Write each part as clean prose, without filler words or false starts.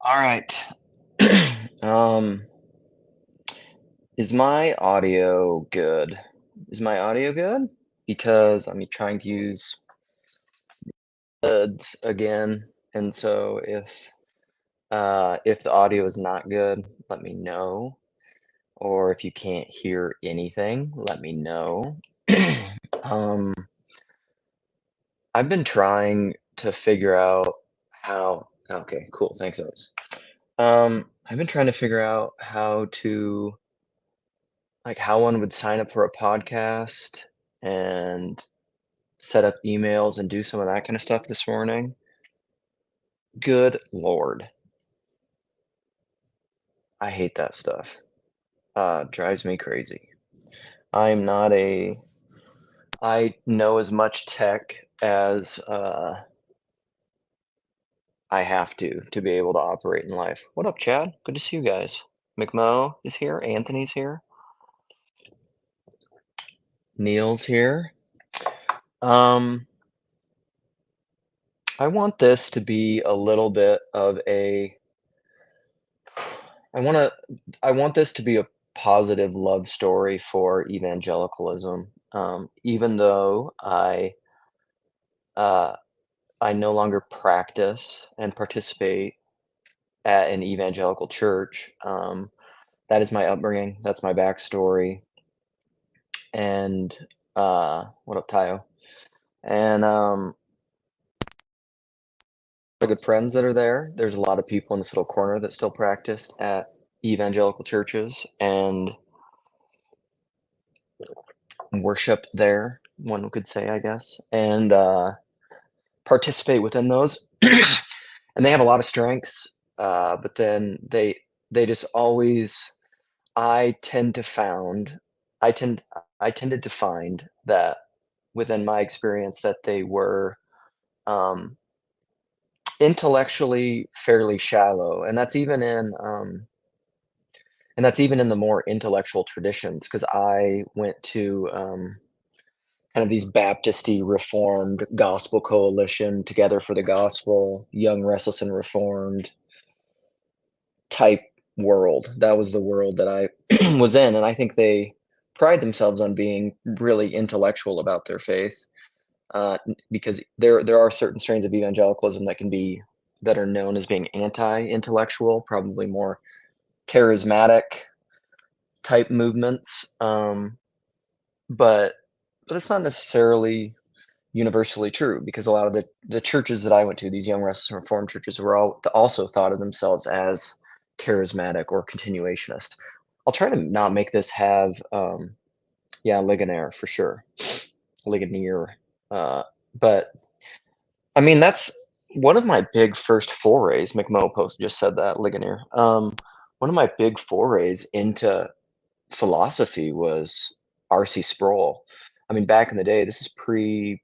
All right. Um, is my audio good? Is my audio good? Because I'm trying to use ads again, and so if the audio is not good, let me know. Or if you can't hear anything, let me know. um, I've been trying to figure out how. Okay, cool. Thanks, Otis. I've been trying to figure out how to like how one would sign up for a podcast and set up emails and do some of that kind of stuff this morning. Good Lord. I hate that stuff. Drives me crazy. I'm not a I know as much tech as I have to be able to operate in life. What up, Chad? Good to see you guys. McMo is here. Anthony's here. Neil's here. Um, I want this to be a little bit of a I wanna I want this to be a positive love story for evangelicalism, even though uh, I no longer practice and participate at an evangelical church. That is my upbringing, that's my backstory, and, what up, Tayo? And, good friends that are there. There's a lot of people in this little corner that still practice at evangelical churches, and worship there, one could say, I guess, and participate within those. And they have a lot of strengths, but then they just always. I tend to found, I tend I tended to find that within my experience that they were um, intellectually fairly shallow, and that's even in the more intellectual traditions. Because I went to kind of these Baptisty Reformed Gospel Coalition, Together for the Gospel, Young, Restless, and Reformed type world. That was the world that I was in, and I think they pride themselves on being really intellectual about their faith, because there are certain strains of evangelicalism that are known as being anti-intellectual, probably more charismatic type movements, but it's not necessarily universally true because a lot of the churches that I went to, these young restless reformed churches, were also thought of themselves as charismatic or continuationist. I'll try to not make this have yeah, Ligonier for sure. Ligonier. But I mean that's one of my big first forays. McMo post just said that, Ligonier. One of my big forays into philosophy was R.C. Sproul. I mean, back in the day, this is pre.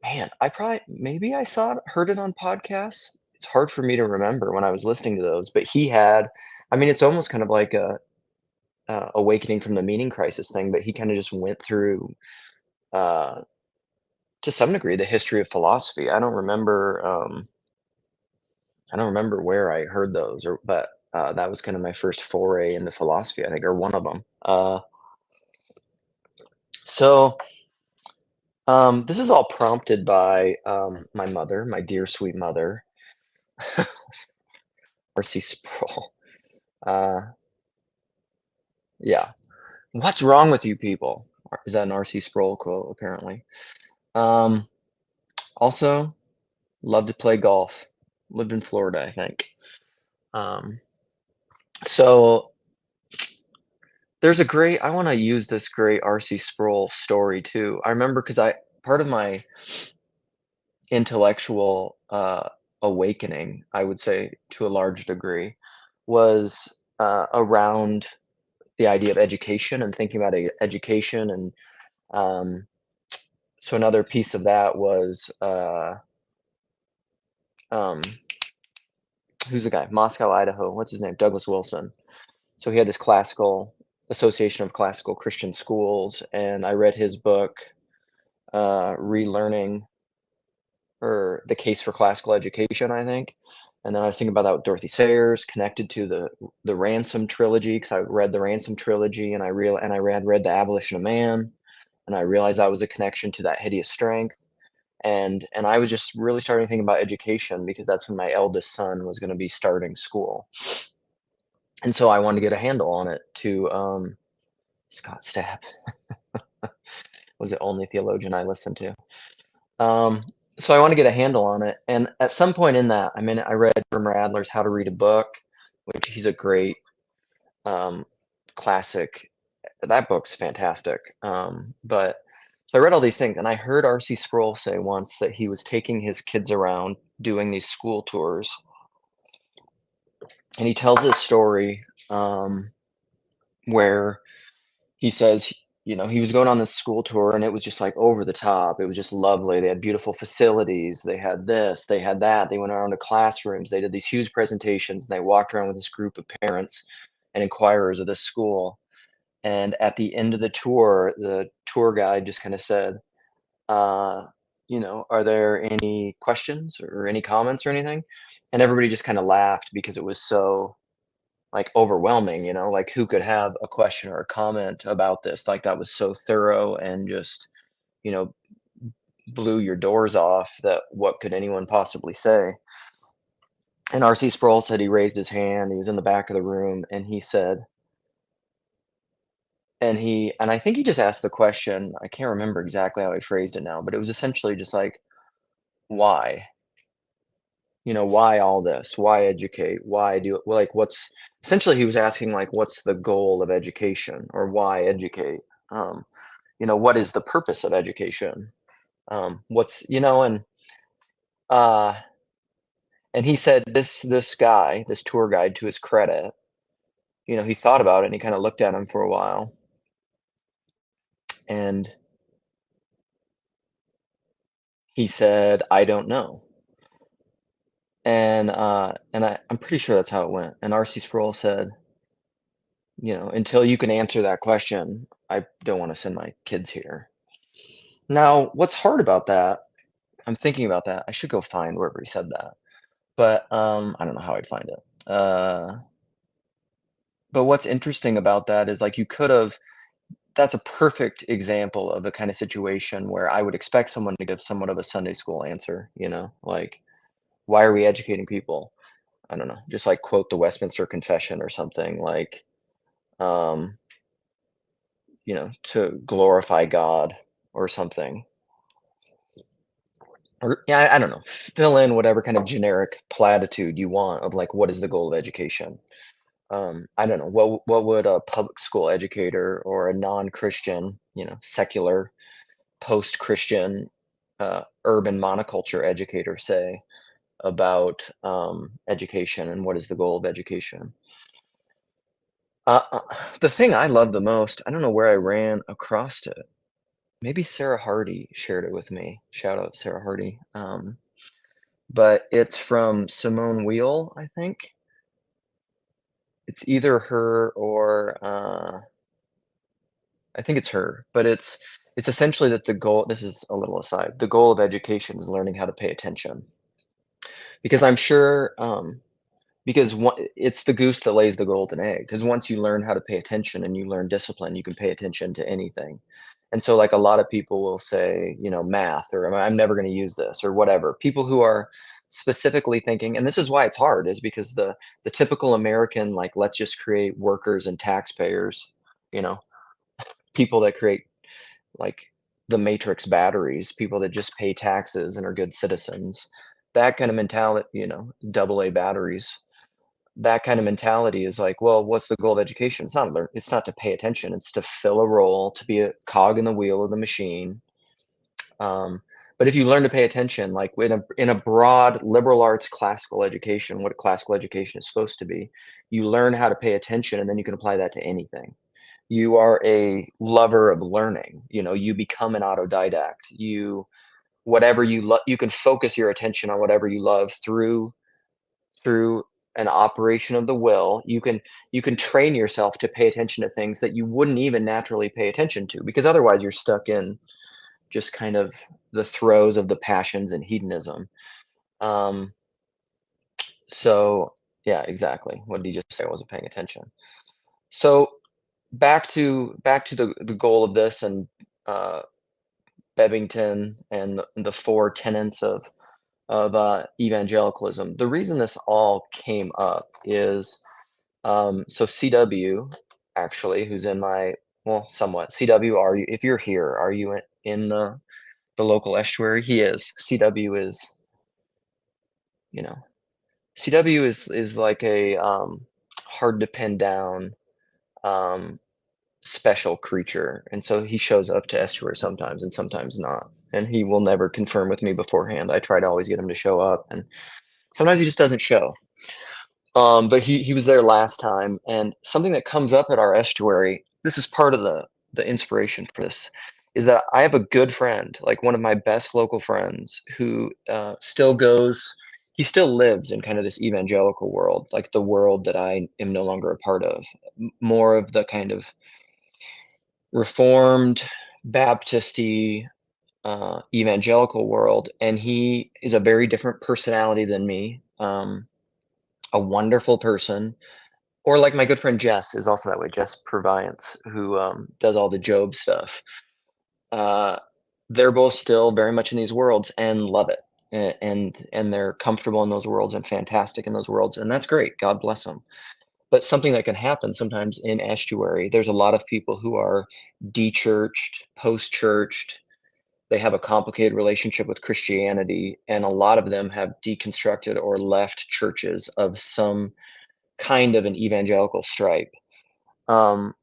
Man, I probably maybe I saw it heard it on podcasts. It's hard for me to remember when I was listening to those, but he had I mean, it's almost kind of like a, awakening from the meaning crisis thing, but he kinda just went through, uh, to some degree, the history of philosophy. I don't remember where I heard those but, that was kinda my first foray into philosophy, I think, or one of them. So, this is all prompted by, my mother, my dear sweet mother, R.C. Sproul. Uh, yeah. "What's wrong with you people?" Is that an R.C. Sproul quote, apparently. Um, Also, love to play golf. Lived in Florida, I think. Um, so there's a great I wanna use this great R.C. Sproul story too. I remember because I part of my intellectual, awakening, I would say, to a large degree, was, around the idea of education and thinking about education, and, um so another piece of that was, um, who's the guy? Moscow, Idaho. What's his name? Douglas Wilson. So he had this classical Association of Classical Christian Schools, and I read his book, Relearning. or The Case for Classical Education, I think. And then I was thinking about that with Dorothy Sayers, connected to the Ransom trilogy, because I read the Ransom trilogy, and I read The Abolition of Man, and I realized that was a connection to That Hideous Strength. And I was just really starting to think about education, because that's when my eldest son was going to be starting school, and so I wanted to get a handle on it. To Scott Stapp was the only theologian I listened to. Um, so I want to get a handle on it. And at some point in that, I mean, I read from Radler's How to Read a Book, which he's a great um, classic. That book's fantastic. But so I read all these things, and I heard R.C. Sproul say once that he was taking his kids around doing these school tours, and he tells this story where he says, he was going on this school tour, and it was just like over the top. It was just lovely. They had beautiful facilities. They had this, they had that. They went around to classrooms. They did these huge presentations, and they walked around with this group of parents and inquirers of this school. And at the end of the tour guide just kind of said, uh, are there any questions or any comments or anything? And everybody just kind of laughed, because it was so like overwhelming, like who could have a question or a comment about this? Like that was so thorough, and just, you know, blew your doors off, that what could anyone possibly say? And R.C. Sproul said he raised his hand. He was in the back of the room, and he said, and I think he just asked the question. I can't remember exactly how he phrased it now, but it was essentially just like, why? Why all this? Why educate? Why do it? Like, what's essentially he was asking, like, what's the goal of education, or why educate? Um, what is the purpose of education? What's uh, and he said, this guy, this tour guide, to his credit, he thought about it, and he kind of looked at him for a while, and he said, "I don't know." I'm pretty sure that's how it went. And R.C. Sproul said, until you can answer that question, I don't want to send my kids here. Now, what's hard about that, I'm thinking about that. I should go find wherever he said that. But I don't know how I'd find it. But what's interesting about that is, like, that's a perfect example of the kind of situation where I would expect someone to give somewhat of a Sunday school answer, like, why are we educating people? I don't know, just like quote the Westminster Confession or something, like, um, to glorify God or something. Or yeah, I don't know. Fill in whatever kind of generic platitude you want of, like, what is the goal of education? I don't know. What would a public school educator or a non-Christian, secular, post-Christian, urban monoculture educator say about education, and what is the goal of education? Uh, uh, the thing I love the most, I don't know where I ran across it. Maybe Sarah Hardy shared it with me. Shout out Sarah Hardy. But it's from Simone Weil, I think. It's either her or I think it's her, but it's essentially that the goal, this is a little aside, the goal of education is learning how to pay attention. Because I'm sure because it's the goose that lays the golden egg. Because once you learn how to pay attention and you learn discipline, you can pay attention to anything. And so, like, a lot of people will say, math, or I'm never going to use this, or whatever. People who are specifically thinking, and this is why it's hard, is because the typical American, like, let's just create workers and taxpayers, you know, people that create, like, the matrix batteries, people that just pay taxes and are good citizens, that kind of mentality, double A batteries, that kind of mentality is like, well, what's the goal of education? It's not to pay attention. It's to fill a role, to be a cog in the wheel of the machine. Um, but if you learn to pay attention, like in a broad liberal arts classical education, what classical education is supposed to be, you learn how to pay attention, and then you can apply that to anything. You are a lover of learning. You become an autodidact. Whatever you love, you can focus your attention on whatever you love through an operation of the will. You can train yourself to pay attention to things that you wouldn't even naturally pay attention to, because otherwise you're stuck in just kind of the throes of the passions and hedonism. Um, so yeah, exactly. What did he just say? I wasn't paying attention. So back to the goal of this and uh, Bebbington and the four tenets of evangelicalism. The reason this all came up is so CW actually, who's in my well, somewhat CW. Are you if you're here? Are you in the local estuary? He is. CW is you know CW is like a hard to pin down um, special creature, and so he shows up to estuary sometimes and sometimes not, and he will never confirm with me beforehand. I try to always get him to show up, and sometimes he just doesn't show. But he was there last time, and something that comes up at our estuary. This is part of the inspiration for this, is that I have a good friend, like one of my best local friends, who still goes. He still lives in kind of this evangelical world, like the world that I am no longer a part of. More of the kind of Reformed, Baptisty, evangelical world, and he is a very different personality than me. A wonderful person, or like my good friend Jess is also that way. Jess Purviance, who does all the Job stuff. Uh, they're both still very much in these worlds and love it, and they're comfortable in those worlds and fantastic in those worlds, and that's great. God bless them. But something that can happen sometimes in estuary, there's a lot of people who are de-churched, post-churched. They have a complicated relationship with Christianity, and a lot of them have deconstructed or left churches of some kind of an evangelical stripe. Um,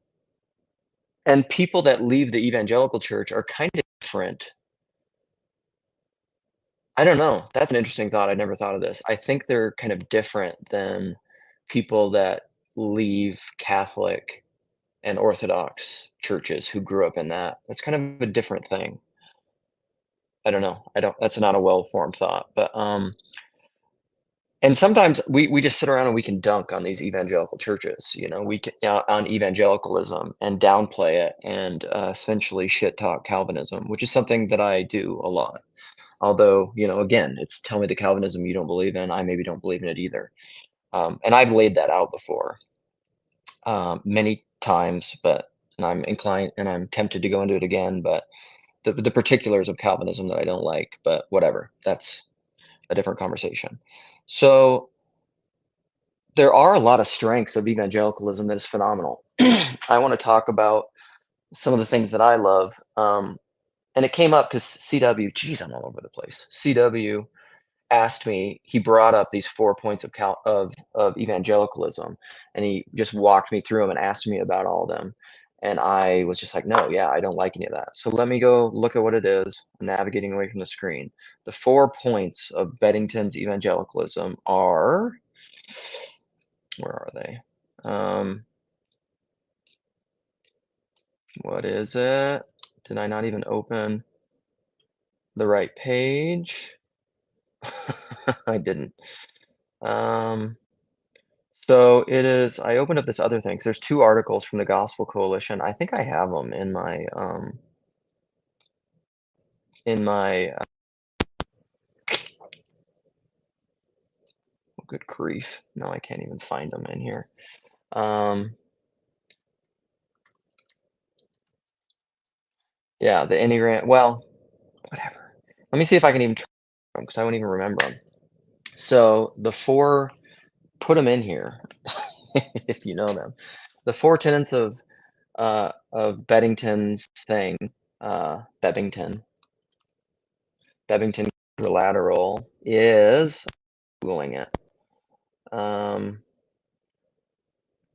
and people that leave the evangelical church are kind of different. I don't know. That's an interesting thought. I never thought of this. I think they're kind of different than people that leave Catholic and Orthodox churches who grew up in that. That's kind of a different thing. I don't know. I don't. That's not a well-formed thought, but and sometimes we just sit around and we can dunk on these evangelical churches. We can on evangelicalism and downplay it and essentially shit talk Calvinism, which is something that I do a lot. Although, again, it's tell me the Calvinism you don't believe in. I maybe don't believe in it either. And I've laid that out before many times, and I'm inclined and I'm tempted to go into it again. But the particulars of Calvinism that I don't like, but whatever, that's a different conversation. So there are a lot of strengths of evangelicalism that is phenomenal. I want to talk about some of the things that I love. And it came up because CW, geez, I'm all over the place. CW asked me, he brought up these 4 points of evangelicalism, and he just walked me through them and asked me about all of them. And I was just like, no, yeah, I don't like any of that. So let me go look at what it is. I'm navigating away from the screen. The 4 points of Beddington's evangelicalism are, where are they? What is it? Did I not even open the right page? I didn't. So it is, I opened up this other thing 'cause there's two articles from the Gospel Coalition. I think I have them in my oh, good grief. No, I can't even find them in here. Um, yeah, the Enneagram. Well, whatever. Let me see if I can even try them because I won't even remember them. So the four, put them in here if you know them. The four tenets of Beddington's thing, Bebbington, Bebbington Quadrilateral is Googling it.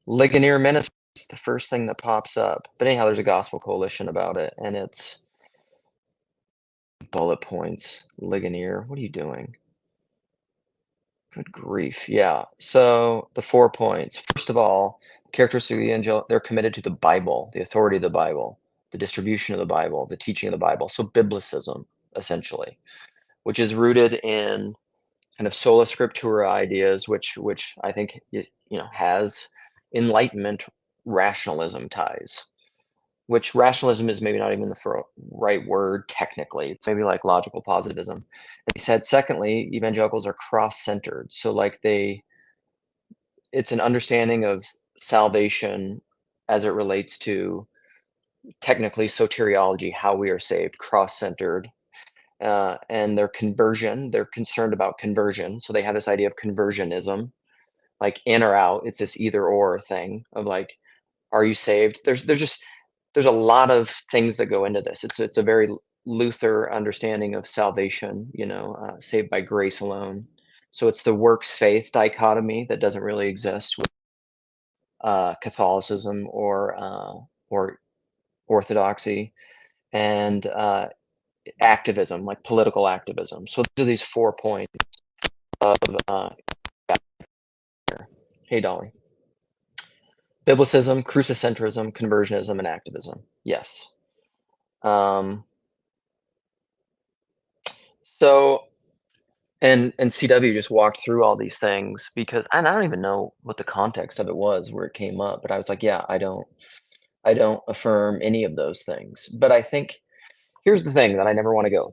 Ligonier Ministries, the first thing that pops up. But anyhow, there's a gospel coalition about it, and it's bullet points. Ligonier, what are you doing? Good grief. Yeah. So the 4 points. First of all, the characteristics of the angel, they're committed to the Bible, the authority of the Bible, the distribution of the Bible, the teaching of the Bible. So biblicism, essentially, which is rooted in kind of sola scriptura ideas, which I think has Enlightenment rationalism ties. which rationalism is maybe not even the right word technically. It's maybe like logical positivism. And he said, secondly, evangelicals are cross-centered. So like it's an understanding of salvation as it relates to technically soteriology, how we are saved, cross-centered. And their conversion, they're concerned about conversion. So they have this idea of conversionism, like in or out. It's this either or thing of like, are you saved? There's a lot of things that go into this. It's a very Luther understanding of salvation, saved by grace alone. So it's the works faith dichotomy that doesn't really exist with Catholicism or Orthodoxy, and activism, like political activism. So these are these 4 points of hey Dolly, biblicism, crucicentrism, conversionism, and activism. Yes. So and CW just walked through all these things because and I don't even know what the context of it was where it came up, but I was like, yeah, I don't affirm any of those things. But I think here's the thing that I never want to go.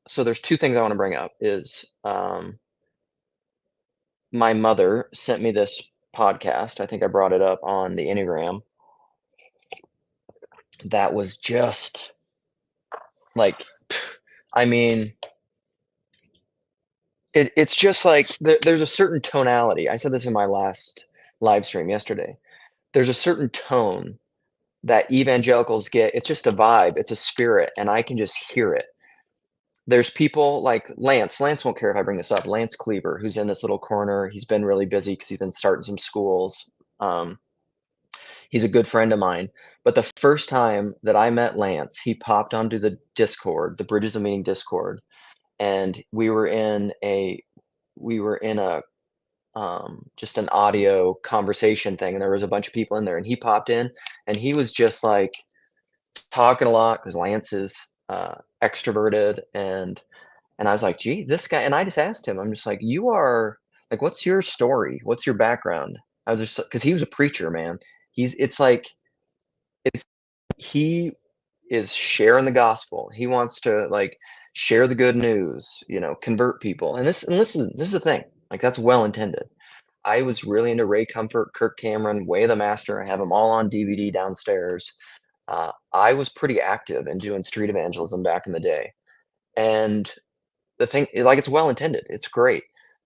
So there's 2 things I want to bring up is my mother sent me this podcast. I think I brought it up on the Enneagram. That was just like, I mean, it's just like there's a certain tonality. I said this in my last live stream yesterday. There's a certain tone that evangelicals get. It's just a vibe. It's a spirit, and I can just hear it. There's people like Lance. Lance won't care if I bring this up. Lance Cleaver, who's in this little corner. He's been really busy because he's been starting some schools. He's a good friend of mine. But the first time that I met Lance, he popped onto the Discord, the Bridges of Meaning Discord, and we were in a just an audio conversation thing, and there was a bunch of people in there, and he popped in, and he was just like talking a lot because Lance is extroverted, and I was like, gee, this guy, and I just asked him, I'm just like, you are like, what's your story? What's your background? I was just because he was a preacher, man. It's like he is sharing the gospel. He wants to like share the good news, convert people. And listen, this is the thing. Like that's well intended. I was really into Ray Comfort, Kirk Cameron, Way of the Master. I have them all on DVD downstairs. I was pretty active in doing street evangelism back in the day. And the thing, like, it's well intended. It's great.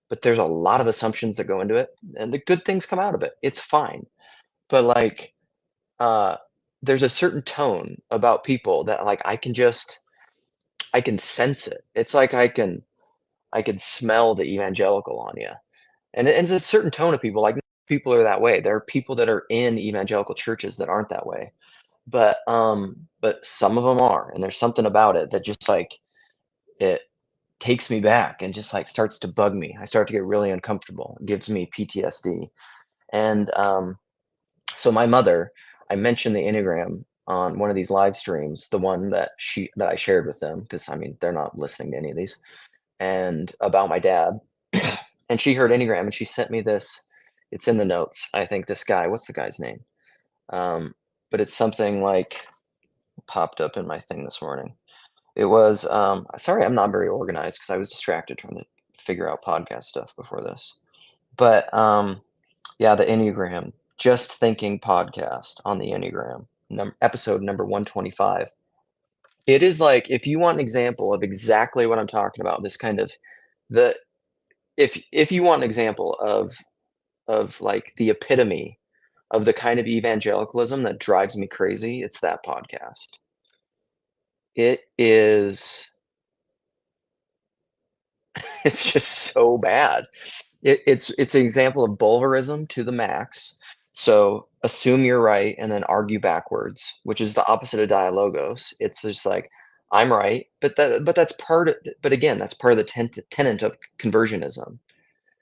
But there's a lot of assumptions that go into it, and the good things come out of it. It's fine. But like, uh, there's a certain tone about people that like I can sense it. It's like I can smell the evangelical on you. And there's a certain tone of people, like people are that way. There are people that are in evangelical churches that aren't that way. But some of them are, and there's something about it that just like it takes me back and just like starts to bug me. I start to get really uncomfortable. It gives me PTSD. And so my mother, I mentioned the Enneagram on one of these live streams, the one that I shared with them, because I mean they're not listening to any of these, and about my dad. And she heard Enneagram and she sent me this. It's in the notes. I think this guy, what's the guy's name? But it's something like popped up in my thing this morning. It was sorry, I'm not very organized because I was distracted trying to figure out podcast stuff before this. But yeah, the Enneagram, Just Thinking podcast on the Enneagram, episode number 125. It is like if you want an example of exactly what I'm talking about, this kind of the if you want an example of like the epitome of the kind of evangelicalism that drives me crazy, it's that podcast. It is it's just so bad. It's an example of bulverism to the max. So assume you're right and then argue backwards, which is the opposite of dialogos. It's just like I'm right, but that's part of, but again, that's part of the tenet of conversionism.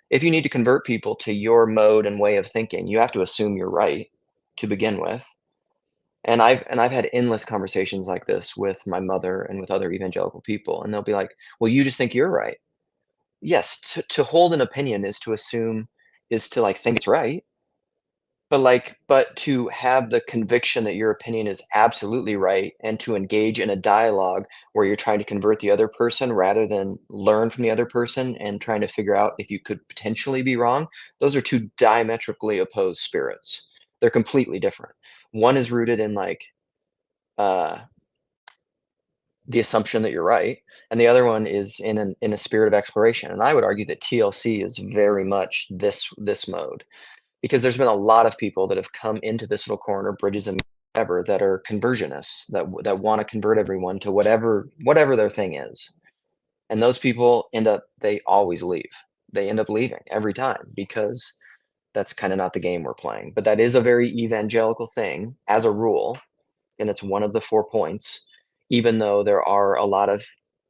If you need to convert people to your mode and way of thinking, you have to assume you're right to begin with. And I've had endless conversations like this with my mother and with other evangelical people, and they'll be like, "Well, you just think you're right." Yes, to hold an opinion is to assume is to like think it's right, but to have the conviction that your opinion is absolutely right and to engage in a dialogue where you're trying to convert the other person rather than learn from the other person and trying to figure out if you could potentially be wrong, those are two diametrically opposed spirits. They're completely different. One is rooted in uh, the assumption that you're right, and the other one is in a spirit of exploration. And I would argue that TLC is very much this mode, because there's been a lot of people that have come into this little corner, bridges and whatever, that are conversionists, that want to convert everyone to whatever their thing is. And those people they always leave. They end up leaving every time because that's kind of not the game we're playing. But that is a very evangelical thing as a rule, and it's one of the 4 points, even though there are a lot of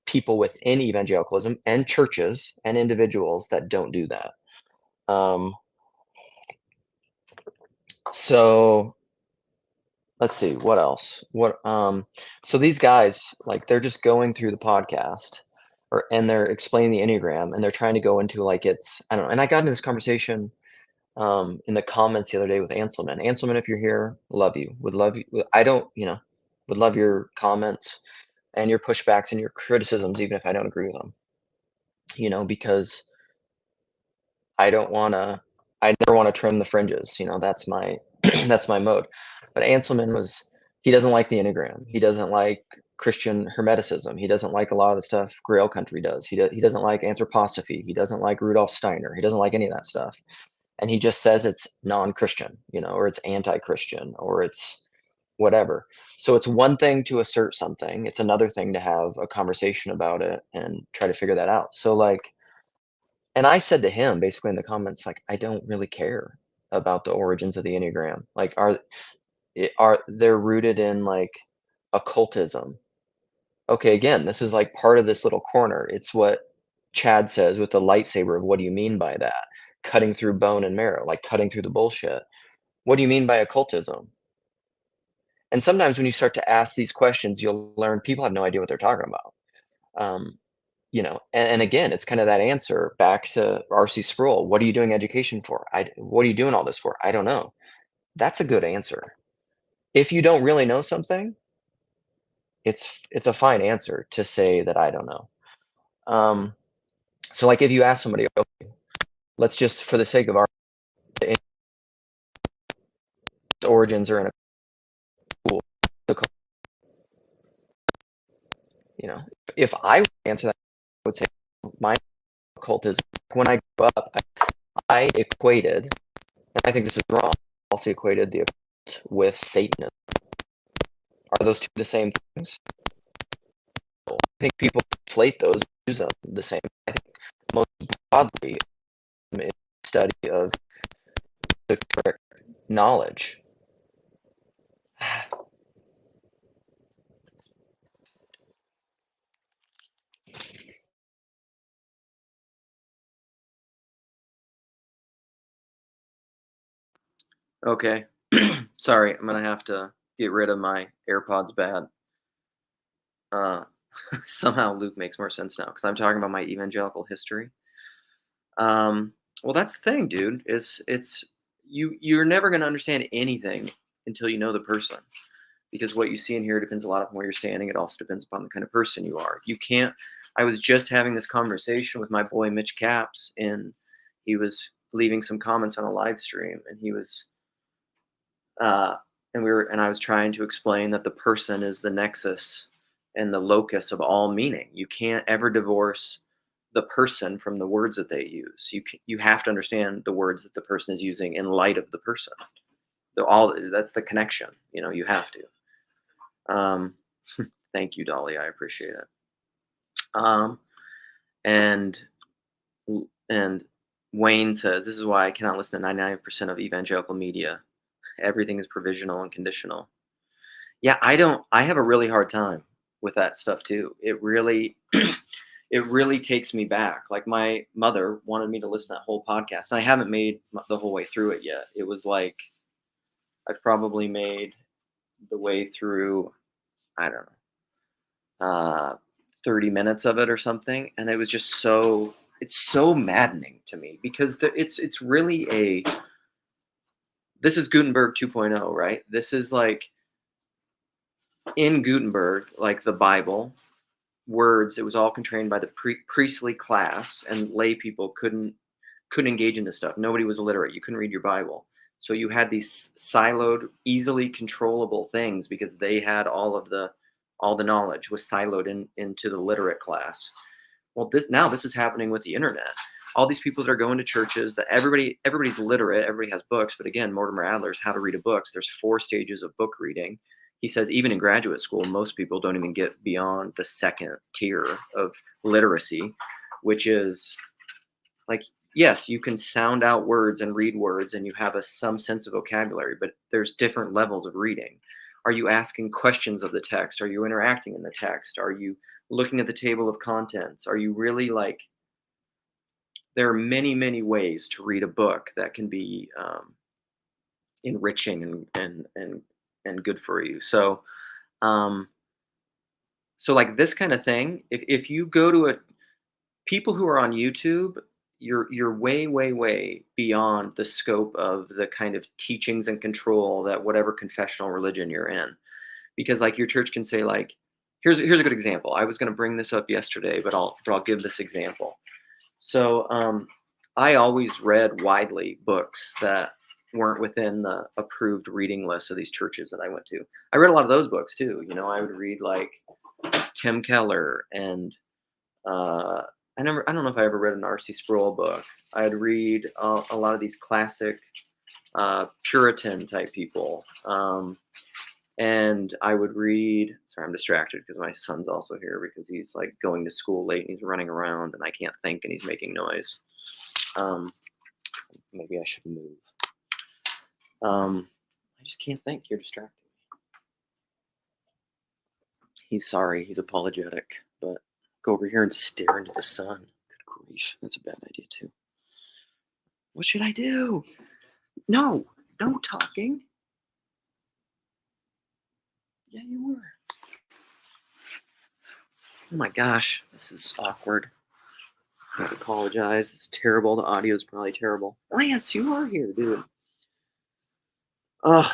people within evangelicalism and churches and individuals that don't do that. So let's see what else. So these guys, like, they're just going through the podcast and they're explaining the Enneagram, and they're trying to go into like it's I don't know. And I got into this conversation in the comments the other day with Anselman. Anselman, if you're here, love you. Would love you. I don't, would love your comments and your pushbacks and your criticisms, even if I don't agree with them. Because I don't wanna I never wanna trim the fringes, that's my that's my mode. But Anselman he doesn't like the Enneagram. He doesn't like Christian Hermeticism. He doesn't like a lot of the stuff Grail Country does. He doesn't like anthroposophy. He doesn't like Rudolf Steiner. He doesn't like any of that stuff. And he just says it's non-Christian, or it's anti-Christian, or it's whatever. So it's one thing to assert something. It's another thing to have a conversation about it and try to figure that out. So, and I said to him basically in the comments, like, I don't really care about the origins of the Enneagram. Like, they're rooted in like occultism? Okay, again, this is like part of this little corner. It's what Chad says with the lightsaber of what do you mean by that? Cutting through bone and marrow, like cutting through the bullshit. What do you mean by occultism? And sometimes when you start to ask these questions, you'll learn people have no idea what they're talking about. Um, and again, it's kind of that answer back to R.C. Sproul. What are you doing education for? What are you doing all this for? I don't know. That's a good answer. If you don't really know something, it's a fine answer to say that I don't know. So like if you ask somebody, okay, let's just for the sake of our origins are in a cool, if I would answer that, I would say my occultism. When I grew up, I equated, and I think this is wrong, also equated the occult with Satanism. Are those two the same things? I think people conflate those and use them the same. I think most broadly in study of the correct knowledge. Okay. Sorry, I'm gonna have to get rid of my AirPods bad. Somehow Luke makes more sense now because I'm talking about my evangelical history. Well, that's the thing, dude. You're never gonna understand anything until you know the person, because what you see and hear depends a lot on where you're standing. It also depends upon the kind of person you are. You can't. I was just having this conversation with my boy Mitch Caps, and he was leaving some comments on a live stream, and he was and I was trying to explain that the person is the nexus and the locus of all meaning. You can't ever divorce the person from the words that they use. You have to understand the words that the person is using in light of the person. That's the connection. You have to. Thank you, Dolly. I appreciate it. And Wayne says, this is why I cannot listen to 99% of evangelical media. Everything is provisional and conditional. Yeah, I have a really hard time with that stuff too. It really takes me back. Like, my mother wanted me to listen to that whole podcast, and I haven't made the whole way through it yet. It was like, I've probably made the way through, I don't know, 30 minutes of it or something. And it was just it's so maddening to me, because it's really this is Gutenberg 2.0, right? This is like in Gutenberg, like the Bible, words, it was all constrained by the priestly class, and lay people couldn't engage in this stuff. Nobody was illiterate. You couldn't read your Bible. So you had these siloed, easily controllable things because they had all the knowledge was siloed into the literate class. Well, this is happening with the internet. All these people that are going to churches, that everybody's literate, everybody has books, but again, Mortimer Adler's How to Read a Book. There's 4 stages of book reading. He says even in graduate school, most people don't even get beyond the second tier of literacy, which is like, yes, you can sound out words and read words and you have some sense of vocabulary, but there's different levels of reading. Are you asking questions of the text? Are you interacting in the text? Are you looking at the table of contents? Are you really like, there are many, many ways to read a book that can be enriching and good for you. Um, so like this kind of thing, if you go to people who are on YouTube, you're way, way, way beyond the scope of the kind of teachings and control that whatever confessional religion you're in. Because like your church can say like, here's a good example. I was going to bring this up yesterday, but I'll give this example. So I always read widely books that weren't within the approved reading list of these churches that I went to. I read a lot of those books too. You know, I would read like Tim Keller and I don't know if I ever read an R.C. Sproul book. I'd read a lot of these classic Puritan type people. And I would read, sorry, I'm distracted because my son's also here because he's like going to school late and he's running around and I can't think and he's making noise. Maybe I should move. I just can't think. You're distracting me. He's sorry. He's apologetic, but go over here and stare into the sun. Good grief. That's a bad idea too. What should I do? No talking. Yeah, you were. Oh my gosh, this is awkward. I apologize. It's terrible. The audio is probably terrible. Lance, you are here, dude. Ugh.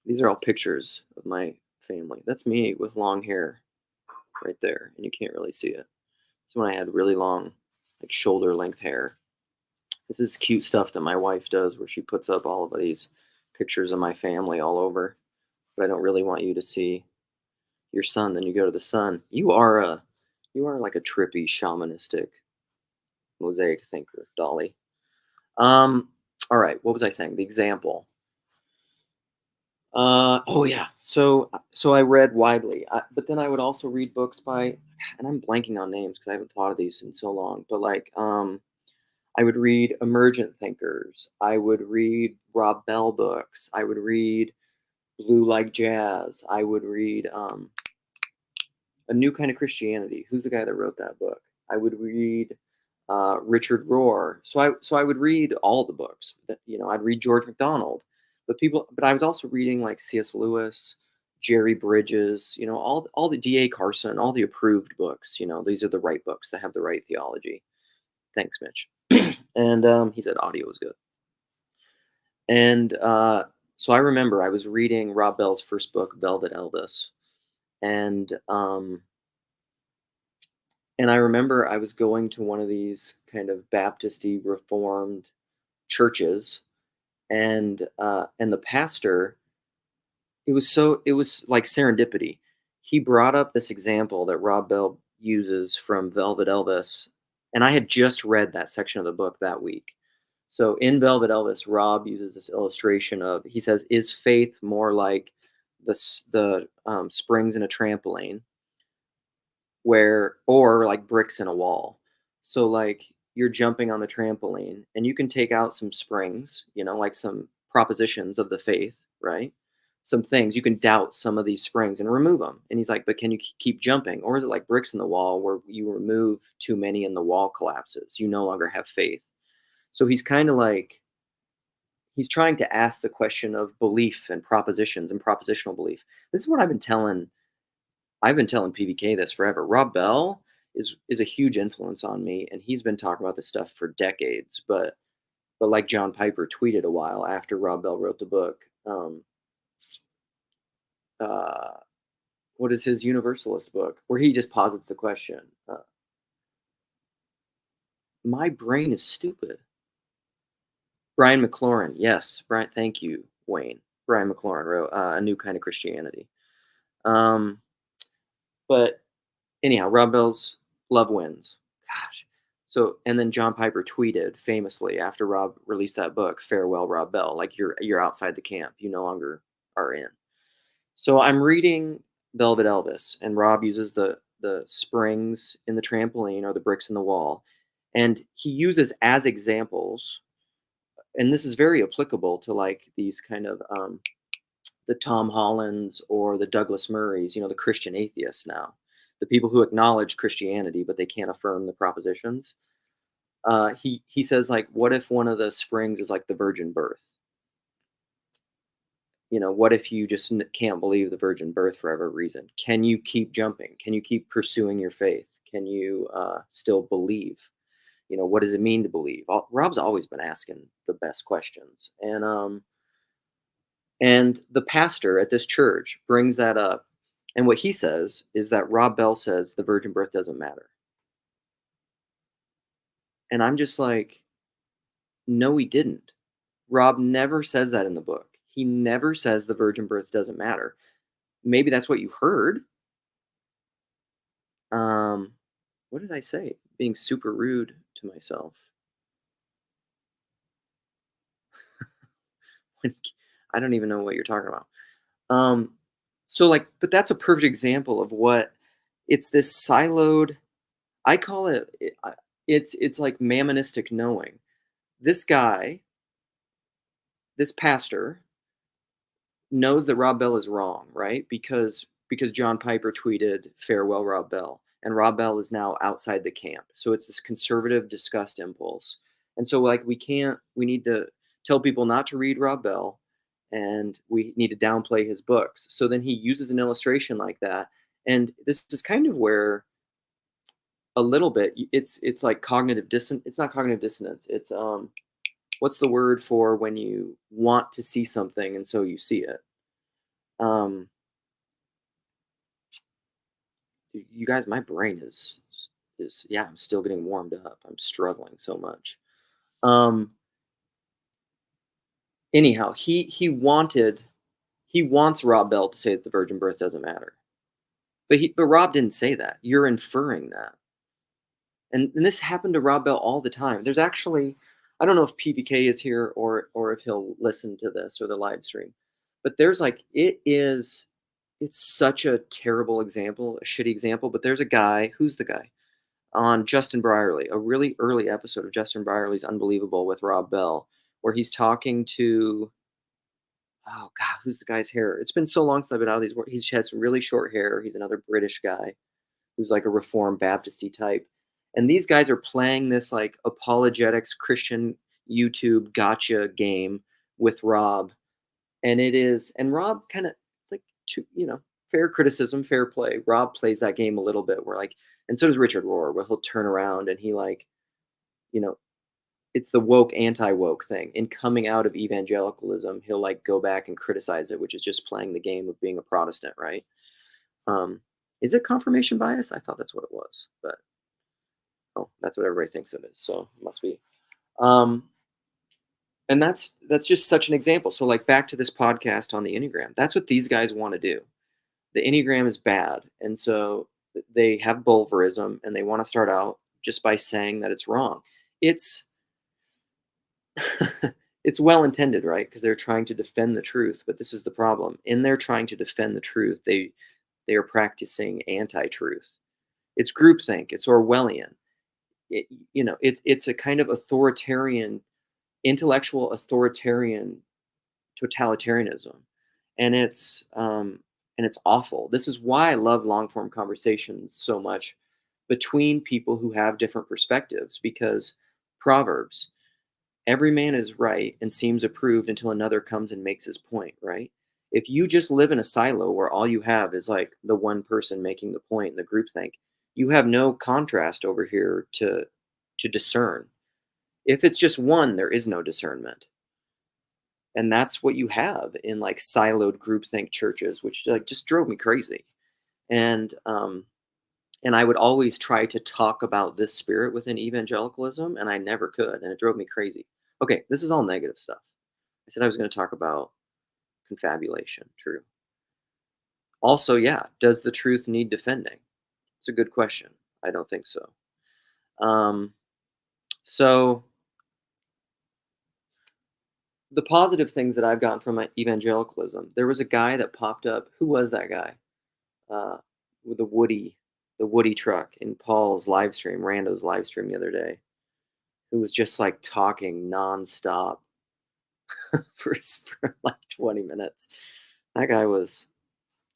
These are all pictures of my family. That's me with long hair right there, and you can't really see it. It's when I had really long, like shoulder length hair. This is cute stuff that my wife does where she puts up all of these pictures of my family all over. But I don't really want you to see your son. Then you go to the sun. You are like a trippy shamanistic mosaic thinker, Dolly. All right, what was I saying? The example. Oh yeah. So I read widely, but then I would also read books by, and I'm blanking on names because I haven't thought of these in so long. But like, I would read emergent thinkers. I would read Rob Bell books. I would read Blue Like Jazz. I would read A New Kind of Christianity. Who's the guy that wrote that book? I would read Richard Rohr. So I would read all the books. You know, I'd read George MacDonald. But I was also reading like C.S. Lewis, Jerry Bridges. You know, all the D.A. Carson, all the approved books. You know, these are the right books that have the right theology. Thanks, Mitch. And he said audio was good. And so I remember I was reading Rob Bell's first book, Velvet Elvis, and I remember I was going to one of these kind of Baptist-y Reformed churches, and the pastor, it was like serendipity. He brought up this example that Rob Bell uses from Velvet Elvis, and I had just read that section of the book that week. So in Velvet Elvis, Rob uses this illustration of, he says, is faith more like the springs in a trampoline, or like bricks in a wall? So like you're jumping on the trampoline and you can take out some springs, you know, like some propositions of the faith, right? Some things you can doubt some of these springs and remove them. And he's like, but can you keep jumping? Or is it like bricks in the wall where you remove too many and the wall collapses? You no longer have faith. So he's kind of like, he's trying to ask the question of belief and propositions and propositional belief. This is what I've been telling PVK this forever. Rob Bell is a huge influence on me, and he's been talking about this stuff for decades. But But like John Piper tweeted a while after Rob Bell wrote the book, uh, what is his Universalist book, where he just posits the question, my brain is stupid. Brian McLaurin, yes, Brian, thank you, Wayne. Brian McLaurin wrote A New Kind of Christianity. Um, but anyhow, Rob Bell's Love Wins. Gosh. So, and then John Piper tweeted famously after Rob released that book, "Farewell, Rob Bell. Like you're outside the camp. You no longer are in." So I'm reading Velvet Elvis, and Rob uses the springs in the trampoline or the bricks in the wall, and he uses as examples, and this is very applicable to like these kind of the Tom Hollands or the Douglas Murrays, the Christian atheists now, the people who acknowledge Christianity but they can't affirm the propositions. He says like, what if one of the springs is like the virgin birth? What if you just can't believe the virgin birth for every reason? Can you keep jumping? Can you keep pursuing your faith? Can you still believe? What does it mean to believe? Rob's always been asking the best questions, and the pastor at this church brings that up, and what he says is that Rob Bell says the virgin birth doesn't matter, and I'm just like, no, he didn't. Rob never says that in the book. He never says the virgin birth doesn't matter. Maybe that's what you heard. Um, what did I say? Being super rude to myself. I don't even know what you're talking about. Um, so like, but that's a perfect example of what it's this siloed. I call it's like mammonistic knowing. This guy, this pastor, knows that Rob Bell is wrong, right? Because John Piper tweeted farewell Rob Bell, and Rob Bell is now outside the camp. So it's this conservative disgust impulse. And so like we need to tell people not to read Rob Bell, and we need to downplay his books. So then he uses an illustration like that. And this is kind of where a little bit it's like cognitive dissonance. It's not cognitive dissonance. It's what's the word for when you want to see something and so you see it? Um, you guys, my brain is yeah, I'm still getting warmed up. I'm struggling so much. Um, anyhow, he wants Rob Bell to say that the virgin birth doesn't matter. But Rob didn't say that. You're inferring that. And this happened to Rob Bell all the time. There's actually, I don't know if PVK is here or if he'll listen to this or the live stream, but there's like it's such a terrible example, a shitty example. But there's a guy, who's the guy on Justin Brierly, a really early episode of Justin Brierly's Unbelievable with Rob Bell, where he's talking to, oh god, who's the guy's hair? It's been so long since I've been out of these. He has really short hair. He's another British guy who's like a Reformed Baptisty type. And these guys are playing this like apologetics Christian YouTube gotcha game with Rob. And Rob kind of like, fair criticism, fair play. Rob plays that game a little bit where like, and so does Richard Rohr, where he'll turn around and he like, you know, it's the woke anti-woke thing. In coming out of evangelicalism, he'll like go back and criticize it, which is just playing the game of being a Protestant, right? Is it confirmation bias? I thought that's what it was, but oh, that's what everybody thinks it is. So it must be. Um, and that's just such an example. So like back to this podcast on the Enneagram, that's what these guys want to do. The Enneagram is bad, and so they have bulverism, and they want to start out just by saying that it's wrong. It's it's well intended, right? Because they're trying to defend the truth, but this is the problem. In their trying to defend the truth, they are practicing anti-truth. It's groupthink. It's Orwellian. It's a kind of authoritarian, intellectual authoritarian totalitarianism, and it's awful. This is why I love long form conversations so much between people who have different perspectives, because Proverbs, every man is right and seems approved until another comes and makes his point, right? If you just live in a silo where all you have is like the one person making the point in the groupthink, you have no contrast over here to discern. If it's just one, there is no discernment. And that's what you have in like siloed groupthink churches, which like just drove me crazy. And and I would always try to talk about this spirit within evangelicalism, and I never could, and it drove me crazy. Okay, this is all negative stuff. I said I was going to talk about confabulation. True. Also, yeah, does the truth need defending? It's a good question. I don't think so. Um, so the positive things that I've gotten from my evangelicalism, there was a guy that popped up. Who was that guy? Uh, with the Woody truck in Paul's live stream, Rando's live stream the other day, who was just like talking nonstop for like 20 minutes. That guy was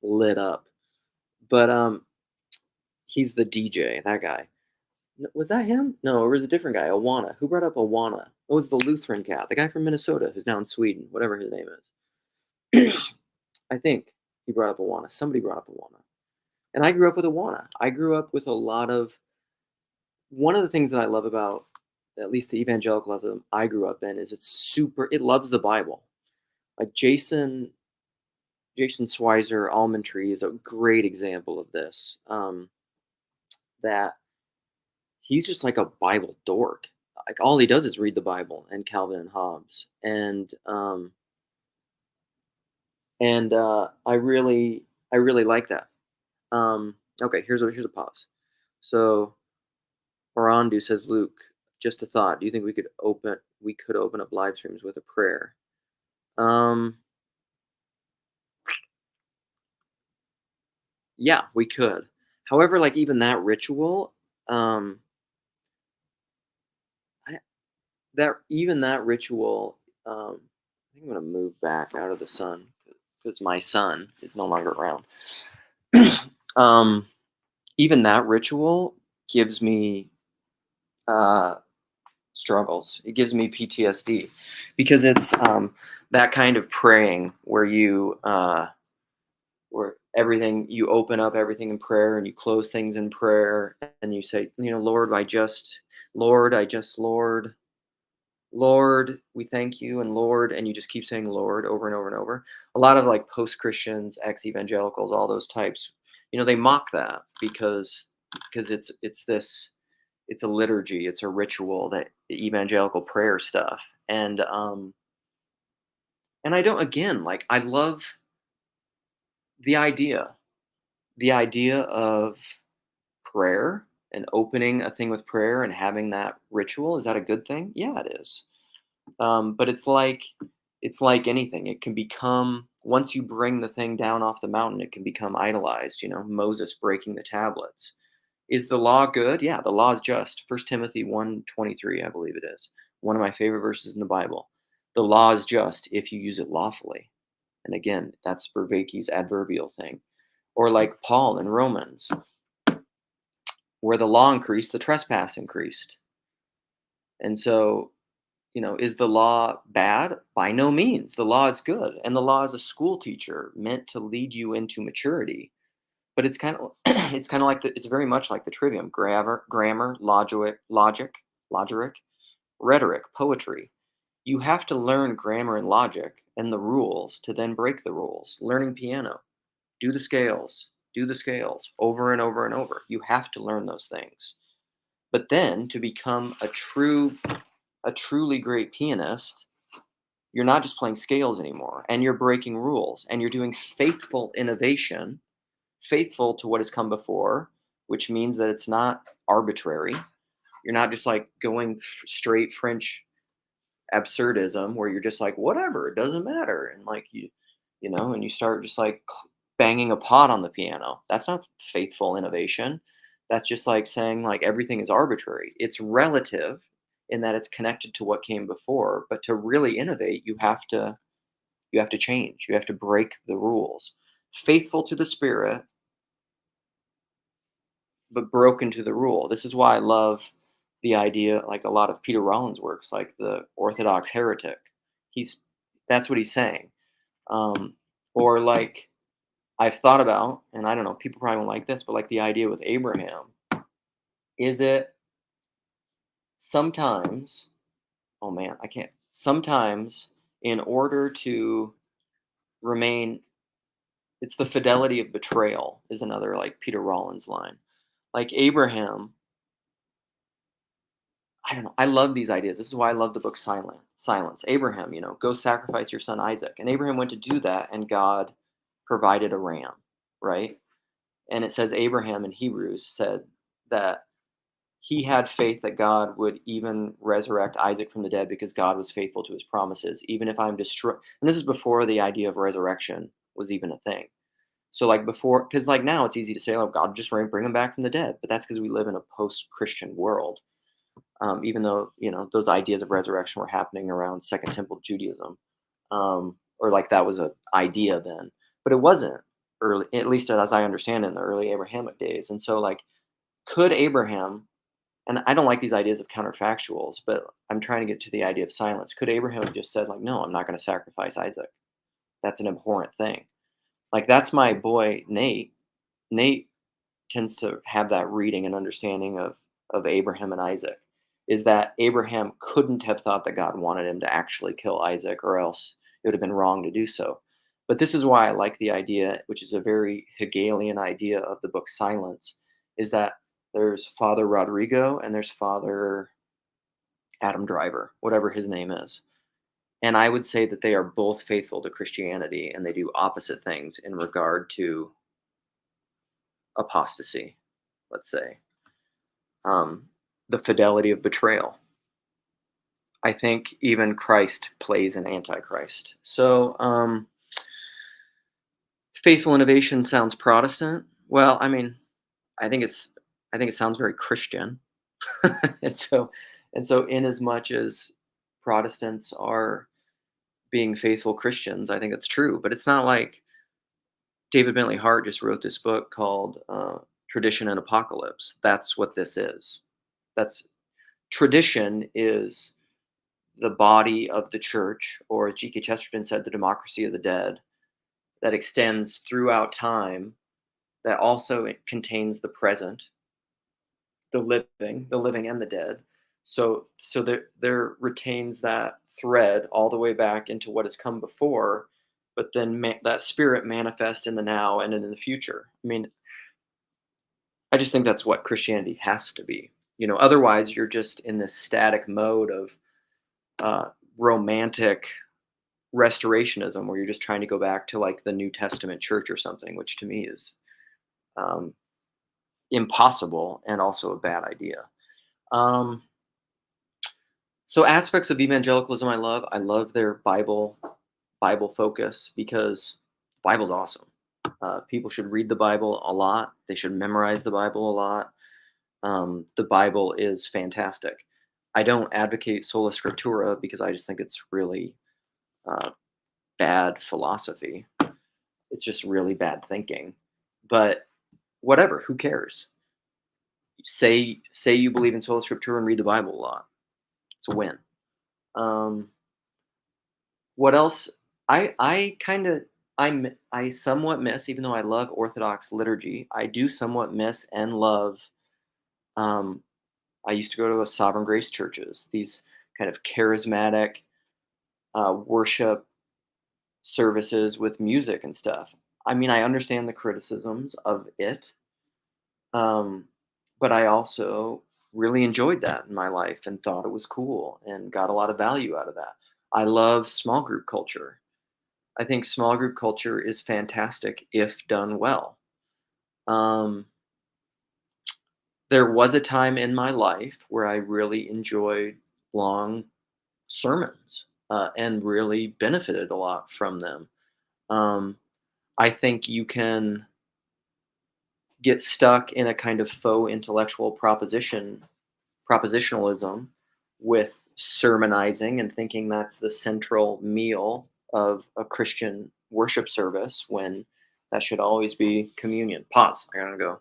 lit up. But he's the DJ, that guy. Was that him? No, it was a different guy, Awana. Who brought up Awana? It was the Lutheran cat, the guy from Minnesota who's now in Sweden, whatever his name is. I think he brought up Awana. Somebody brought up Awana. And I grew up with Awana. I grew up with a lot of one of the things that I love about at least the evangelicalism I grew up in is it loves the Bible. Like Jason Swizer, Almond Tree is a great example of this. That he's just like a Bible dork. Like all he does is read the Bible and Calvin and Hobbes, and I really like that. Okay, here's a pause. So Orandu says, Luke, just a thought. Do you think we could open up live streams with a prayer? Yeah, we could. However, like even that ritual, I, that even that ritual, I think I'm gonna move back out of the sun because my son is no longer around. um, Even that ritual gives me uh, struggles. It gives me PTSD because it's that kind of praying where everything you open up everything in prayer and you close things in prayer and you say, Lord, Lord, we thank you, and Lord, and you just keep saying Lord over and over and over. A lot of like post Christians, ex evangelicals, all those types, they mock that because it's a liturgy, it's a ritual, that evangelical prayer stuff, and I don't again like I love the idea the idea of prayer and opening a thing with prayer and having that ritual. Is that a good thing? Yeah, it is. But it's like anything. It can become once you bring the thing down off the mountain, it can become idolized. Moses breaking the tablets. Is the law good? Yeah, the law is just. 1 Timothy 1:23, I believe it is. One of my favorite verses in the Bible. The law is just if you use it lawfully. And again, that's Vervaeke's adverbial thing. Or like Paul in Romans, where the law increased, the trespass increased. And so, is the law bad? By no means. The law is good. And the law is a school teacher meant to lead you into maturity. But it's kind of it's kind of like it's very much like the trivium: grammar, logic, rhetoric, poetry. You have to learn grammar and logic and the rules to then break the rules. Learning piano, do the scales over and over and over. You have to learn those things. But then to become a truly great pianist, you're not just playing scales anymore, and you're breaking rules, and you're doing faithful innovation, faithful to what has come before, which means that it's not arbitrary. You're not just like going straight French absurdism where you're just like whatever, it doesn't matter, and like and you start just like banging a pot on the piano. That's not faithful innovation. That's just like saying like everything is arbitrary. It's relative in that it's connected to what came before, but to really innovate, you have to change. You have to break the rules. Faithful to the spirit, but broken to the rule. This is why I love the idea, like a lot of Peter Rollins' works, like the Orthodox heretic. He's That's what he's saying. Or like I've thought about, and I don't know, people probably won't like this, but like the idea with Abraham, is it sometimes? oh man, I can't. Sometimes, in order to remain, it's the fidelity of betrayal, is another like Peter Rollins line. Like Abraham, I don't know. I love these ideas. This is why I love the book Silence. Abraham, go sacrifice your son Isaac. And Abraham went to do that, and God provided a ram, right? And it says Abraham in Hebrews said that he had faith that God would even resurrect Isaac from the dead because God was faithful to his promises, even if I'm destroyed. And this is before the idea of resurrection was even a thing. So, like before, because like now it's easy to say, oh, God just bring him back from the dead. But that's because we live in a post Christian world. Even though, those ideas of resurrection were happening around Second Temple Judaism, or like that was an idea then. But it wasn't early, at least as I understand it, in the early Abrahamic days. And so, like, could Abraham, and I don't like these ideas of counterfactuals, but I'm trying to get to the idea of silence. Could Abraham have just said, like, no, I'm not going to sacrifice Isaac? That's an abhorrent thing. Like, that's my boy, Nate. Nate tends to have that reading and understanding of Abraham and Isaac, is that Abraham couldn't have thought that God wanted him to actually kill Isaac, or else it would have been wrong to do so. But this is why I like the idea, which is a very Hegelian idea of the book Silence, is that there's Father Rodrigo and there's Father Adam Driver, whatever his name is. And I would say that they are both faithful to Christianity, and they do opposite things in regard to apostasy, let's say. Um, the fidelity of betrayal. I think even Christ plays an antichrist. So, faithful innovation sounds Protestant. Well, I mean, I think it's, I think it sounds very Christian. and so, in as much as Protestants are being faithful Christians, I think that's true. But it's not like David Bentley Hart just wrote this book called Tradition and Apocalypse. That's what this is. That's Tradition is the body of the church, or as G.K. Chesterton said, the democracy of the dead, that extends throughout time, that also it contains the present, the living and the dead. So there retains that thread all the way back into what has come before, but then that spirit manifests in the now and in the future. I mean, I just think that's what Christianity has to be. Otherwise you're just in this static mode of romantic restorationism, where you're just trying to go back to like the New Testament church or something, which to me is um, impossible and also a bad idea. Um, so aspects of evangelicalism I love their Bible focus, because the Bible's awesome. People should read the Bible a lot. They should memorize the Bible a lot. The Bible is fantastic. I don't advocate sola scriptura because I just think it's really uh, bad philosophy. It's just really bad thinking. But whatever, who cares? Say you believe in sola scriptura and read the Bible a lot. It's a win. Um, what else? I kind of I somewhat miss, even though I love Orthodox liturgy, I do somewhat miss and love. Um, I used to go to a Sovereign Grace churches. These kind of charismatic worship services with music and stuff. I mean, I understand the criticisms of it, um, but I also really enjoyed that in my life and thought it was cool and got a lot of value out of that. I love small group culture. I think small group culture is fantastic if done well. Um, there was a time in my life where I really enjoyed long sermons and really benefited a lot from them. Um, I think you can get stuck in a kind of faux intellectual propositionalism with sermonizing and thinking that's the central meal of a Christian worship service, when that should always be communion. Pause. I gotta go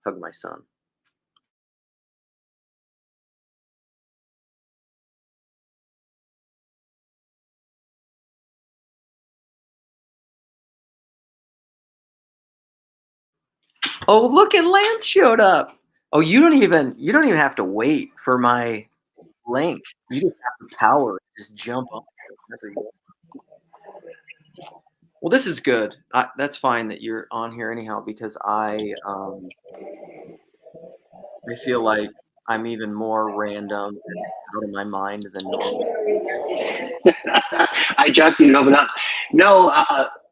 hug my son. Oh, look at Lance showed up. Oh, you don't even have to wait for my link. You just have to power to just jump on everyone. Well, this is good. That's fine that you're on here anyhow, because I feel like I'm even more random and out of my mind than normal. I jocked you up and up. No,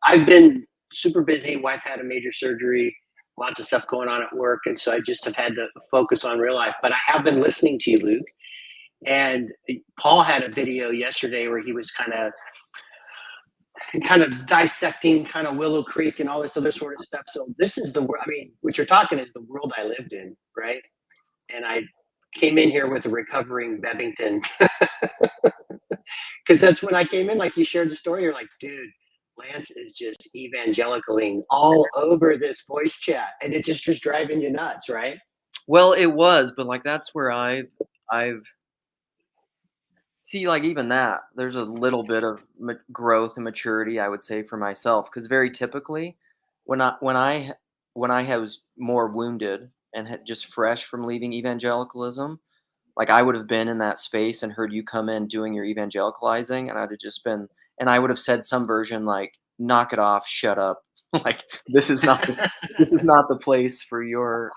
I've been super busy. Wife had a major surgery, lots of stuff going on at work, and so I just have had to focus on real life. But I have been listening to you, Luke. And Paul had a video yesterday where he was kind of dissecting kind of Willow Creek and all this other sort of stuff. So this is the world. I mean, what you're talking is the world I lived in, right? And I came in here with a recovering Bebbington because that's when I came in. Like you shared the story, you're like, dude, Lance is just evangelicaling all over this voice chat, and it just was driving you nuts, right? Well, it was, but like that's where I've see, like even that, there's a little bit of growth and maturity, I would say, for myself, because very typically, when I was more wounded and had just fresh from leaving evangelicalism, like I would have been in that space and heard you come in doing your evangelicalizing, and I'd have just been, and I would have said some version like, "Knock it off, shut up," like this is not the place for your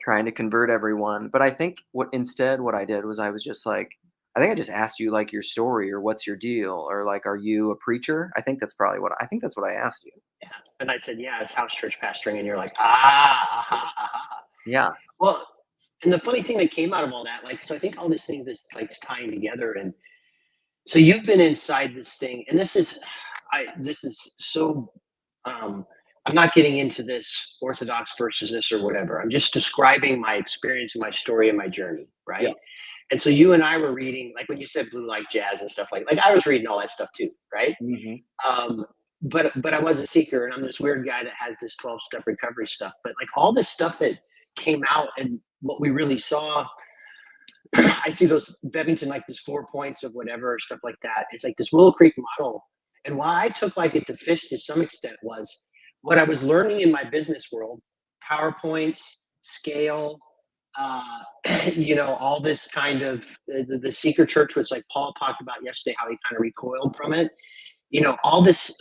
trying to convert everyone. But I think what I did was I was just like, I think I just asked you like your story or what's your deal or like, are you a preacher? I think that's what I asked you. Yeah. And I said, yeah, it's house church pastoring. And you're like, aha, aha. Yeah. Well, and the funny thing that came out of all that, like, so I think all these things is like tying together. And so you've been inside this thing, and this is so, I'm not getting into this Orthodox versus this or whatever. I'm just describing my experience and my story and my journey, right? Yeah. And so you and I were reading, like when you said blue like jazz and stuff like I was reading all that stuff too, right? Mm-hmm. But I was a seeker, and I'm this weird guy that has this 12-step recovery stuff. But like all this stuff that came out and what we really saw, I see those Bebbington, like this 4 points of whatever stuff like that. It's like this Willow Creek model. And why I took like it to fish to some extent was what I was learning in my business world, PowerPoints, scale, all this kind of the seeker church, which like Paul talked about yesterday, how he kind of recoiled from it. All this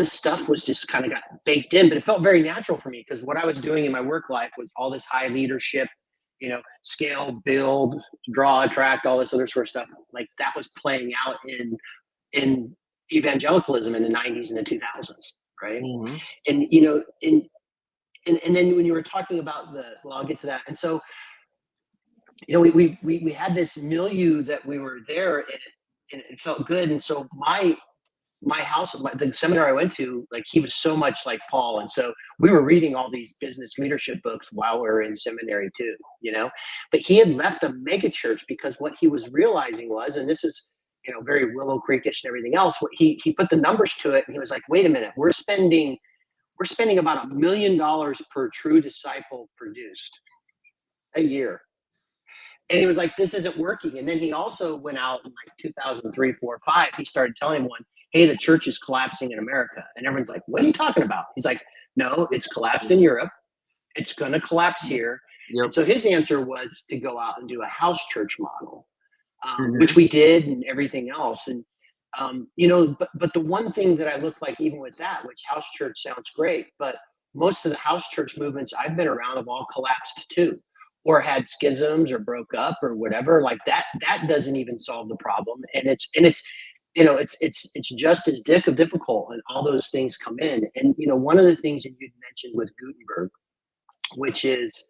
stuff was just kind of got baked in, but it felt very natural for me because what I was doing in my work life was all this high leadership, scale, build, draw, attract, all this other sort of stuff. Like that was playing out in evangelicalism in the 90s and the 2000s, right? Mm-hmm. And and then when you were talking about I'll get to that. And so we had this milieu that we were there, and it felt good. And so my house, the seminary I went to, like he was so much like Paul, and so we were reading all these business leadership books while we were in seminary too, But he had left a mega church because what he was realizing was, and this is very Willow Creekish and everything else. What he put the numbers to it, and he was like, "Wait a minute, we're spending about $1 million per true disciple produced a year." And he was like, "This isn't working." And then he also went out in like 2003, 4, 5. He started telling everyone, "Hey, the church is collapsing in America." And everyone's like, "What are you talking about?" He's like, "No, it's collapsed in Europe. It's going to collapse here." Yep. And so his answer was to go out and do a house church model, which we did, and everything else. And but the one thing that I look like, even with that, which house church sounds great, but most of the house church movements I've been around have all collapsed too, or had schisms or broke up or whatever. Like that doesn't even solve the problem. And it's just as difficult, and all those things come in. And one of the things that you'd mentioned with Gutenberg, which is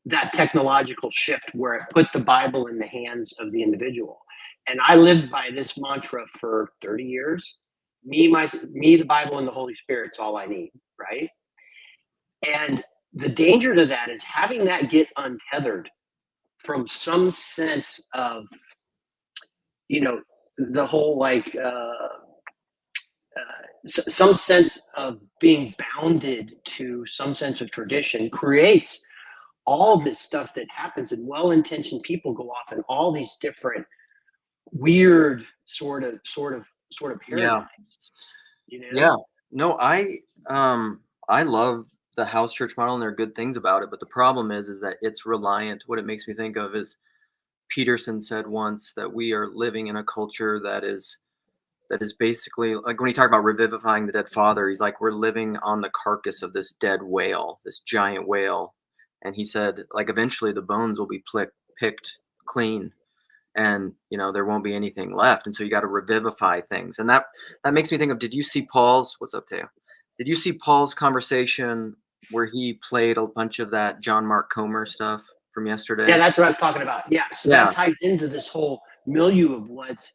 that technological shift where it put the Bible in the hands of the individual. And I lived by this mantra for 30 years. Me, the Bible, and the Holy Spirit's all I need, right? And the danger to that is having that get untethered from some sense of, the whole like some sense of being bounded to some sense of tradition creates all this stuff that happens, and well-intentioned people go off in all these different weird sort of paradigms. Yeah. No, I love the house church model, and there are good things about it, but the problem is that it's reliant. What it makes me think of is Peterson said once that we are living in a culture that is basically like when he talked about revivifying the dead father, he's like, we're living on the carcass of this dead whale, this giant whale. And he said, like, eventually the bones will be picked clean and, there won't be anything left. And so you got to revivify things. And that makes me think of, did you see Paul's, what's up, Teo? Did you see Paul's conversation where he played a bunch of that John Mark Comer stuff from yesterday? Yeah, that's what I was talking about. Yeah. So that ties into this whole milieu of what's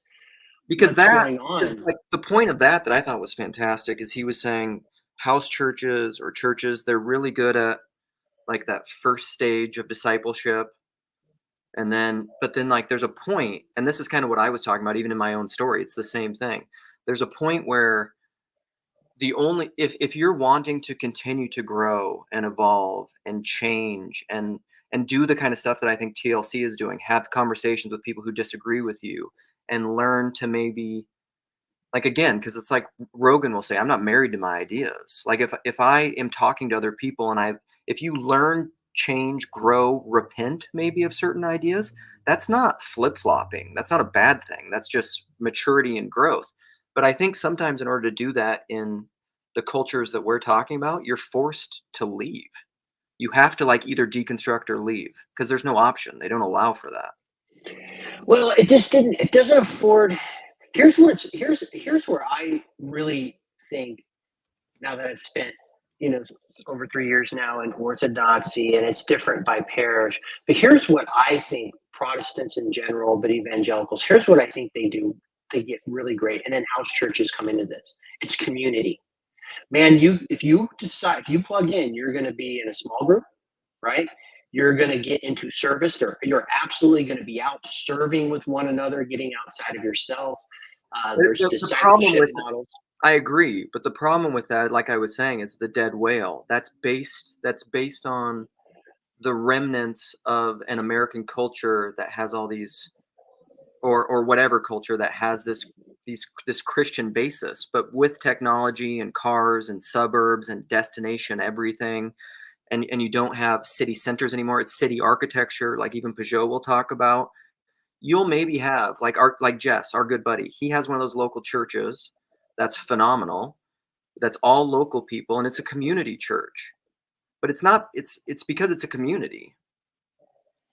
going on. Is like the point of that I thought was fantastic is he was saying house churches or churches, they're really good at like that first stage of discipleship. And then, but then like there's a point, and this is kind of what I was talking about, even in my own story, it's the same thing. There's a point where if you're wanting to continue to grow and evolve and change and do the kind of stuff that I think TLC is doing, have conversations with people who disagree with you and learn to maybe, like, again, because it's like Rogan will say, I'm not married to my ideas. Like if I am talking to other people and if you learn, change, grow, repent maybe of certain ideas, that's not flip-flopping. That's not a bad thing. That's just maturity and growth. But I think sometimes in order to do that in the cultures that we're talking about, you're forced to leave. You have to like either deconstruct or leave because there's no option. They don't allow for that. Well, it doesn't afford. Here's where I really think, now that I've spent, over 3 years now in Orthodoxy, and it's different by parish. But here's what I think Protestants in general, but Evangelicals, here's what I think they do. They get really great. And then house churches come into this. It's community. Man, if you plug in, you're going to be in a small group, right? You're going to get into service, or you're absolutely going to be out serving with one another, getting outside of yourself. There's discipleship models. I agree, but the problem with that, like I was saying, is the dead whale. That's based on the remnants of an American culture that has all these, or whatever culture that has this Christian basis, but with technology and cars and suburbs and destination everything, and you don't have city centers anymore. It's city architecture, like even Peugeot will talk about. You'll maybe have like Jess, our good buddy. He has one of those local churches that's phenomenal. That's all local people, and it's a community church. But it's not. It's because it's a community.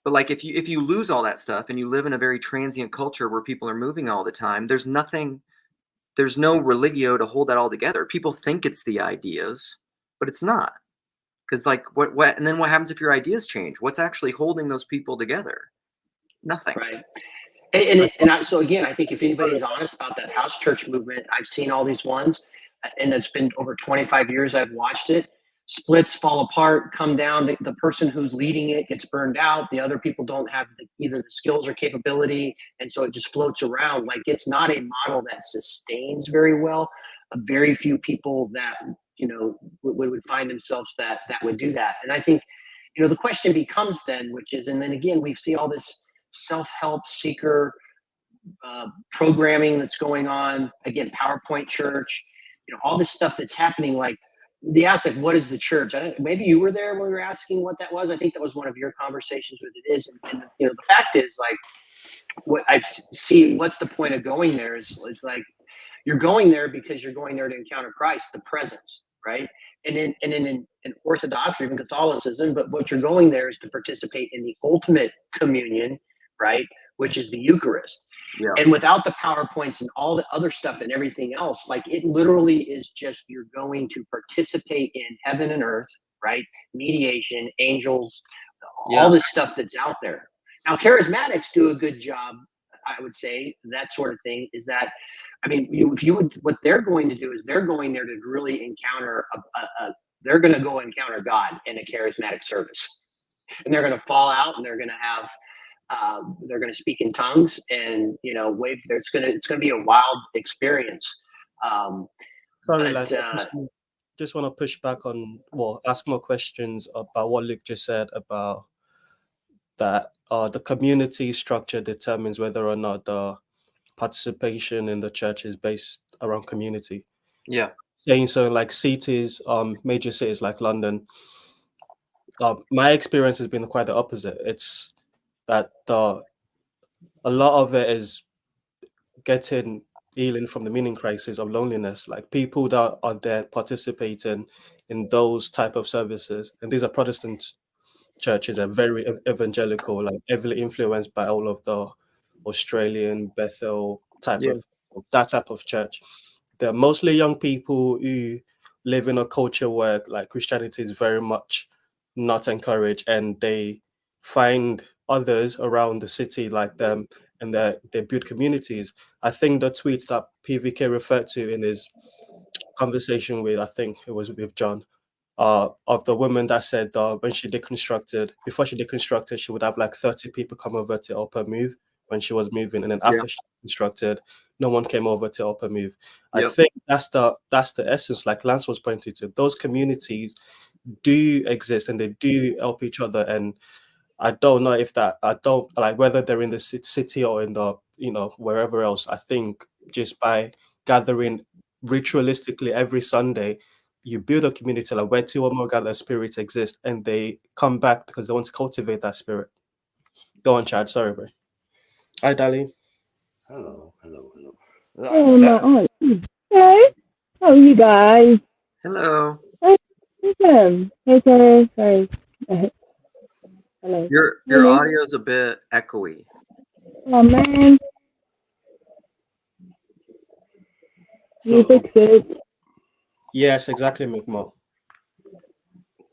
But like if you lose all that stuff and you live in a very transient culture where people are moving all the time, there's no religio to hold that all together. People think it's the ideas, but it's not. Because like what and then what happens if your ideas change? What's actually holding those people together? Nothing. Right. So again, I think if anybody's honest about that house church movement, I've seen all these ones, and it's been over 25 years I've watched it. Splits, fall apart, come down. The person who's leading it gets burned out. The other people don't have either the skills or capability, and so it just floats around. Like, it's not a model that sustains very well. Very few people that would find themselves that would do that. And I think the question becomes then, which is, and then again we see all this self-help seeker programming that's going on. Again, PowerPoint church, all this stuff that's happening. Like, they asked, like, what is the church? Maybe you were there when we were asking what that was. I think that was one of your conversations with it is. And the fact is, like, what I see, what's the point of going there is like, you're going there because you're going there to encounter Christ, the presence, right? And in Orthodox or even Catholicism, but what you're going there is to participate in the ultimate communion, right? Which is the Eucharist. Yeah. And without the PowerPoints and all the other stuff and everything else, like, it literally is just, you're going to participate in heaven and earth, right? Mediation, angels, all this stuff that's out there. Now, charismatics do a good job, I would say, that sort of thing. Is that, I mean, what they're going to do is they're going there to really encounter they're going to go encounter God in a charismatic service, and they're going to fall out, and they're going to have they're going to speak in tongues, and wave. It's going to be a wild experience. Sorry, Lance, just want to push back on, ask more questions about what Luke just said about that. The community structure determines whether or not the participation in the church is based around community. Yeah. Saying so, like cities, major cities like London, my experience has been quite the opposite. It's that the a lot of it is getting healing from the meaning crisis of loneliness. Like people that are there participating in those type of services, and these are Protestant churches and very evangelical, like heavily influenced by all of the Australian Bethel type Yeah. of that type of church. They're mostly young people who live in a culture where like Christianity is very much not encouraged, and they find others around the city like them, and they build communities. I think the tweet that PVK referred to in his conversation with, I think it was with John, of the woman that said when before she deconstructed, she would have like 30 people come over to help her move when she was moving. And then Yeah. after she constructed, no one came over to help her move. I Yep. think that's the essence, like Lance was pointing to. Those communities do exist and they do help each other. And I don't know if that, I don't like whether they're in the city or in the, wherever else. I think just by gathering ritualistically every Sunday, you build a community like where two or more gathered spirits exist, and they come back because they want to cultivate that spirit. Go on, Chad. Sorry, bro. Hi, Dali. Hello. Oh, my aunt. Hey, how are you guys? Hello. Hey, hey, sorry. Hello. Your Hello. audio is a bit echoey. Oh, man. You So fix it. Yes, exactly, McMo.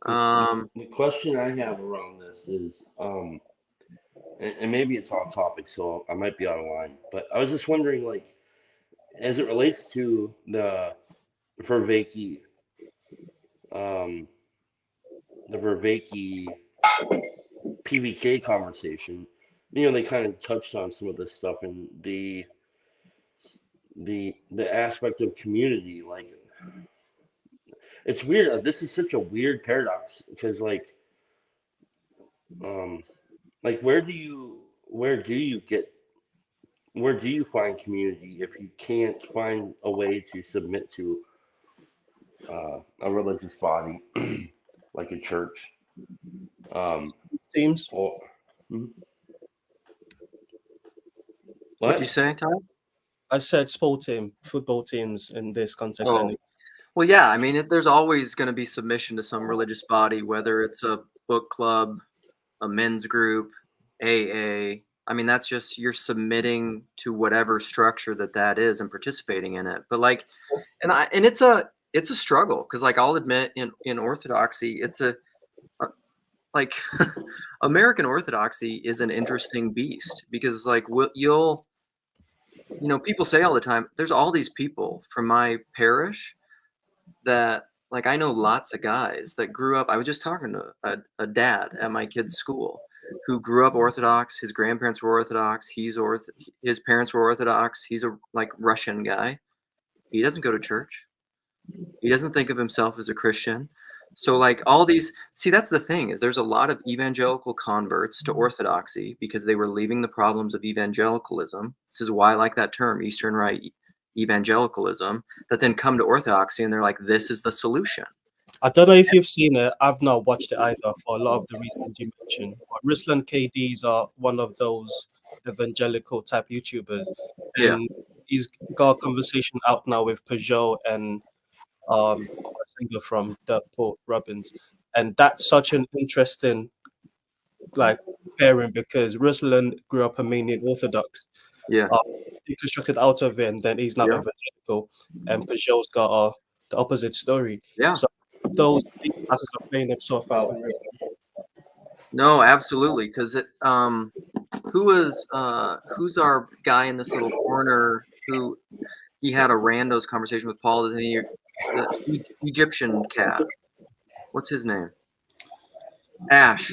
the question I have around this is, and maybe it's off topic, so I might be out of line, but I was just wondering, like, as it relates to the Vervaeke, the Vervaeke PVK conversation, they kind of touched on some of this stuff and the aspect of community. Like, it's weird. This is such a weird paradox because, like, where do you find community if you can't find a way to submit to a religious body like a church? Teams. Or What do you say, Tom? I said sport team, football teams in this context. Oh, well, yeah. I mean, there's always going to be submission to some religious body, whether it's a book club, a men's group, AA. I mean, that's just you're submitting to whatever structure that is and participating in it. But like, and it's a struggle because, like, I'll admit in Orthodoxy, it's like American Orthodoxy is an interesting beast because like people say all the time, there's all these people from my parish that, like, I know lots of guys that grew up. I was just talking to a dad at my kid's school who grew up Orthodox. His grandparents were Orthodox. His parents were Orthodox. He's a like Russian guy. He doesn't go to church. He doesn't think of himself as a Christian. So like all these, see, that's the thing is there's a lot of evangelical converts to Orthodoxy because they were leaving the problems of evangelicalism. This is why I like that term, Eastern Rite evangelicalism, that then come to Orthodoxy and they're like, this is the solution. I don't know if you've seen it. I've not watched it either for a lot of the reasons you mentioned. But Ruslan KDs are one of those evangelical type YouTubers. And he's got a conversation out now with Peugeot and a singer from the Port Robbins. And that's such an interesting like pairing because Ruslan grew up Armenian Orthodox. He constructed out of it, and then he's now evangelical. And Peugeot's got the opposite story. Yeah. So those classes are playing themselves out. No, absolutely. Because it who's our guy in this little corner who he had a randos conversation with Paul, the Egyptian cat. What's his name? Ash.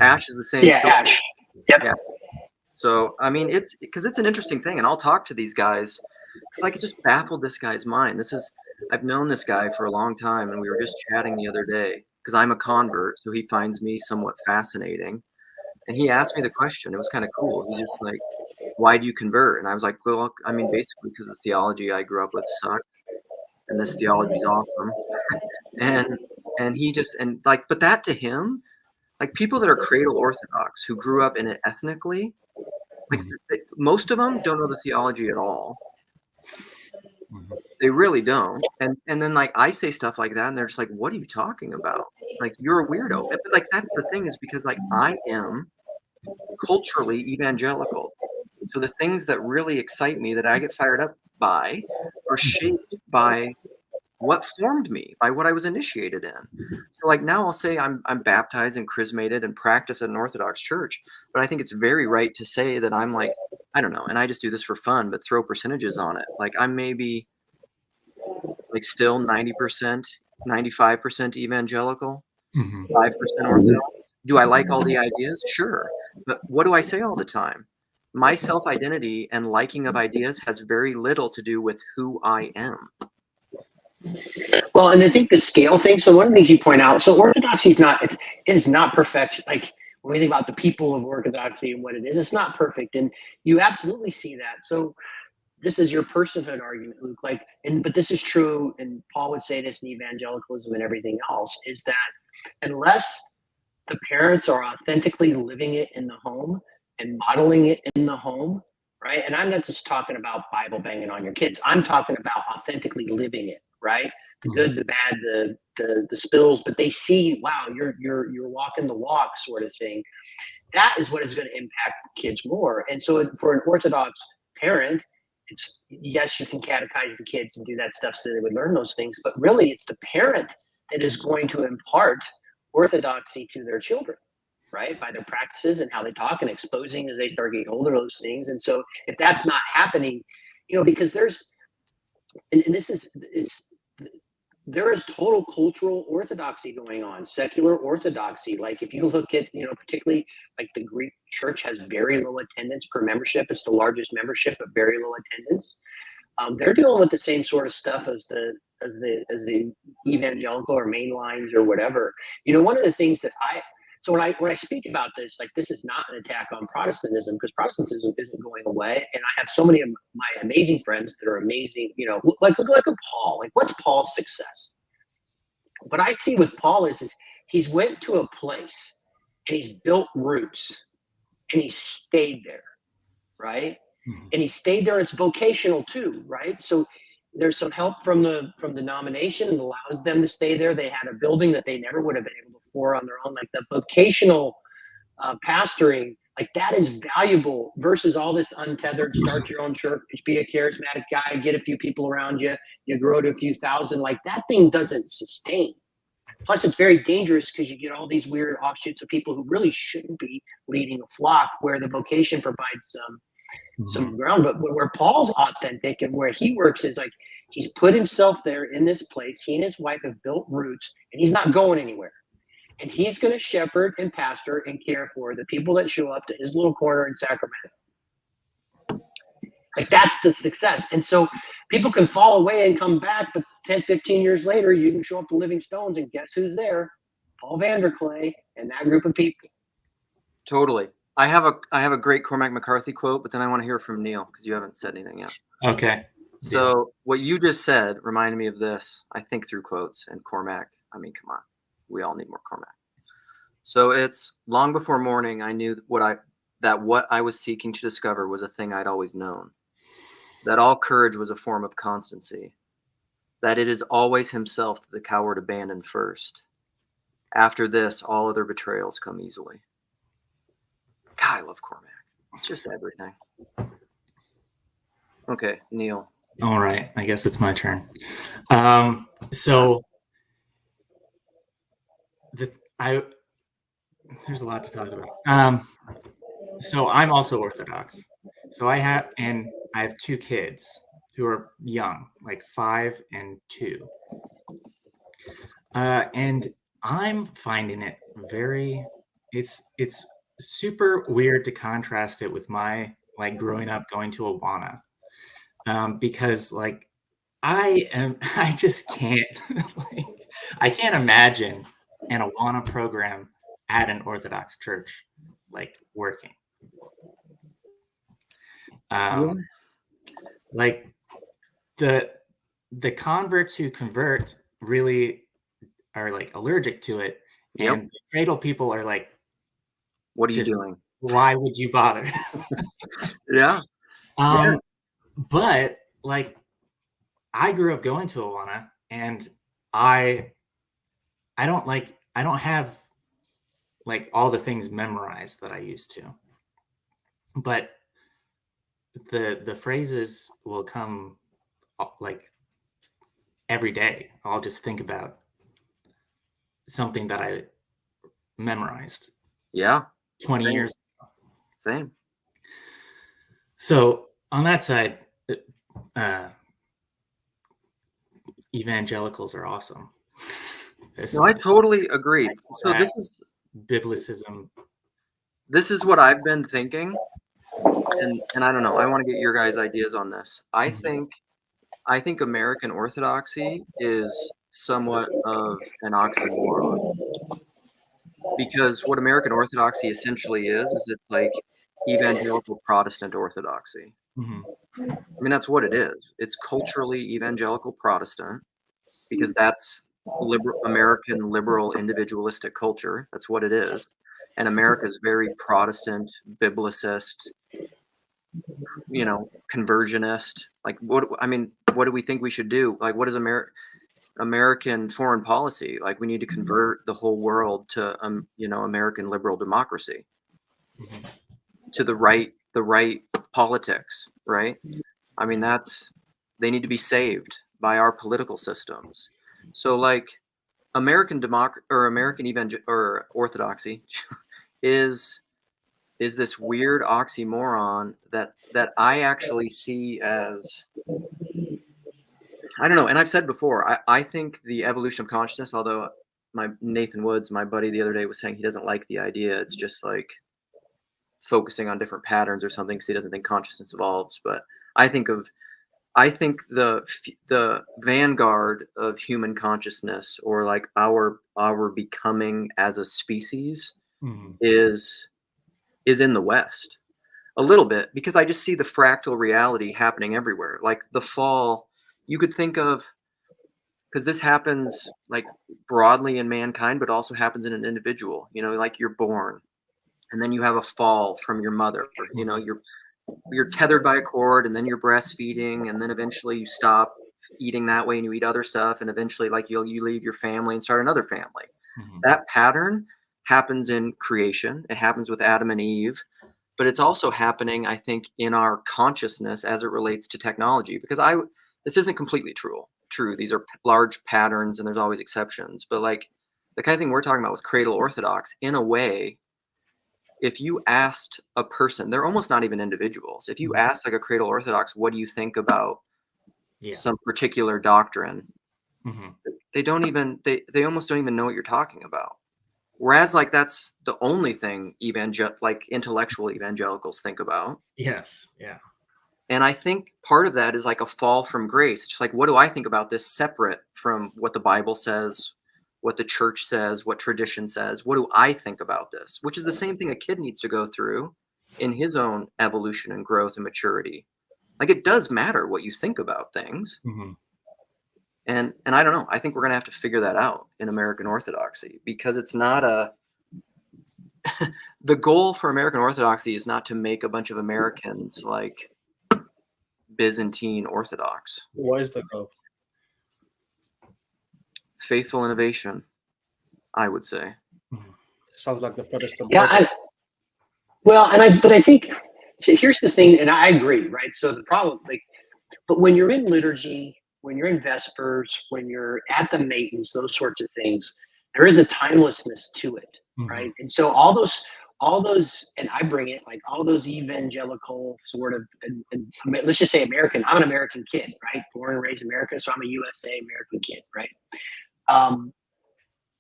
Ash is the same. Yeah, story. Ash. Yep. Yeah. So I mean, it's because it's an interesting thing, and I'll talk to these guys because like it just baffled this guy's mind. I've known this guy for a long time, and we were just chatting the other day because I'm a convert, so he finds me somewhat fascinating. And he asked me the question. It was kind of cool. He just like, why do you convert? And I was like, well, I mean, basically because the theology I grew up with sucked, and this theology is awesome. and he just but that to him, like people that are cradle Orthodox who grew up in it ethnically, Like most of them don't know the theology at all. Mhm. They really don't. And then like I say stuff like that, and they're just like, "What are you talking about? Like you're a weirdo." But like that's the thing, is because like I am culturally evangelical. So the things that really excite me, that I get fired up by, are shaped by what formed me, by what I was initiated in. So like now I'll say I'm baptized and chrismated and practice at an Orthodox church, but I think it's very right to say that I'm like, I don't know, and I just do this for fun, but throw percentages on it. Like I'm maybe like still 90%, 95% evangelical, Mhm. 5% Orthodox. Do I like all the ideas? Sure. But what do I say all the time? My self-identity and liking of ideas has very little to do with who I am. Well, and I think the scale thing. So one of the things you point out. So orthodoxy is not. It is not perfection. Like when we think about the people of orthodoxy and what it is, it's not perfect, and you absolutely see that. So this is your personhood argument, Luke. Like, but this is true, and Paul would say this in evangelicalism and everything else, is that unless the parents are authentically living it in the home and modeling it in the home, right? And I'm not just talking about Bible banging on your kids. I'm talking about authentically living it, right? The good, the bad, the spills, but they see, wow, you're walking the walk, sort of thing. That is what is going to impact kids more. And so for an Orthodox parent, it's yes, you can catechize the kids and do that stuff so they would learn those things, but really it's the parent that is going to impart orthodoxy to their children, right? By their practices and how they talk and exposing as they start getting older those things. And so if that's not happening, because there's and this is there is total cultural orthodoxy going on, secular orthodoxy. Like if you look at, particularly like the Greek church has very low attendance per membership. It's the largest membership, but very low attendance. They're dealing with the same sort of stuff as the evangelical or mainlines or whatever. One of the things that so when I speak about this, like this is not an attack on Protestantism, because Protestantism isn't going away. And I have so many of my amazing friends that are amazing, like look at Paul. Like what's Paul's success? What I see with Paul is he's went to a place and he's built roots and he stayed there, right? And he stayed there. It's vocational too, right? So there's some help from the denomination and allows them to stay there. They had a building that they never would have been able to afford on their own. Like the vocational pastoring, like that is valuable versus all this untethered, start your own church, be a charismatic guy, get a few people around you, you grow to a few thousand. Like that thing doesn't sustain. Plus, it's very dangerous because you get all these weird offshoots of people who really shouldn't be leading a flock, where the vocation provides some ground. But where Paul's authentic and where he works is like he's put himself there in this place. He and his wife have built roots, and he's not going anywhere. And he's going to shepherd and pastor and care for the people that show up to his little corner in Sacramento. Like that's the success. And so people can fall away and come back, but 10, 15 years later, you can show up to Living Stones and guess who's there? Paul Vanderklay and that group of people. Totally. I have a great Cormac McCarthy quote, but then I want to hear from Neil because you haven't said anything yet. Okay. So what you just said reminded me of this. I think through quotes, and Cormac, I mean, come on. We all need more Cormac. So it's long before morning, I knew what I was seeking to discover was a thing I'd always known. That all courage was a form of constancy. That it is always himself that the coward abandoned first. After this, all other betrayals come easily. God, I love Cormac. It's just everything. Okay, Neil. All right. I guess it's my turn. So there's a lot to talk about. So I'm also Orthodox. So I have two kids who are young, like 5 and 2. And I'm finding it it's super weird to contrast it with my like growing up going to Awana. Because like I just can't I can't imagine an Awana program at an Orthodox church like working. Like the converts who convert really are like allergic to it, and the cradle people are like, what are you doing? why would you bother? Yeah. But like, I grew up going to Awana, and I don't have like all the things memorized that I used to, but the phrases will come like every day. I'll just think about something that I memorized Yeah. 20 Same. years. Same. So on that side, evangelicals are awesome. No, I totally agree. So biblicism. This is what I've been thinking, and I don't know. I want to get your guys' ideas on this. I think American Orthodoxy is somewhat of an oxymoron, because what American Orthodoxy essentially is it's like evangelical Protestant Orthodoxy. I mean, that's what it is. It's culturally evangelical Protestant, because that's American liberal individualistic culture. That's what it is. And America is very Protestant, biblicist, conversionist. Like, what do we think we should do? Like, what is American foreign policy? Like, we need to convert the whole world to, American liberal democracy, to the right politics, right? I mean, they need to be saved by our political systems. So, like, American Orthodoxy is this weird oxymoron that I actually see as, I don't know. And I've said before, I think the evolution of consciousness, although Nathan Woods, my buddy, the other day was saying he doesn't like the idea. It's just like focusing on different patterns or something, because he doesn't think consciousness evolves. But I think the vanguard of human consciousness, or like our becoming as a species, is in the West a little bit, because I just see the fractal reality happening everywhere. Like the fall, you could think of, because this happens like broadly in mankind, but also happens in an individual. Like you're born, and then you have a fall from your mother. You're tethered by a cord, and then you're breastfeeding, and then eventually you stop eating that way and you eat other stuff, and eventually like you leave your family and start another family. That pattern happens in creation. It happens with Adam and Eve, but it's also happening, I think, in our consciousness as it relates to technology, because this isn't completely true. These are large patterns, and there's always exceptions, but like the kind of thing we're talking about with cradle Orthodox, in a way, if you asked a person, they're almost not even individuals. If you asked like a cradle Orthodox, what do you think about some particular doctrine? They almost don't even know what you're talking about. Whereas like that's the only thing intellectual evangelicals think about. Yes. Yeah. And I think part of that is like a fall from grace. It's just like, what do I think about this separate from what the Bible says, what the church says, what tradition says? What do I think about this? Which is the same thing a kid needs to go through in his own evolution and growth and maturity. Like, it does matter what you think about things. And I don't know. I think we're going to have to figure that out in American Orthodoxy, because it's not the goal for American Orthodoxy is not to make a bunch of Americans like Byzantine Orthodox. What is the goal? Faithful innovation, I would say. Sounds like the Protestant. Yeah, but I think, so here's the thing, and I agree, right? So the problem, but when you're in liturgy, when you're in Vespers, when you're at the Matins, those sorts of things, there is a timelessness to it, right? And so all those, and I bring it, like all those evangelical sort of, and let's just say American. I'm an American kid, right? Born and raised in America, so I'm a USA American kid, right?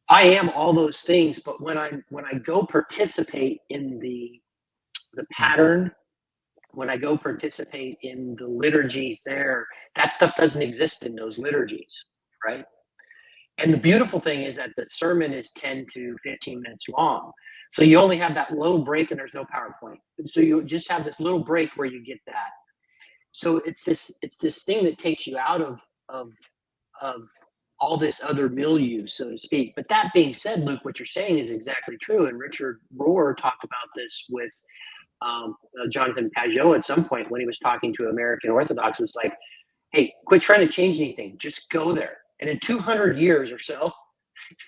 I am all those things, but when I go participate in the pattern, when I go participate in the liturgies there, that stuff doesn't exist in those liturgies, right? And the beautiful thing is that the sermon is 10 to 15 minutes long. So you only have that little break, and there's no PowerPoint. So you just have this little break where you get that. So it's this thing that takes you out of all this other milieu, so to speak. But that being said, Luke, what you're saying is exactly true. And Richard Rohr talked about this with Jonathan Pajot at some point when he was talking to American Orthodox. Was like, hey, quit trying to change anything. Just go there. And in 200 years or so,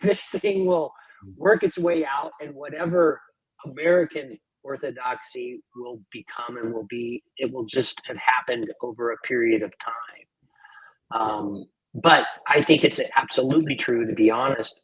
this thing will work its way out, and whatever American Orthodoxy will become and will be, it will just have happened over a period of time. But I think it's absolutely true, to be honest,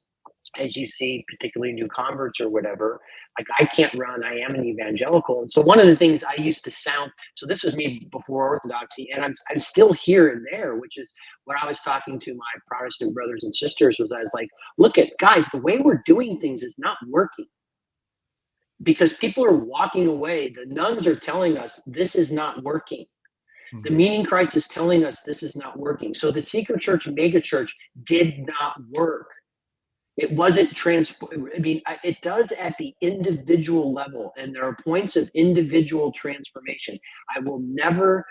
as you see, particularly new converts or whatever. Like, I can't run, I am an evangelical. And so one of the things I used to sound, so this was me before Orthodoxy, and I'm still here and there, which is what I was talking to my Protestant brothers and sisters, was I was like, look at, guys, the way we're doing things is not working. Because people are walking away. The nuns are telling us this is not working. The meaning Christ is telling us this is not working. So the secret church, mega church did not work. It wasn't I mean, it does at the individual level, and there are points of individual transformation. I will never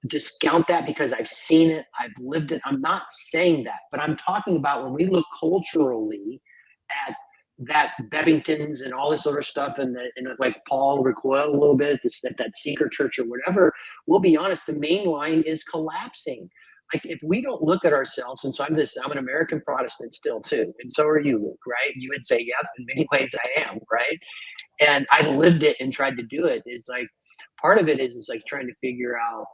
discount that, because I've seen it, I've lived it. I'm not saying that, but I'm talking about when we look culturally at that Bebbingtons and all this other stuff, and like Paul recoiled a little bit at that secret church or whatever. We'll be honest, the main line is collapsing. Like, if we don't look at ourselves, and so I'm an American Protestant still too, and so are you, Luke, right? You would say, yep, in many ways I am, right? And I lived it and tried to do it. Is like, part of it is like trying to figure out,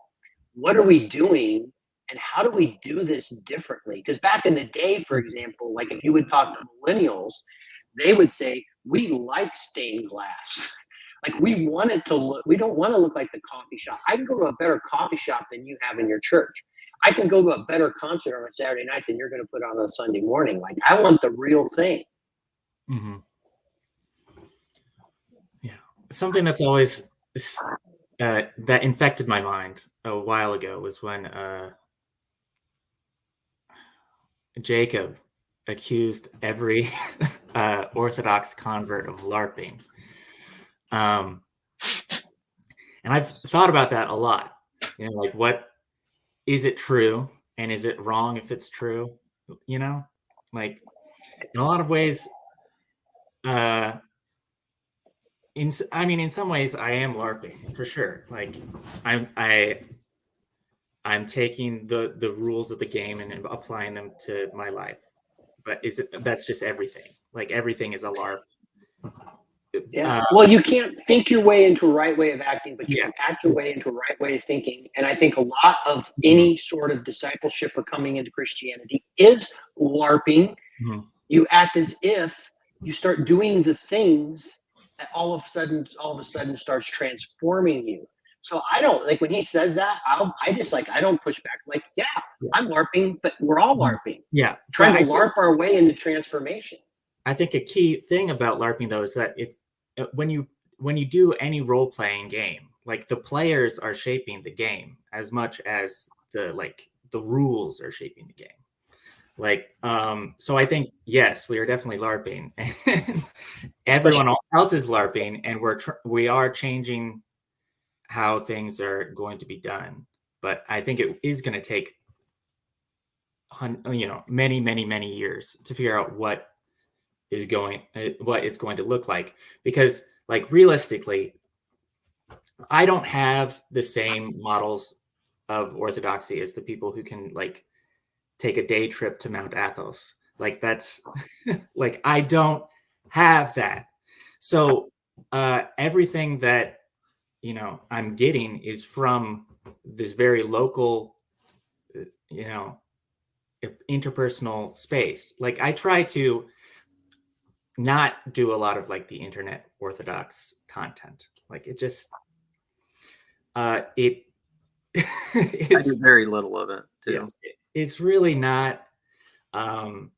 what are we doing and how do we do this differently? Because back in the day, for example, like if you would talk to millennials, they would say, we like stained glass. Like, we want it to look, we don't want to look like the coffee shop. I can go to a better coffee shop than you have in your church. I can go to a better concert on a Saturday night than you're going to put on a Sunday morning. Like, I want the real thing. Mm-hmm. Yeah. Something that's always that infected my mind a while ago was when Jacob accused every Orthodox convert of LARPing. And I've thought about that a lot. You know, like, what is it true, and is it wrong if it's true? You know, like, in a lot of ways, in some ways I am LARPing for sure. Like, I'm taking the rules of the game and applying them to my life. But that's just everything. Like, everything is a LARP. Yeah. Well, you can't think your way into a right way of acting, but you can act your way into a right way of thinking. And I think a lot of any sort of discipleship or coming into Christianity is LARPing. Mm-hmm. You act as if you start doing the things that all of a sudden starts transforming you. So I don't, like, when he says that, I don't push back. Like, yeah, I'm LARPing, but we're all LARPing. Yeah. Trying to LARP our way into transformation. I think a key thing about LARPing, though, is that it's when you do any role-playing game, like, the players are shaping the game as much as the rules are shaping the game. Like, so I think, yes, we are definitely LARPing, and everyone else is LARPing, and we are changing how things are going to be done. But I think it is going to take, many, many, many years to figure out what it's going to look like, because, like, realistically, I don't have the same models of orthodoxy as the people who can, like, take a day trip to Mount Athos. Like, that's like, I don't have that. So everything that I'm getting is from this very local interpersonal space. Like, I try to not do a lot of, like, the internet Orthodox content. Like, it just it's I do very little of it too. It's really not to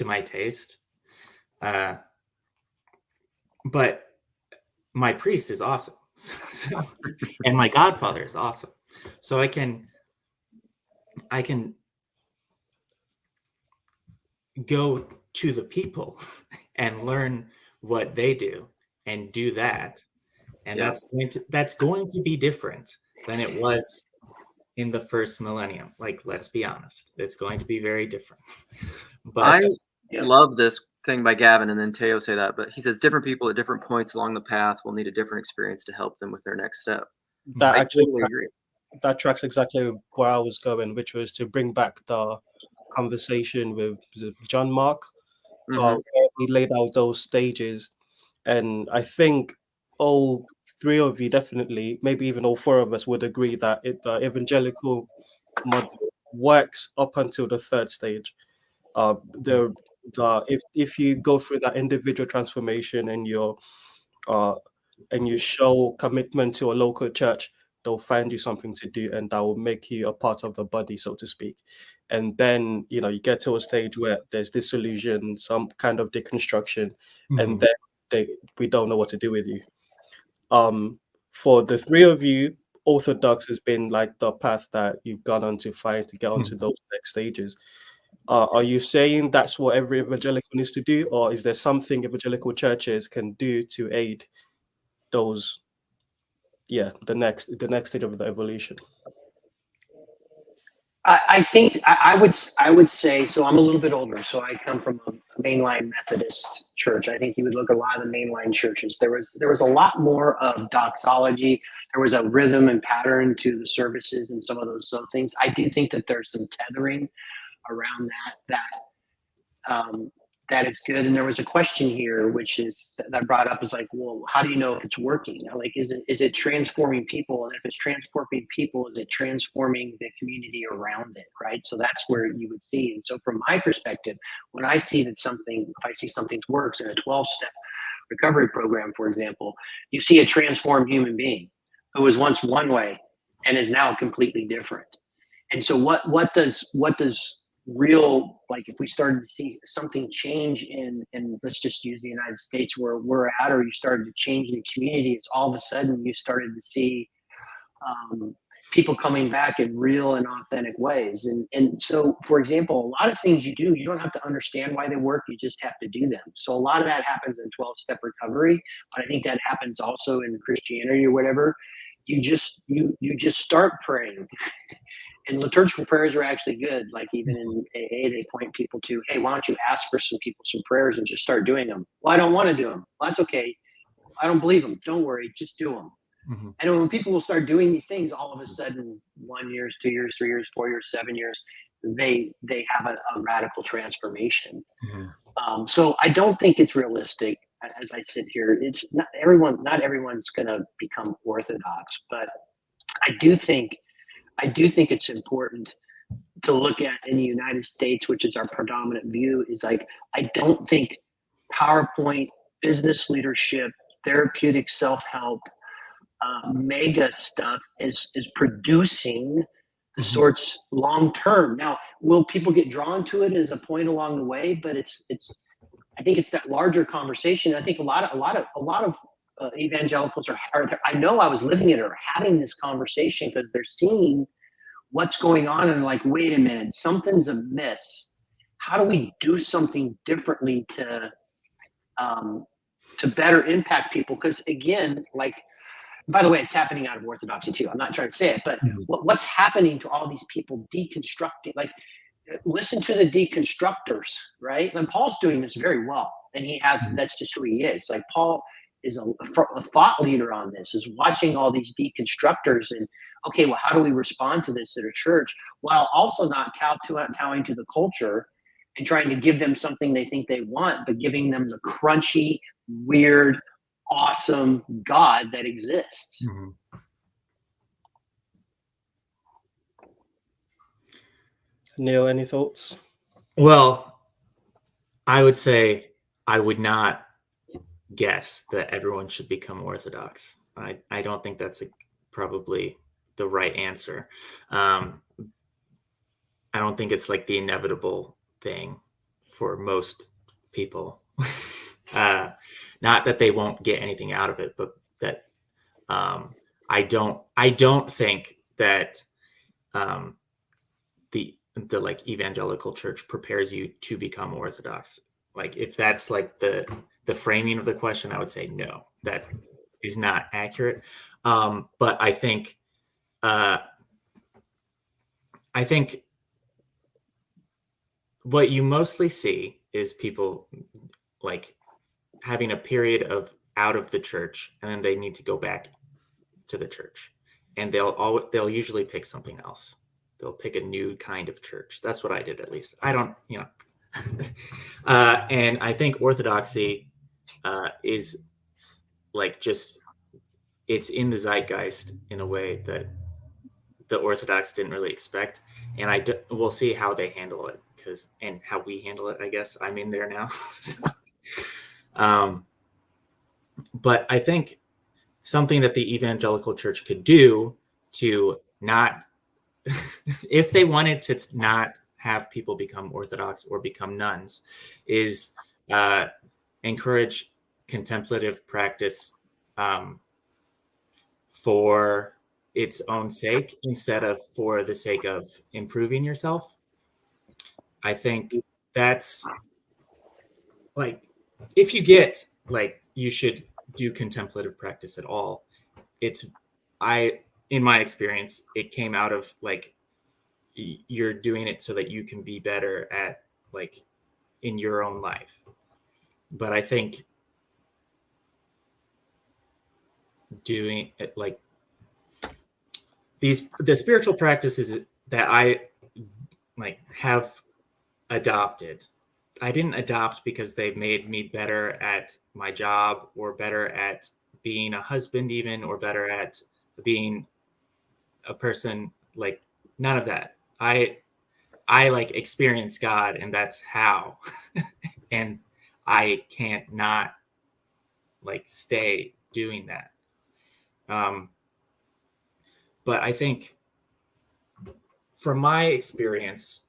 my taste. But my priest is awesome. And my godfather is awesome. So I can go to the people and learn what they do and do that. And that's going to be different than it was in the first millennium. Like, let's be honest, it's going to be very different. But I love this thing by Gavin, and then Teo say that, but he says different people at different points along the path will need a different experience to help them with their next step. That I actually totally agree. that tracks exactly where I was going, which was to bring back the conversation with John Mark, where he laid out those stages. And I think all three of you definitely, maybe even all four of us, would agree that the evangelical model works up until the third stage. If you go through that individual transformation and you show commitment to a local church, they'll find you something to do, and that will make you a part of the body, so to speak. And then you get to a stage where there's disillusion, some kind of deconstruction, and then we don't know what to do with you. For the three of you, Orthodox has been like the path that you've gone on to find to get onto those next stages. Are you saying that's what every evangelical needs to do, or is there something evangelical churches can do to aid those, the next stage of the evolution? I think I would say, so I'm a little bit older, so I come from a mainline Methodist church. I think you would look at a lot of the mainline churches. There was a lot more of doxology. There was a rhythm and pattern to the services and some of those things. I do think that there's some tethering around that is good. And there was a question here, which is that brought up is like, well, how do you know if it's working? Like, is it transforming people? And if it's transforming people, is it transforming the community around it? Right. So that's where you would see. And so from my perspective, when I see if I see something works in a 12-step recovery program, for example, you see a transformed human being who was once one way and is now completely different. And so what does real, like, if we started to see something change in let's just use the United States where we're at, or you started to change in the community, it's all of a sudden you started to see people coming back in real and authentic ways. And so, for example, a lot of things you do, you don't have to understand why they work, you just have to do them. So a lot of that happens in 12-step recovery, but I think that happens also in Christianity or whatever. You just start praying. And liturgical prayers are actually good. Like even in AA, they point people to, hey, why don't you ask for some people some prayers and just start doing them? Well, I don't want to do them. Well, that's okay. I don't believe them. Don't worry. Just do them. And when people will start doing these things, all of a sudden, 1 year, 2 years, 3 years, 4 years, 7 years, they have a radical transformation. So I don't think it's realistic. As I sit here, it's not everyone's going to become Orthodox, but I do think it's important to look at in the United States, which is our predominant view, is like, I don't think PowerPoint, business leadership, therapeutic self-help, mega stuff is producing the sorts long-term. Now, will people get drawn to it as a point along the way? But I think it's that larger conversation. I think a lot of evangelicals are, I know I was living it, or having this conversation because they're seeing what's going on and like, wait a minute, something's amiss. How do we do something differently to better impact people? Because again, like, by the way, it's happening out of Orthodoxy too. I'm not trying to say it, but what's happening to all these people deconstructing? Like, listen to the deconstructors, right? And Paul's doing this very well, and that's just who he is. Like, Paul is a thought leader on this, is watching all these deconstructors and, okay, well, how do we respond to this at a church while also not kowtowing to the culture and trying to give them something they think they want, but giving them the crunchy, weird, awesome God that exists. Neil, any thoughts? Well, I would say I would not guess that everyone should become Orthodox. I don't think that's probably the right answer. I don't think it's like the inevitable thing for most people. Not that they won't get anything out of it, but that I don't think that the like evangelical church prepares you to become Orthodox. Like, if that's like the framing of the question, I would say no, that is not accurate. But I think I think what you mostly see is people like having a period of out of the church, and then they need to go back to the church, and they'll usually pick something else. They'll pick a new kind of church. That's what I did, at least. I don't, and I think Orthodoxy is like just, it's in the zeitgeist in a way that the Orthodox didn't really expect, and we'll see how they handle it, and how we handle it. I guess I'm in there now. So, but I think something that the evangelical church could do to not, if they wanted to not have people become Orthodox or become nuns, is encourage contemplative practice for its own sake instead of for the sake of improving yourself. I think that's like, if you get like, you should do contemplative practice at all. In my experience, it came out of like, you're doing it so that you can be better at like in your own life. But I think doing it like the spiritual practices that I like have adopted, I didn't adopt because they made me better at my job or better at being a husband even, or better at being a person. Like, none of that. I like experience God, and that's how. And I can't not like stay doing that. But I think from my experience,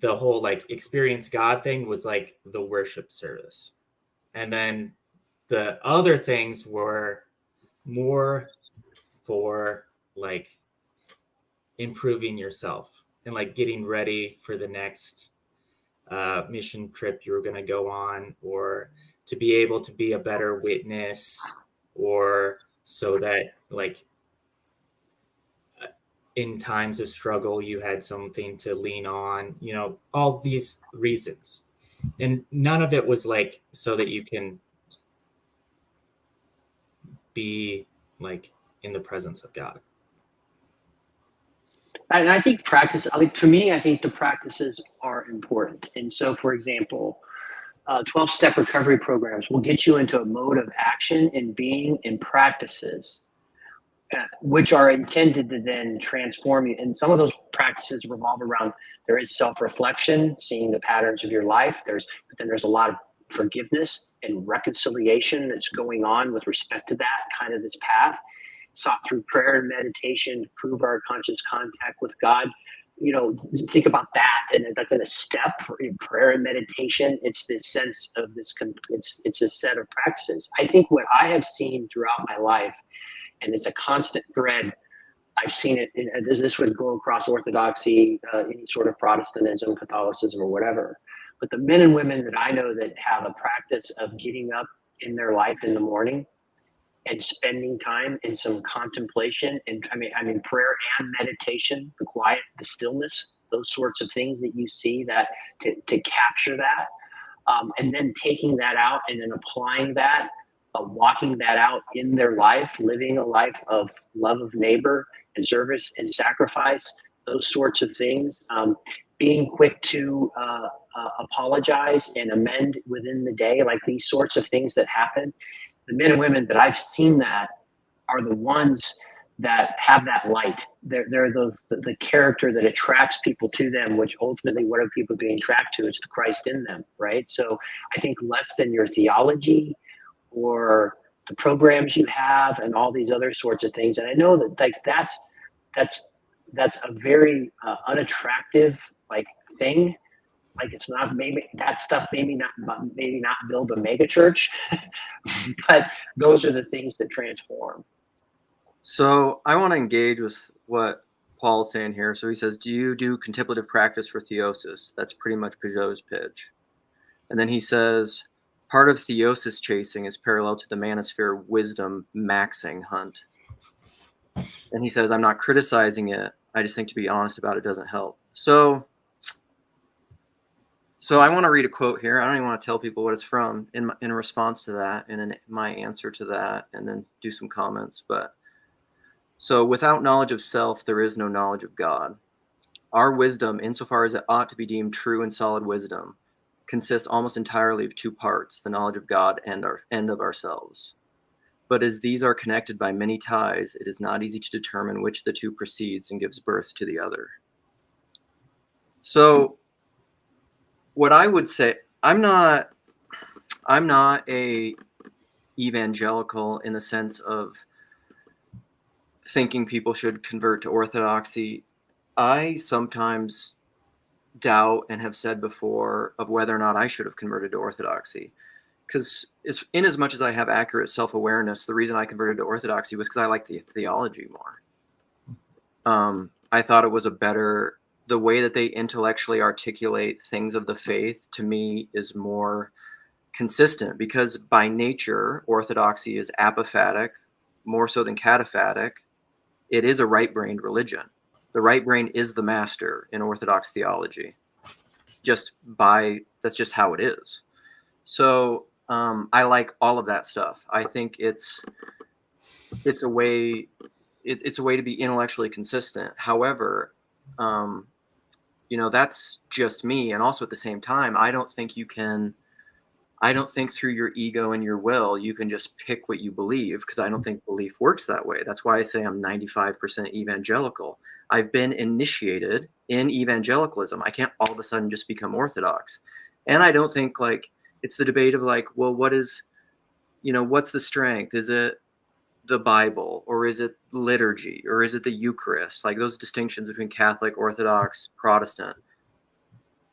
the whole like experience God thing was like the worship service. And then the other things were more for like improving yourself and like getting ready for the next mission trip you were going to go on, or to be able to be a better witness, or so that like in times of struggle you had something to lean on, all these reasons. And none of it was like so that you can be like in the presence of God. And I think to me, I think the practices are important. And so, for example, 12-step recovery programs will get you into a mode of action and being in practices, which are intended to then transform you. And some of those practices revolve around, there is self-reflection, seeing the patterns of your life. But then there's a lot of forgiveness and reconciliation that's going on with respect to that kind of this path, sought through prayer and meditation to prove our conscious contact with God. Think about that, and that's in a step in prayer and meditation. It's this sense of this. It's a set of practices. I think what I have seen throughout my life, and it's a constant thread. I've seen it. This would go across Orthodoxy, any sort of Protestantism, Catholicism, or whatever. But the men and women that I know that have a practice of getting up in their life in the morning and spending time in some contemplation, and I mean prayer and meditation, the quiet, the stillness, those sorts of things that you see that to capture that, and then taking that out and then applying that, walking that out in their life, living a life of love of neighbor and service and sacrifice, those sorts of things, being quick to apologize and amend within the day, like these sorts of things that happen. The men and women that I've seen that are the ones that have that light. They're the character that attracts people to them, which ultimately, what are people being attracted to? It's the Christ in them, right? So I think less than your theology or the programs you have and all these other sorts of things. And I know that like that's a very unattractive like thing. Like, it's not, maybe that stuff, maybe not build a mega church, but those are the things that transform. So I want to engage with what Paul's saying here. So he says, do you do contemplative practice for theosis? That's pretty much Peugeot's pitch. And then he says, part of theosis chasing is parallel to the manosphere wisdom maxing hunt. And he says, I'm not criticizing it. I just think to be honest about it doesn't help. So I want to read a quote here. I don't even want to tell people what it's from in response to that and in my answer to that, and then do some comments. But so, without knowledge of self, there is no knowledge of God. Our wisdom, insofar as it ought to be deemed true and solid wisdom, consists almost entirely of two parts: the knowledge of God and of ourselves. But as these are connected by many ties, it is not easy to determine which of the two proceeds and gives birth to the other. So, what I would say, I'm not a evangelical in the sense of thinking people should convert to Orthodoxy. I sometimes doubt, and have said before, of whether or not I should have converted to Orthodoxy. Because in as much as I have accurate self-awareness, the reason I converted to Orthodoxy was because I like the theology more. I thought it was the way that they intellectually articulate things of the faith, to me, is more consistent, because by nature, Orthodoxy is apophatic, more so than cataphatic. It is a right-brained religion. The right brain is the master in Orthodox theology. That's just how it is. So I like all of that stuff. I think it's a way to be intellectually consistent. However, that's just me. And also at the same time, I don't think through your ego and your will you can just pick what you believe, because I don't think belief works that way. That's why I say I'm 95% evangelical. I've been initiated in evangelicalism. I can't all of a sudden just become Orthodox. And I don't think it's the debate of well, what's the strength? Is it the Bible, or is it liturgy, or is it the Eucharist? Those distinctions between Catholic, Orthodox, Protestant.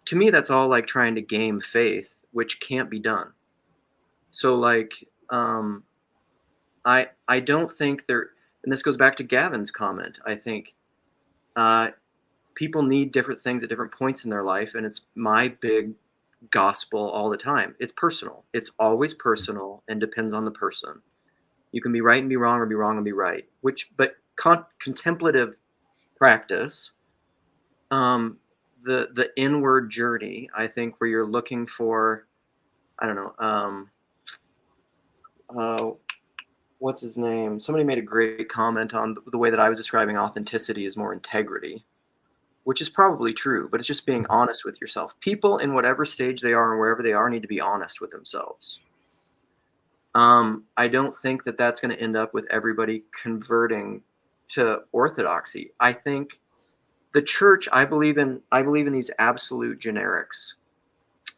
To me, that's all trying to game faith, which can't be done. So I don't think and this goes back to Gavin's comment, I think people need different things at different points in their life, and it's my big gospel all the time. It's personal. It's always personal and depends on the person. You can be right and be wrong, or be wrong and be right. But contemplative practice, the inward journey, I think, where you're looking for, I don't know, what's his name? Somebody made a great comment on the way that I was describing authenticity is more integrity, which is probably true, but it's just being honest with yourself. People in whatever stage they are and wherever they are need to be honest with themselves. I don't think that that's going to end up with everybody converting to Orthodoxy. I think the church, I believe in these absolute generics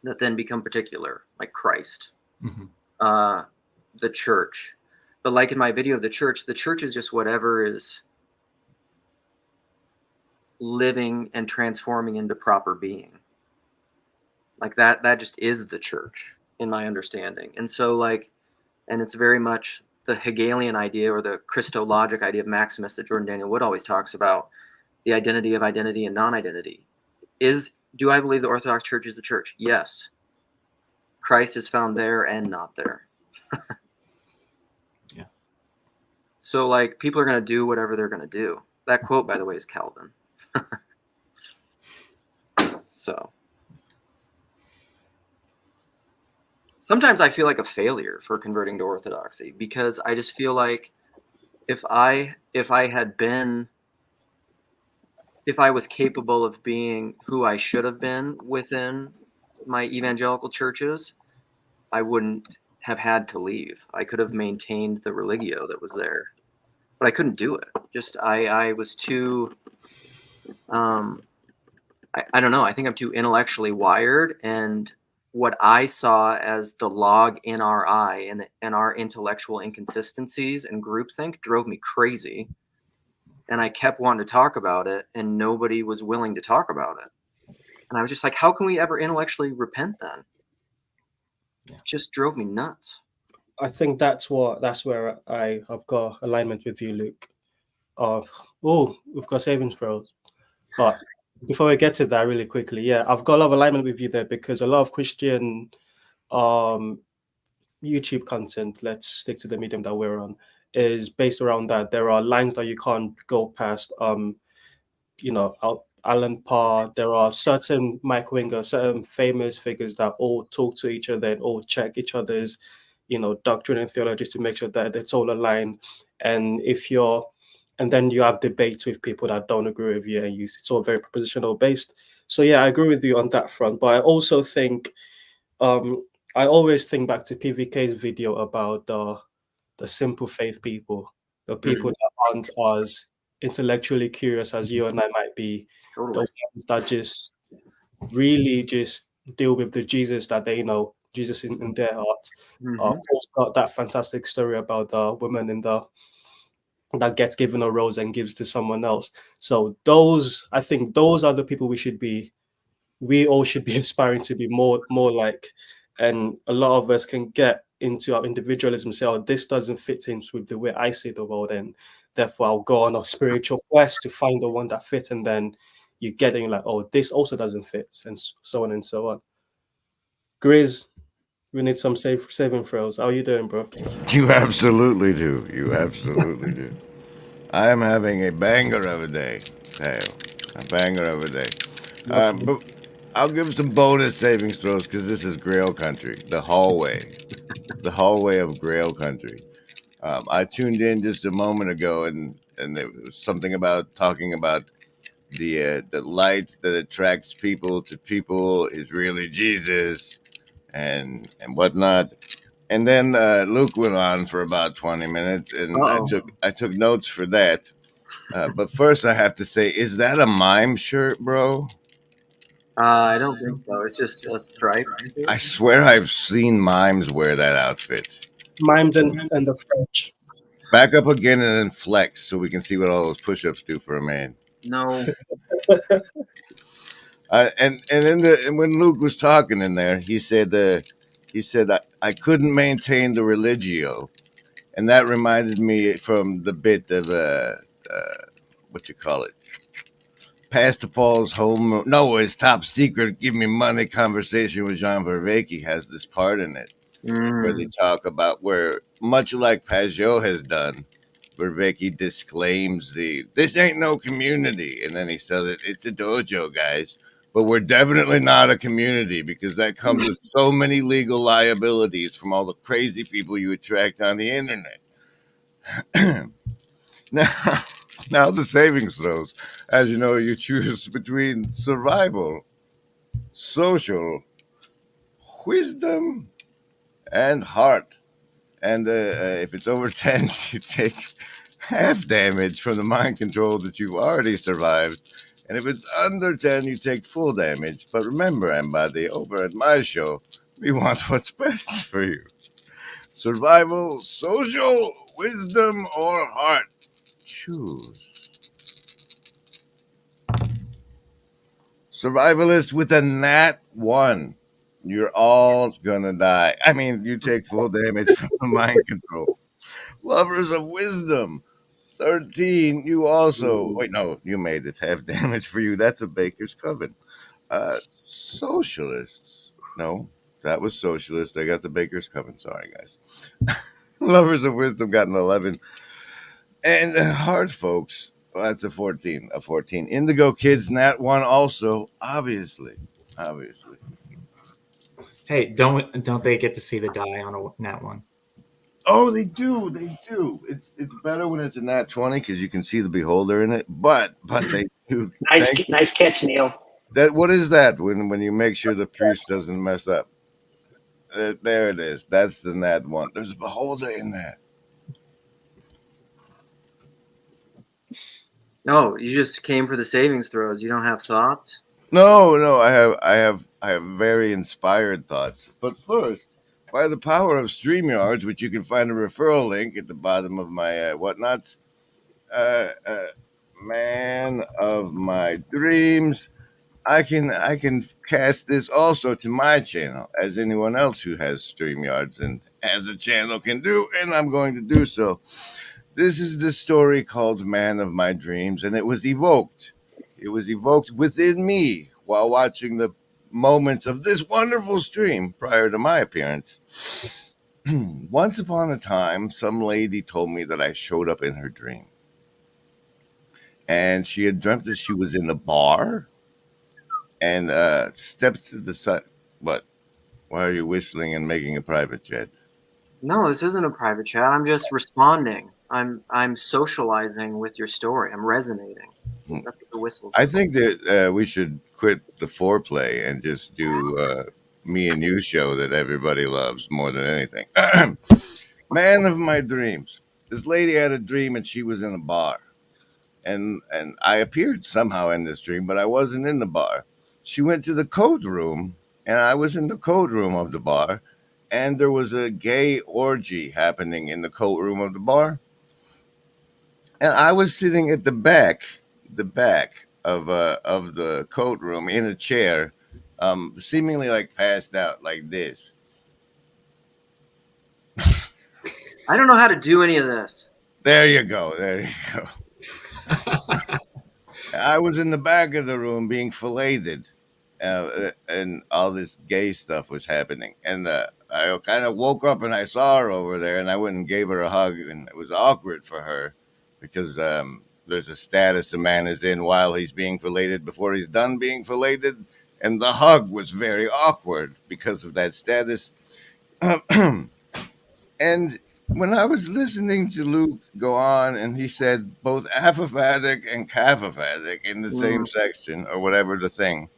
that then become particular, like Christ, the church. But in my video of the church is just whatever is living and transforming into proper being. That just is the church in my understanding. And so and it's very much the Hegelian idea, or the Christologic idea of Maximus that Jordan Daniel Wood always talks about, the identity of identity and non-identity. Do I believe the Orthodox Church is the church? Yes. Christ is found there and not there. Yeah. So people are going to do whatever they're going to do. That quote, by the way, is Calvin. So sometimes I feel like a failure for converting to Orthodoxy, because I just feel like if I was capable of being who I should have been within my evangelical churches, I wouldn't have had to leave. I could have maintained the religio that was there, but I couldn't do it. Just I was too. I don't know. I think I'm too intellectually wired, and what I saw as the log in our eye and our intellectual inconsistencies and groupthink drove me crazy. And I kept wanting to talk about it, and nobody was willing to talk about it. And I was just like, how can we ever intellectually repent then? Yeah. It just drove me nuts. I think that's where I've got alignment with you, Luke. We've got savings throws. But before we get to that really quickly, yeah, I've got a lot of alignment with you there, because a lot of Christian YouTube content, let's stick to the medium that we're on, is based around that. There are lines that you can't go past. Alan Parr. There are certain Mike Winger, certain famous figures that all talk to each other and all check each other's, doctrine and theology to make sure that it's all aligned. And then you have debates with people that don't agree with you, and it's all very propositional based. So yeah, I agree with you on that front. But I also think, I always think back to PVK's video about the simple faith people, the people that aren't as intellectually curious as you and I might be, the ones that just really just deal with the Jesus that they know, Jesus in their heart. Paul's got that fantastic story about the woman that gets given a rose and gives to someone else. So I think those are the people we all should be aspiring to be more like. And a lot of us can get into our individualism, say, oh, this doesn't fit in with the way I see the world, and therefore I'll go on a spiritual quest to find the one that fits, and then you're getting like, oh, this also doesn't fit, and so on and so on. Grizz, we need some saving throws. How are you doing, bro? You absolutely do. You absolutely do. I am having a banger of a day, Tail. A banger of a day. But I'll give some bonus savings throws because this is Grail Country, the hallway of Grail Country. I tuned in just a moment ago, and it was something about talking about the light that attracts people to people is really Jesus, and whatnot. And then Luke went on for about 20 minutes, and I took notes for that. But first, I have to say, is that a mime shirt, bro? I don't think so. It's just a stripe. I swear I've seen mimes wear that outfit. Mimes and the French. Back up again and then flex so we can see what all those push-ups do for a man. No. And when Luke was talking in there, he said I couldn't maintain the religio, and that reminded me from the bit of what you call it, Pastor Paul's home. No, his top secret, give me money conversation with Jean Vervaeke has this part in it where they talk about where, much like Pajot has done, Vervaeke disclaims this ain't no community, and then he said it's a dojo, guys, but we're definitely not a community because that comes with so many legal liabilities from all the crazy people you attract on the internet. Now the savings throws. As you know, you choose between survival, social, wisdom, and heart. And if it's over 10, you take half damage from the mind control that you've already survived. And if it's under 10, you take full damage. But remember, Ambadi, over at my show, we want what's best for you. Survival, social, wisdom, or heart. Choose. Survivalist with a nat 1. You're all gonna die. I mean, you take full damage from the mind control. Lovers of wisdom. 13. You also wait. No, you made it. Half damage for you. That's a Baker's Coven. Socialists. No, that was socialist. I got the Baker's Coven. Sorry, guys. Lovers of wisdom got an 11. And hard folks. Well, that's a 14. A 14. Indigo kids, nat 1 also. Obviously. Hey, don't they get to see the die on a nat 1? Oh, they do. It's better when it's a nat 20 because you can see the beholder in it. But they do. Nice catch, Neil. What is that when you make sure the priest doesn't mess up? There it is. That's the nat 1. There's a beholder in there. No, you just came for the savings throws. You don't have thoughts? No. I have very inspired thoughts. But first, by the power of StreamYards, which you can find a referral link at the bottom of my whatnots, man of my dreams, I can cast this also to my channel, as anyone else who has StreamYards and has a channel can do, and I'm going to do so. This is the story called Man of My Dreams, and it was evoked. It was evoked within me while watching the moments of this wonderful stream prior to my appearance. Once upon a time, some lady told me that I showed up in her dream. and she had dreamt that she was in a bar and stepped to the side. What? Why are you whistling and making a private jet? No, this isn't a private chat. I'm just responding. I'm socializing with your story. I'm resonating. That's what the whistles I are. think that we should quit the foreplay and just do me and you show that everybody loves more than anything. Man of my dreams. This lady had a dream and she was in a bar. And I appeared somehow in this dream, but I wasn't in the bar. She went to the code room, and I was in the code room of the bar, and there was a gay orgy happening in the code room of the bar. And I was sitting at the back of the code room in a chair, seemingly like passed out like this. I don't know how to do any of this. There you go. There you go. I was in the back of the room being filleted, and all this gay stuff was happening. And I kind of woke up and I saw her over there, and I went and gave her a hug, and it was awkward for her because there's a status a man is in while he's being filleted before he's done being filleted, and the hug was very awkward because of that status. And when I was listening to Luke go on, and he said both apophatic and kapophatic in the same section, or whatever the thing,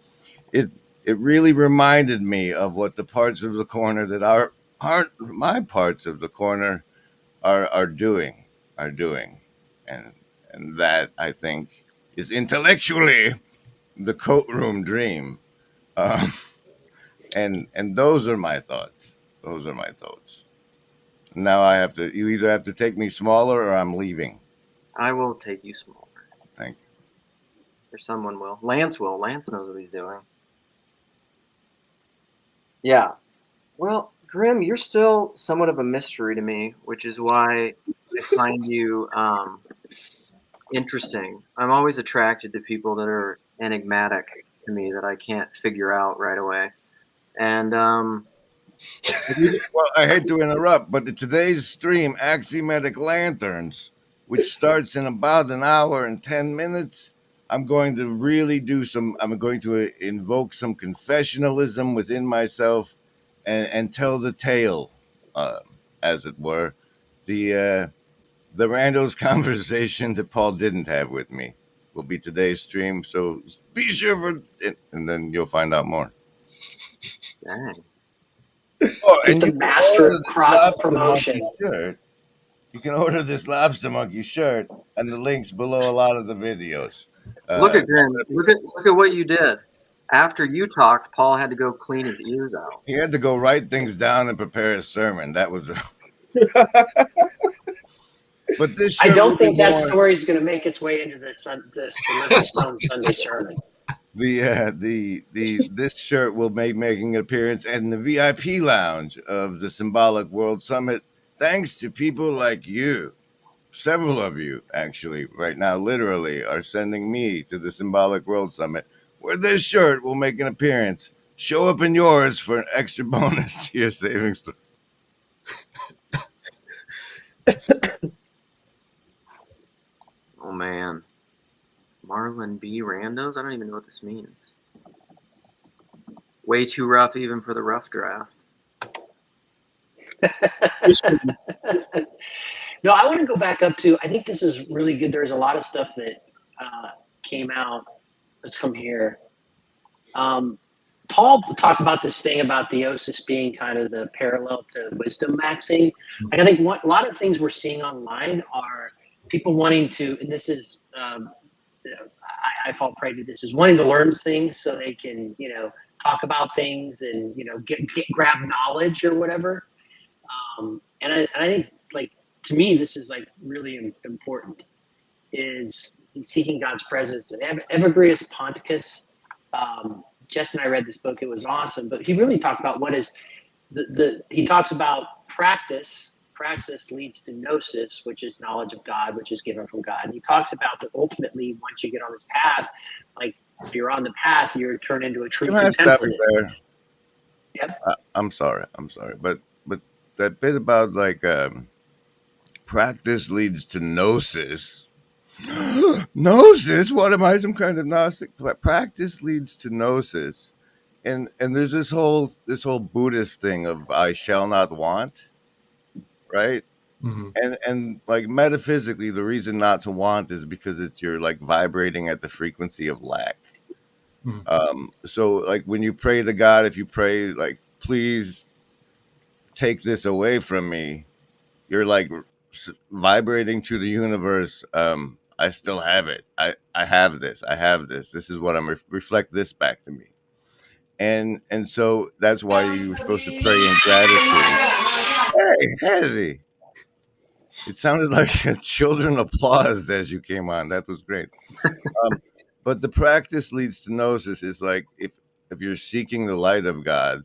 it really reminded me of what the parts of the corner that aren't my parts of the corner are doing, and that I think is intellectually the coat room dream, and those are my thoughts. Those are my thoughts. Now you either have to take me smaller or I'm leaving. I will take you smaller. Thank you. Or someone will. Lance will. Lance knows what he's doing. Yeah. Well, Grim, you're still somewhat of a mystery to me, which is why I find you interesting. I'm always attracted to people that are enigmatic to me that I can't figure out right away. And well, I hate to interrupt, but today's stream, Axiomatic Lanterns, which starts in about an hour and 10 minutes, I'm going to really I'm going to invoke some confessionalism within myself and tell the tale, as it were, the Rando's conversation that Paul didn't have with me will be today's stream. So be sure for it, and then you'll find out more. dang. Oh, Just a master cross promotion. You can order this Lobster Monkey shirt, and the links below a lot of the videos. Look at Grim. Look at what you did. After you talked, Paul had to go clean his ears out. He had to go write things down and prepare his sermon. That was. But this. I don't think that story is going to make its way into the Stone Sunday sermon. This shirt will be making an appearance in the VIP lounge of the Symbolic World Summit, thanks to people like you. Several of you, actually, right now, literally, are sending me to the Symbolic World Summit, where this shirt will make an appearance. Show up in yours for an extra bonus to your savings. Oh man. Marlon B. Randos? I don't even know what this means. Way too rough even for the rough draft. No, I want to go back up to, I think this is really good. There's a lot of stuff that came out. Let's come here. Paul talked about this thing about theosis being kind of the parallel to wisdom maxing. And I think a lot of things we're seeing online are people wanting to, and this is, I fall prey to this, is wanting to learn things so they can, talk about things and, grab knowledge or whatever. And I think, like, to me, this is like really important, is seeking God's presence. And Evagrius Ponticus, Jess and I read this book. It was awesome. But he really talked about what is he talks about practice. Praxis leads to gnosis, which is knowledge of God, which is given from God. And he talks about that ultimately, once you get on this path, like if you're on the path, you're turned into a true contemplative. Yep. I'm sorry, but that bit about like practice leads to gnosis. Gnosis? What am I, some kind of Gnostic? Practice leads to gnosis. And there's this whole Buddhist thing of I shall not want, right? Mm-hmm. And like metaphysically, the reason not to want is because you're like vibrating at the frequency of lack. Mm-hmm. So like when you pray to God, if you pray like, please take this away from me, you're like vibrating to the universe. I still have it. I have this. I have this. This is what I'm reflect this back to me. And so that's why you were supposed to pray in gratitude. Hey, Hezzy. It sounded like children applauded as you came on. That was great. But the practice leads to gnosis. Is like if you're seeking the light of God,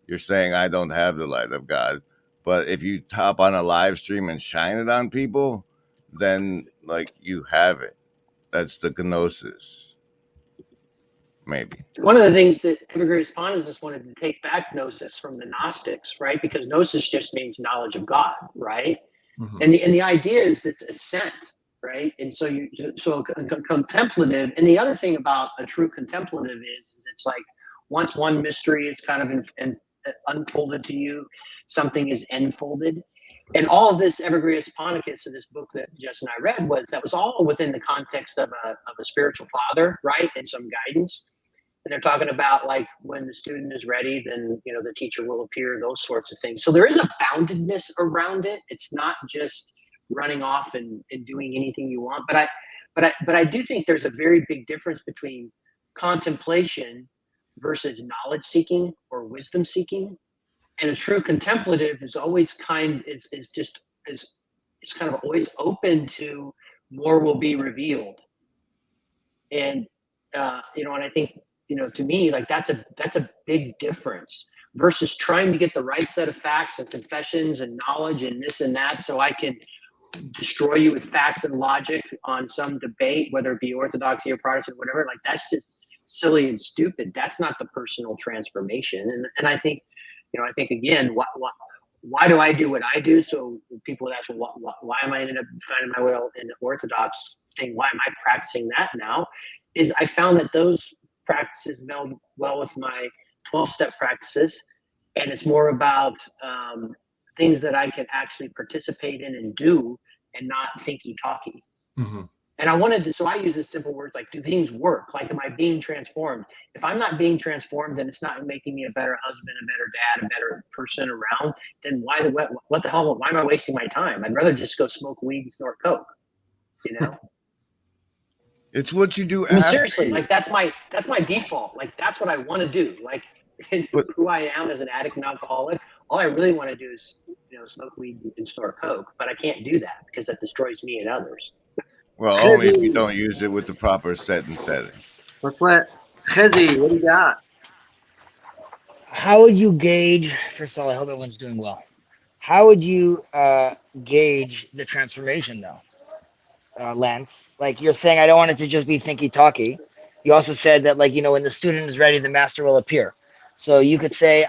you're saying I don't have the light of God. But if you hop on a live stream and shine it on people, then like you have it. That's the gnosis. Maybe. One of the things that Evangelical Responsiveness wanted to take back gnosis from the Gnostics, right? Because gnosis just means knowledge of God, right? Mm-hmm. And the idea is this ascent, right? And so contemplative. And the other thing about a true contemplative is it's like once one mystery is kind of unfolded to you, something is enfolded. And all of this Evagrius Ponticus, in this book that Jess and I read, was all within the context of a spiritual father, right? And some guidance. And they're talking about like when the student is ready, then the teacher will appear, those sorts of things. So there is a boundedness around it. It's not just running off and doing anything you want. But I do think there's a very big difference between contemplation versus knowledge seeking or wisdom seeking. And a true contemplative is always kind of always open to more will be revealed. And and I think to me, like that's a big difference versus trying to get the right set of facts and confessions and knowledge and this and that so I can destroy you with facts and logic on some debate, whether it be Orthodoxy or Protestant, whatever. Like that's just silly and stupid. That's not the personal transformation. And I think again, why do I do what I do? So people ask, well, why am I ended up finding my way in the Orthodox thing? Why am I practicing that now? Is I found that those practices meld well with my 12-step practices, and it's more about things that I can actually participate in and do, and not thinky-talky. Mm-hmm. And so I use this simple words like, do things work? Like, am I being transformed? If I'm not being transformed, then it's not making me a better husband, a better dad, a better person around. Then what the hell? Why am I wasting my time? I'd rather just go smoke weed and snort coke. It's what you do. I mean, seriously, like that's my default. Like that's what I want to do. Like who I am as an addict and alcoholic. All I really want to do is smoke weed and snort coke, but I can't do that because that destroys me and others. Well, only if you don't use it with the proper set and setting. Let's let Chezi, what do you got? How would you gauge? First of all, I hope everyone's doing well. How would you gauge the transformation, though, Lance? Like you're saying, I don't want it to just be thinky-talky. You also said that, like, when the student is ready, the master will appear. So you could say,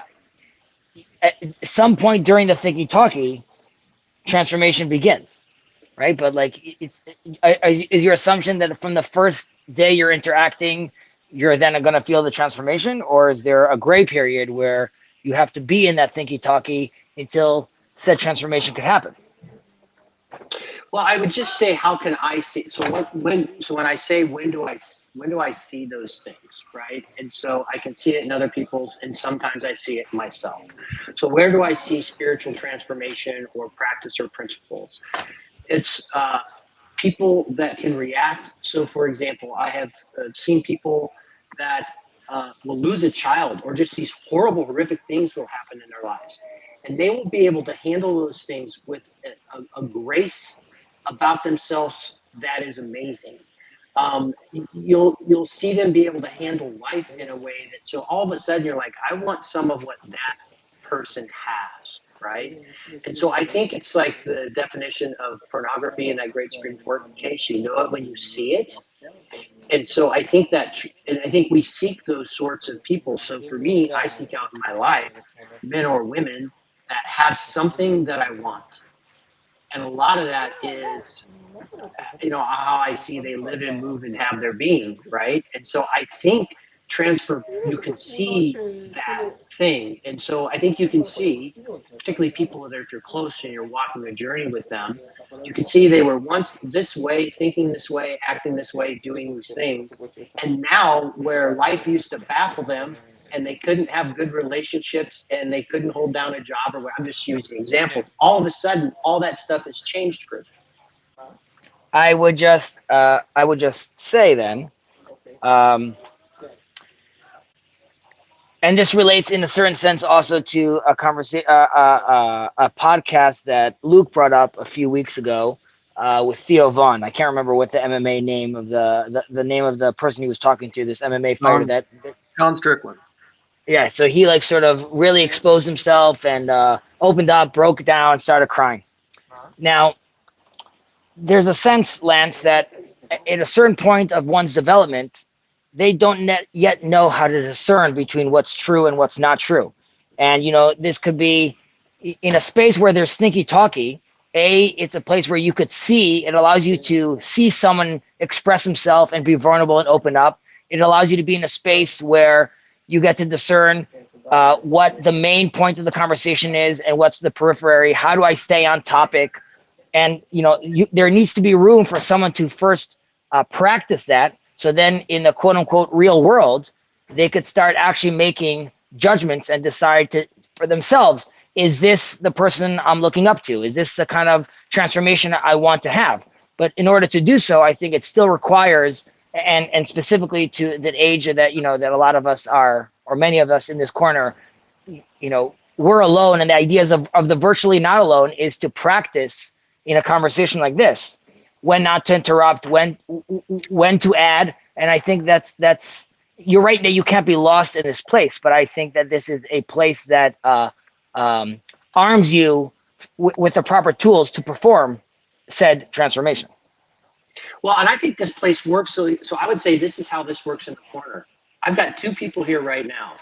at some point during the thinky-talky, transformation begins, right? But like, is your assumption that from the first day you're interacting, you're then going to feel the transformation, or is there a gray period where you have to be in that thinky-talky until said transformation could happen? Well, I would just say, how can I see? So when I say when do I see those things, right? And so I can see it in other people's, and sometimes I see it myself. So where do I see spiritual transformation or practice or principles? It's people that can react. So, for example, I have seen people that will lose a child, or just these horrible, horrific things will happen in their lives, and they will be able to handle those things with a grace about themselves that is amazing. You'll see them be able to handle life in a way that, so all of a sudden you're like, I want some of what that person has, right? And so I think it's like the definition of pornography in that great Supreme Court case. You know it when you see it. And so I think we seek those sorts of people. So for me, I seek out in my life men or women that have something that I want. And a lot of that is how I see they live and move and have their being, right? And so I think transfer, you can see that thing. And so I think you can see, particularly people that you're close and you're walking a journey with them, you can see they were once this way, thinking this way, acting this way, doing these things. And now where life used to baffle them and they couldn't have good relationships and they couldn't hold down a job, or I'm just using examples, all of a sudden all that stuff has changed for them. I would just say then, and this relates in a certain sense also to a a podcast that Luke brought up a few weeks ago with Theo Vaughn. I can't remember what the MMA name of the name of the person he was talking to. This MMA fighter Sean Strickland. Yeah, so he like sort of really exposed himself and opened up, broke down, started crying. Now, there's a sense, Lance, that at a certain point of one's development, they don't yet know how to discern between what's true and what's not true. And, this could be in a space where there's sneaky talky. It's a place where you could see, it allows you to see someone express himself and be vulnerable and open up. It allows you to be in a space where you get to discern what the main point of the conversation is and what's the periphery. How do I stay on topic? And, there needs to be room for someone to first practice that. So then in the quote unquote real world, they could start actually making judgments and decide for themselves, is this the person I'm looking up to? Is this the kind of transformation I want to have? But in order to do so, I think it still requires, and specifically to the age that, that a lot of us are, or many of us in this corner, we're alone. And the ideas of the virtually not alone is to practice in a conversation like this, when not to interrupt, when to add. And I think that's you're right that you can't be lost in this place, but I think that this is a place that arms you with the proper tools to perform said transformation. Well, and I think this place works. So I would say this is how this works in the corner. I've got two people here right now,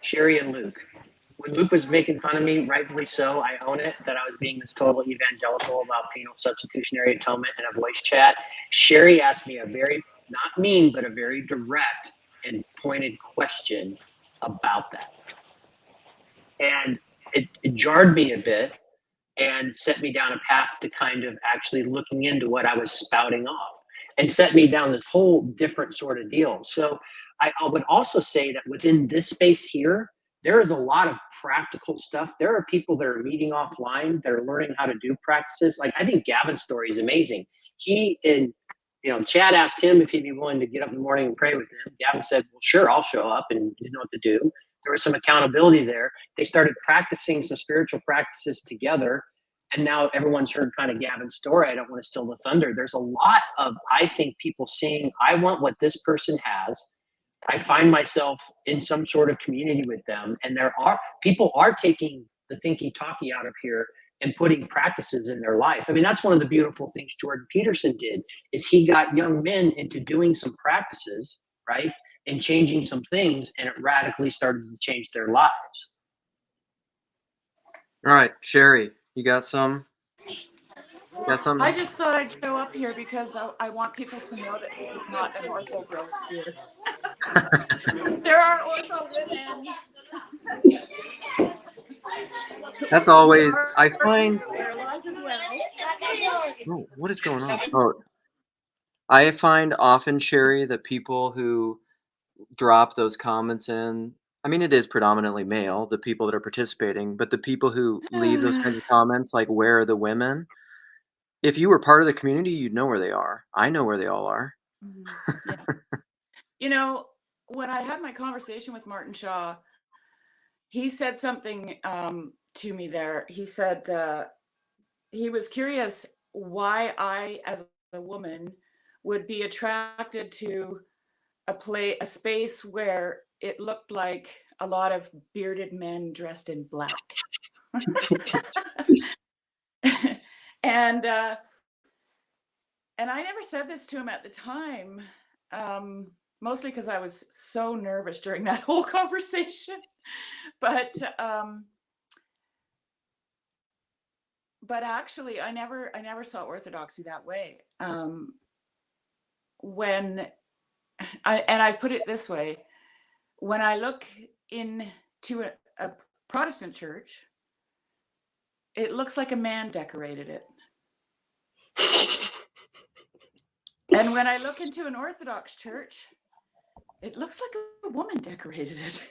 Sherry and Luke. When Luke was making fun of me, rightfully so, I own it, that I was being this total evangelical about penal substitutionary atonement in a voice chat. Sherry asked me a very, not mean, but a very direct and pointed question about that. And it jarred me a bit and set me down a path to kind of actually looking into what I was spouting off, and set me down this whole different sort of deal. So I would also say that within this space here, there is a lot of practical stuff. There are people that are meeting offline that are learning how to do practices. Like, I think Gavin's story is amazing. Chad asked him if he'd be willing to get up in the morning and pray with him. Gavin said, well, sure, I'll show up, and didn't know what to do. There was some accountability there. They started practicing some spiritual practices together. And now everyone's heard kind of Gavin's story. I don't want to steal the thunder. There's a lot of, I think, people saying, I want what this person has. I find myself in some sort of community with them. And people are taking the thinky talky out of here and putting practices in their life. I mean, that's one of the beautiful things Jordan Peterson did, is he got young men into doing some practices, right? And changing some things, and it radically started to change their lives. All right, Sherry, you got some? I just thought I'd show up here because I want people to know that this is not an ortho grove sphere. There are ortho women. That's always, I find. Oh, what is going on? Oh, I find often, Sherry, that people who drop those comments in, I mean, it is predominantly male, the people that are participating, but the people who leave those kinds of comments, like, where are the women? If you were part of the community, you'd know where they are. I know where they all are. Yeah. When I had my conversation with Martin Shaw, he said something to me there. He said he was curious why I, as a woman, would be attracted to a space where it looked like a lot of bearded men dressed in black. And I never said this to him at the time, mostly because I was so nervous during that whole conversation. But but actually, I never saw Orthodoxy that way. I've put it this way: when I look into a Protestant church, it looks like a man decorated it. And when I look into an Orthodox church, it looks like a woman decorated it.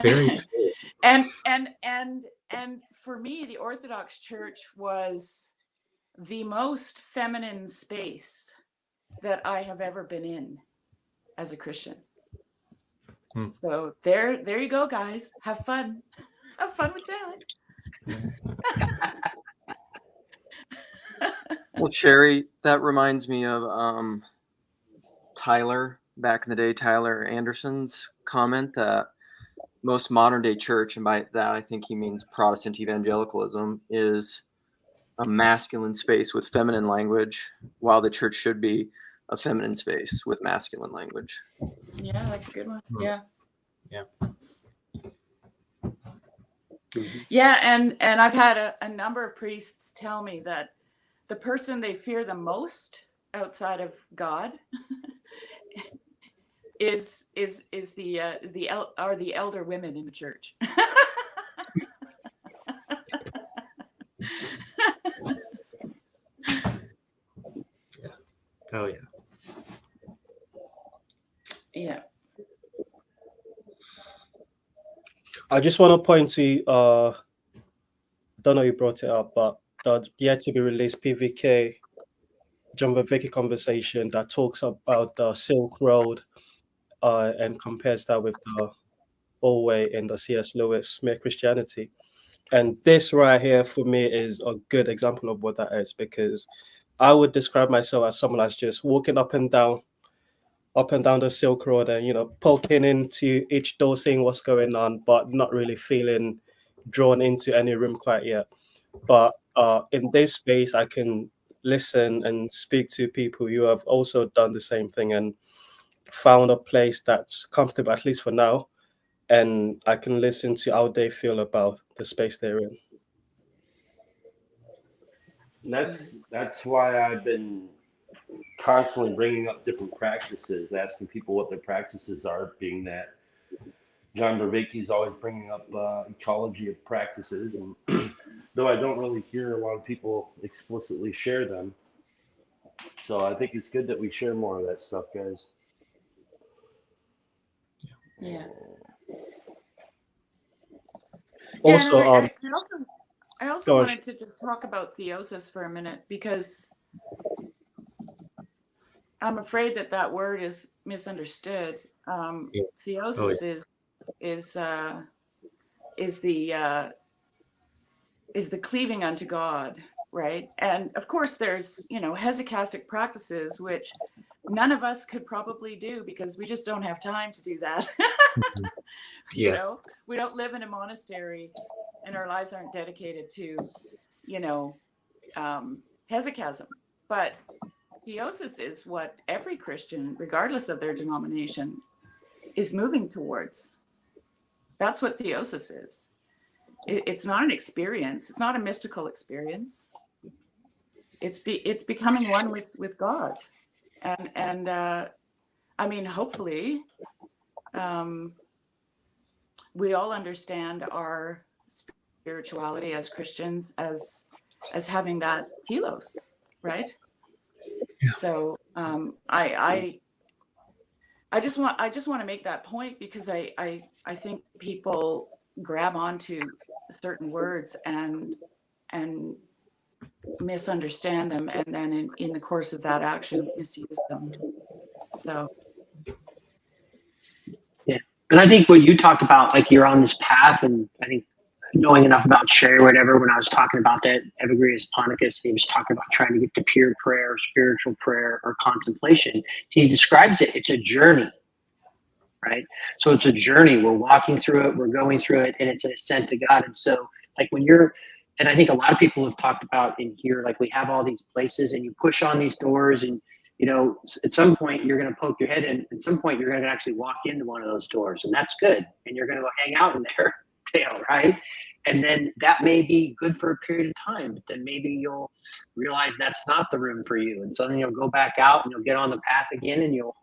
Very true. And for me, the Orthodox Church was the most feminine space that I have ever been in as a Christian. So there you go, guys. Have fun. Have fun with that. Well, Sherry, that reminds me of Tyler, back in the day, Tyler Anderson's comment that most modern day church, and by that I think he means Protestant evangelicalism, is a masculine space with feminine language, while the church should be a feminine space with masculine language. Yeah, that's a good one. Yeah. Yeah. Yeah, and I've had a number of priests tell me that the person they fear the most outside of God is the elder women in the church. Oh yeah. Yeah. I just want to point to, I don't know who brought it up, but the yet to be released PVK, John Vicky conversation that talks about the Silk Road and compares that with the old way in the C.S. Lewis Mere Christianity. And this right here for me is a good example of what that is, because I would describe myself as someone that's just walking up and down the Silk Road and, poking into each door, seeing what's going on, but not really feeling drawn into any room quite yet. But in this space, I can listen and speak to people who have also done the same thing and found a place that's comfortable, at least for now. And I can listen to how they feel about the space they're in. That's why I've been constantly bringing up different practices, asking people what their practices are, being that John Vervaeke is always bringing up ecology of practices, and though I don't really hear a lot of people explicitly share them. So I think it's good that we share more of that stuff, guys. Yeah. Also, I also wanted to just talk about theosis for a minute, because I'm afraid that word is misunderstood. Theosis is the cleaving unto God, right? And of course, there's hesychastic practices which none of us could probably do because we just don't have time to do that. We don't live in a monastery, and our lives aren't dedicated to hesychasm. But theosis is what every Christian, regardless of their denomination, is moving towards. That's what theosis is. It's not an experience. It's not a mystical experience. It's becoming one with God, and I mean, hopefully, we all understand our spirituality as Christians as having that telos, right? Yeah. So I just want to make that point, because I think people grab onto certain words and misunderstand them, and then in the course of that action misuse them. So yeah, and I think what you talked about, like you're on this path, and I think knowing enough about Sherry or whatever, when I was talking about that Evagrius Ponticus, he was talking about trying to get to pure prayer, spiritual prayer, or contemplation. He describes it's a journey, right? So it's a journey. We're walking through it, we're going through it, and it's an ascent to God. And so, like and I think a lot of people have talked about in here, like we have all these places and you push on these doors, and at some point you're going to poke your head in. At some point you're going to actually walk into one of those doors, and that's good. And you're going to go hang out in there, right? And then that may be good for a period of time, but then maybe you'll realize that's not the room for you. And so then you'll go back out and you'll get on the path again and you'll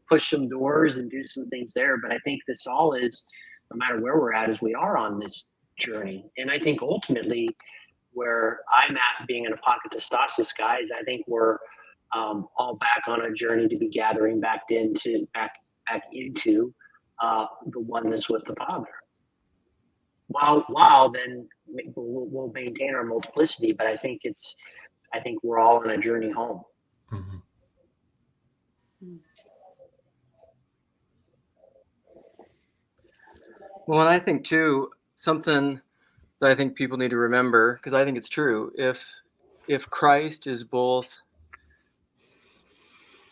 push some doors and do some things there. But I think this all is, no matter where we're at, is we are on this journey. And I think ultimately where I'm at being an apokatastasis guy is I think we're all back on a journey to be gathering back into the oneness with the Father. While then we'll maintain our multiplicity, but I think we're all on a journey home. Mm-hmm. Well, and I think too, something that I think people need to remember, because I think it's true, if Christ is both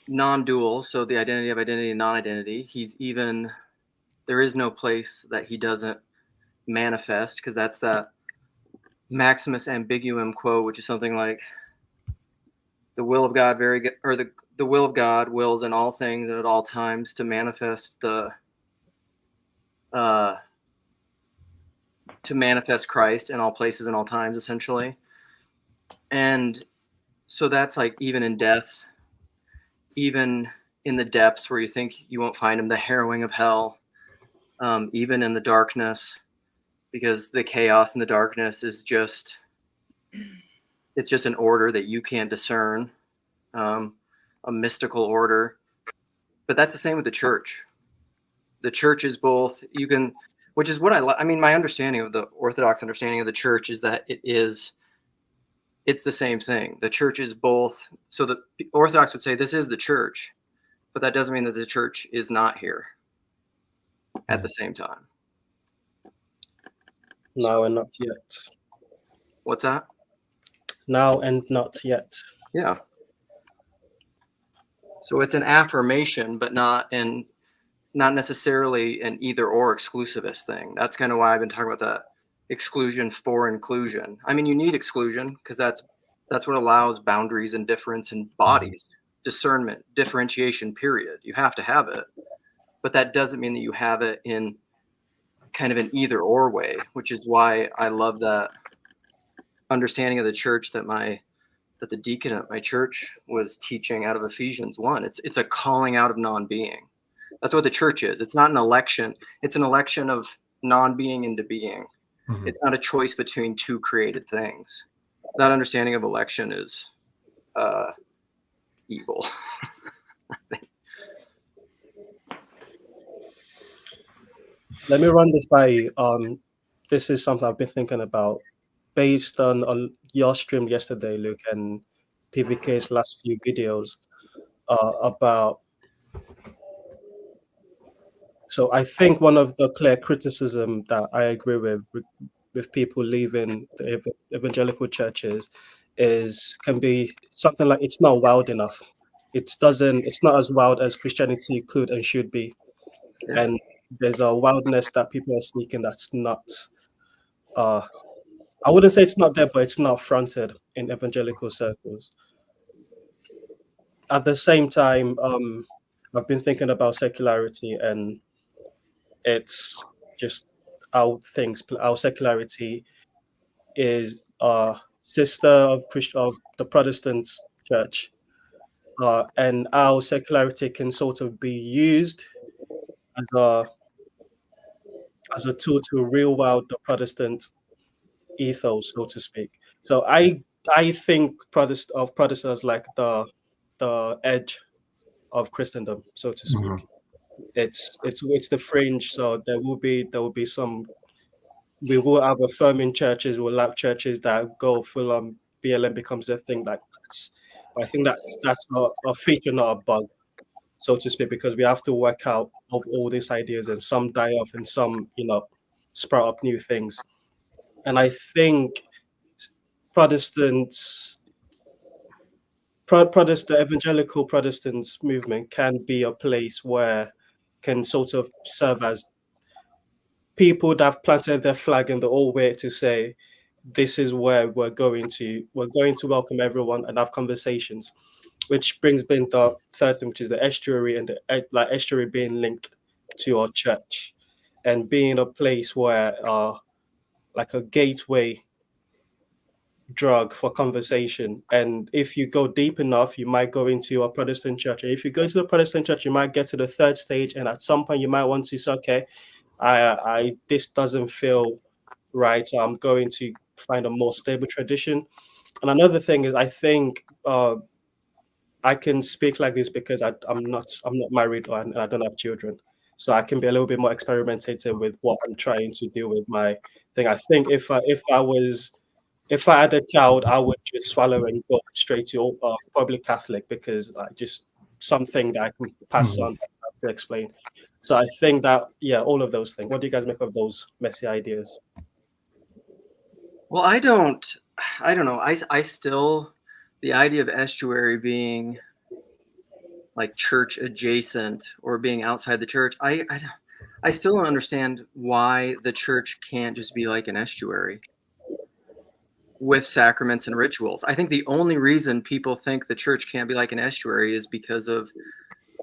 non-dual, so the identity of identity and non-identity, there is no place that he doesn't manifest, because that's that Maximus Ambiguum quote, which is something like, the will of God the will of God wills in all things and at all times to manifest Christ in all places and all times, essentially. And so that's like even in death, even in the depths where you think you won't find him, the harrowing of hell, even in the darkness, because the chaos and the darkness is just an order that you can't discern, a mystical order. But that's the same with the church. The church is both, which is what my understanding of the Orthodox understanding of the church is that it's the same thing. The church is both, so the Orthodox would say this is the church, but that doesn't mean that the church is not here at the same time. Now and not yet. What's that? Now and not yet. Yeah. So it's an affirmation, but not necessarily an either or exclusivist thing. That's kind of why I've been talking about that exclusion for inclusion. I mean, you need exclusion because that's what allows boundaries and difference in bodies, discernment, differentiation, period. You have to have it. But that doesn't mean that you have it in kind of an either or way, which is why I love that understanding of the church that the deacon at my church was teaching out of Ephesians 1. It's a calling out of non-being. That's what the church is. It's not an election. It's an election of non-being into being. Mm-hmm. It's not a choice between two created things. That understanding of election is evil. Let me run this by you. This is something I've been thinking about based on your stream yesterday, Luke, and PVK's last few videos about. So I think one of the clear criticism that I agree with people leaving the evangelical churches can be something like it's not wild enough. It's not as wild as Christianity could and should be. Yeah. And there's a wildness that people are seeking that's not I wouldn't say it's not there, but it's not fronted in evangelical circles. At the same time, I've been thinking about secularity, and it's just how secularity is a sister of the Protestant church, and how secularity can sort of be used as a tool to reel out the Protestant ethos, so to speak. So I think Protestants like the edge of Christendom, so to speak. Mm-hmm. It's the fringe. So there will be some. We will have affirming churches. We'll have churches that go full on BLM becomes their thing. Like that's. I think that's a feature, not a bug, so to speak, because we have to work out of all these ideas, and some die off, and some sprout up new things. And I think the evangelical Protestants movement can be a place where can sort of serve as people that have planted their flag in the old way to say, this is where we're going to welcome everyone and have conversations, which brings in the third thing, which is the estuary, and the estuary being linked to our church and being a place where like a gateway drug for conversation. And if you go deep enough, you might go into a Protestant church. And if you go to the Protestant church, you might get to the third stage, and at some point you might want to say, okay, I this doesn't feel right, so I'm going to find a more stable tradition. And another thing is, I think I can speak like this because I'm not married, and I don't have children, so I can be a little bit more experimentative with what I'm trying to do with my thing. I think if I had a child, I would just swallow and go straight to public Catholic, because just something that I can pass on to explain. So I think that, yeah, all of those things. What do you guys make of those messy ideas? Well, I don't know. I still, the idea of estuary being like church adjacent or being outside the church, I still don't understand why the church can't just be like an estuary with sacraments and rituals. I think the only reason people think the church can't be like an estuary is because of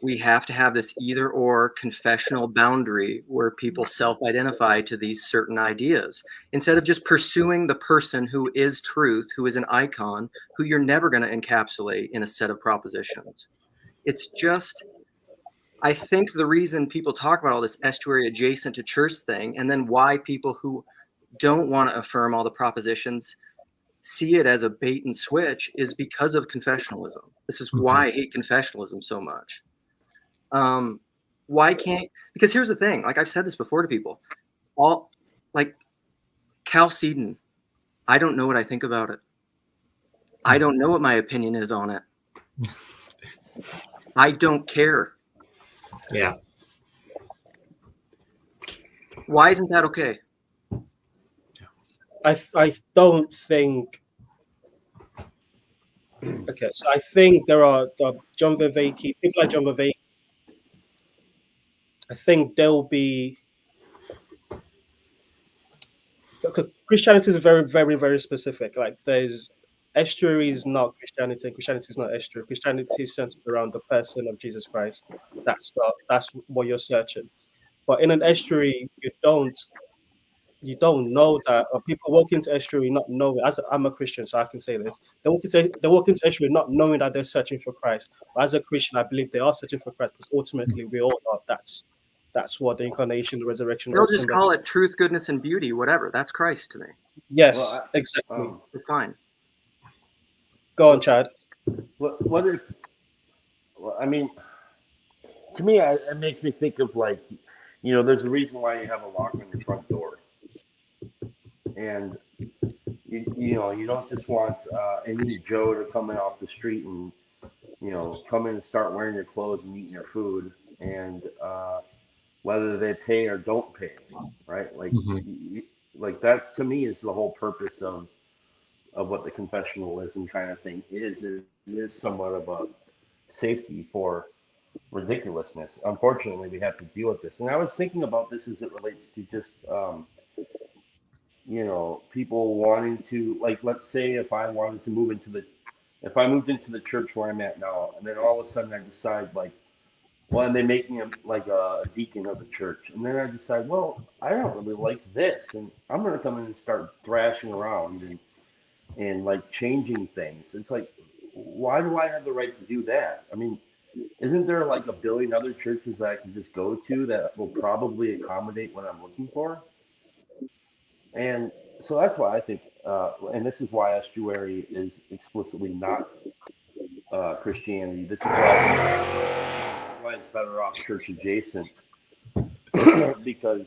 we have to have this either or confessional boundary where people self-identify to these certain ideas instead of just pursuing the person who is truth, who is an icon, who you're never going to encapsulate in a set of propositions. It's just, I think the reason people talk about all this estuary adjacent to church thing, and then why people who don't want to affirm all the propositions see it as a bait and switch, is because of confessionalism. This is why I hate confessionalism so much. Why can't, because here's the thing, like I've said this before to people, all like Chalcedon, I don't know what I think about it. I don't know what my opinion is on it. I don't care. Yeah. Why isn't that okay? I don't think. Okay, so I think there are John Vervaeke, people like John Vervaeke. I think there'll be, because Christianity is very, very, very specific. Like there's estuary is not Christianity. Christianity is not estuary. Christianity is centered around the person of Jesus Christ. That's what you're searching. But in an estuary, you don't know that, or people walk into estuary not knowing. I'm a Christian, so I can say this. They walk into estuary not knowing that they're searching for Christ. But as a Christian, I believe they are searching for Christ, because ultimately we all know that's what the incarnation, the resurrection. They'll just call it truth, goodness, and beauty, whatever. That's Christ to me. Yes, well, exactly. We're fine. Go on, Chad. What if? Well, I mean, to me, it makes me think of, like, there's a reason why you have a lock on your front door, and you don't just want any Joe to come in off the street and come in and start wearing your clothes and eating your food, and whether they pay or don't pay, right? Like, like that to me is the whole purpose of what the confessionalism kind of thing is. It is somewhat of a safety for ridiculousness. Unfortunately, we have to deal with this. And I was thinking about this as it relates to just, people wanting to, like, let's say if I moved into the church where I'm at now, and then all of a sudden I decide, like, well, and they make me like a deacon of the church, and then I decide, well, I don't really like this, and I'm going to come in and start thrashing around and like changing things. It's like, why do I have the right to do that? I mean, isn't there like a billion other churches that I can just go to that will probably accommodate what I'm looking for? And so that's why I think, and this is why estuary is explicitly not Christianity. This is why it's better off church adjacent. Because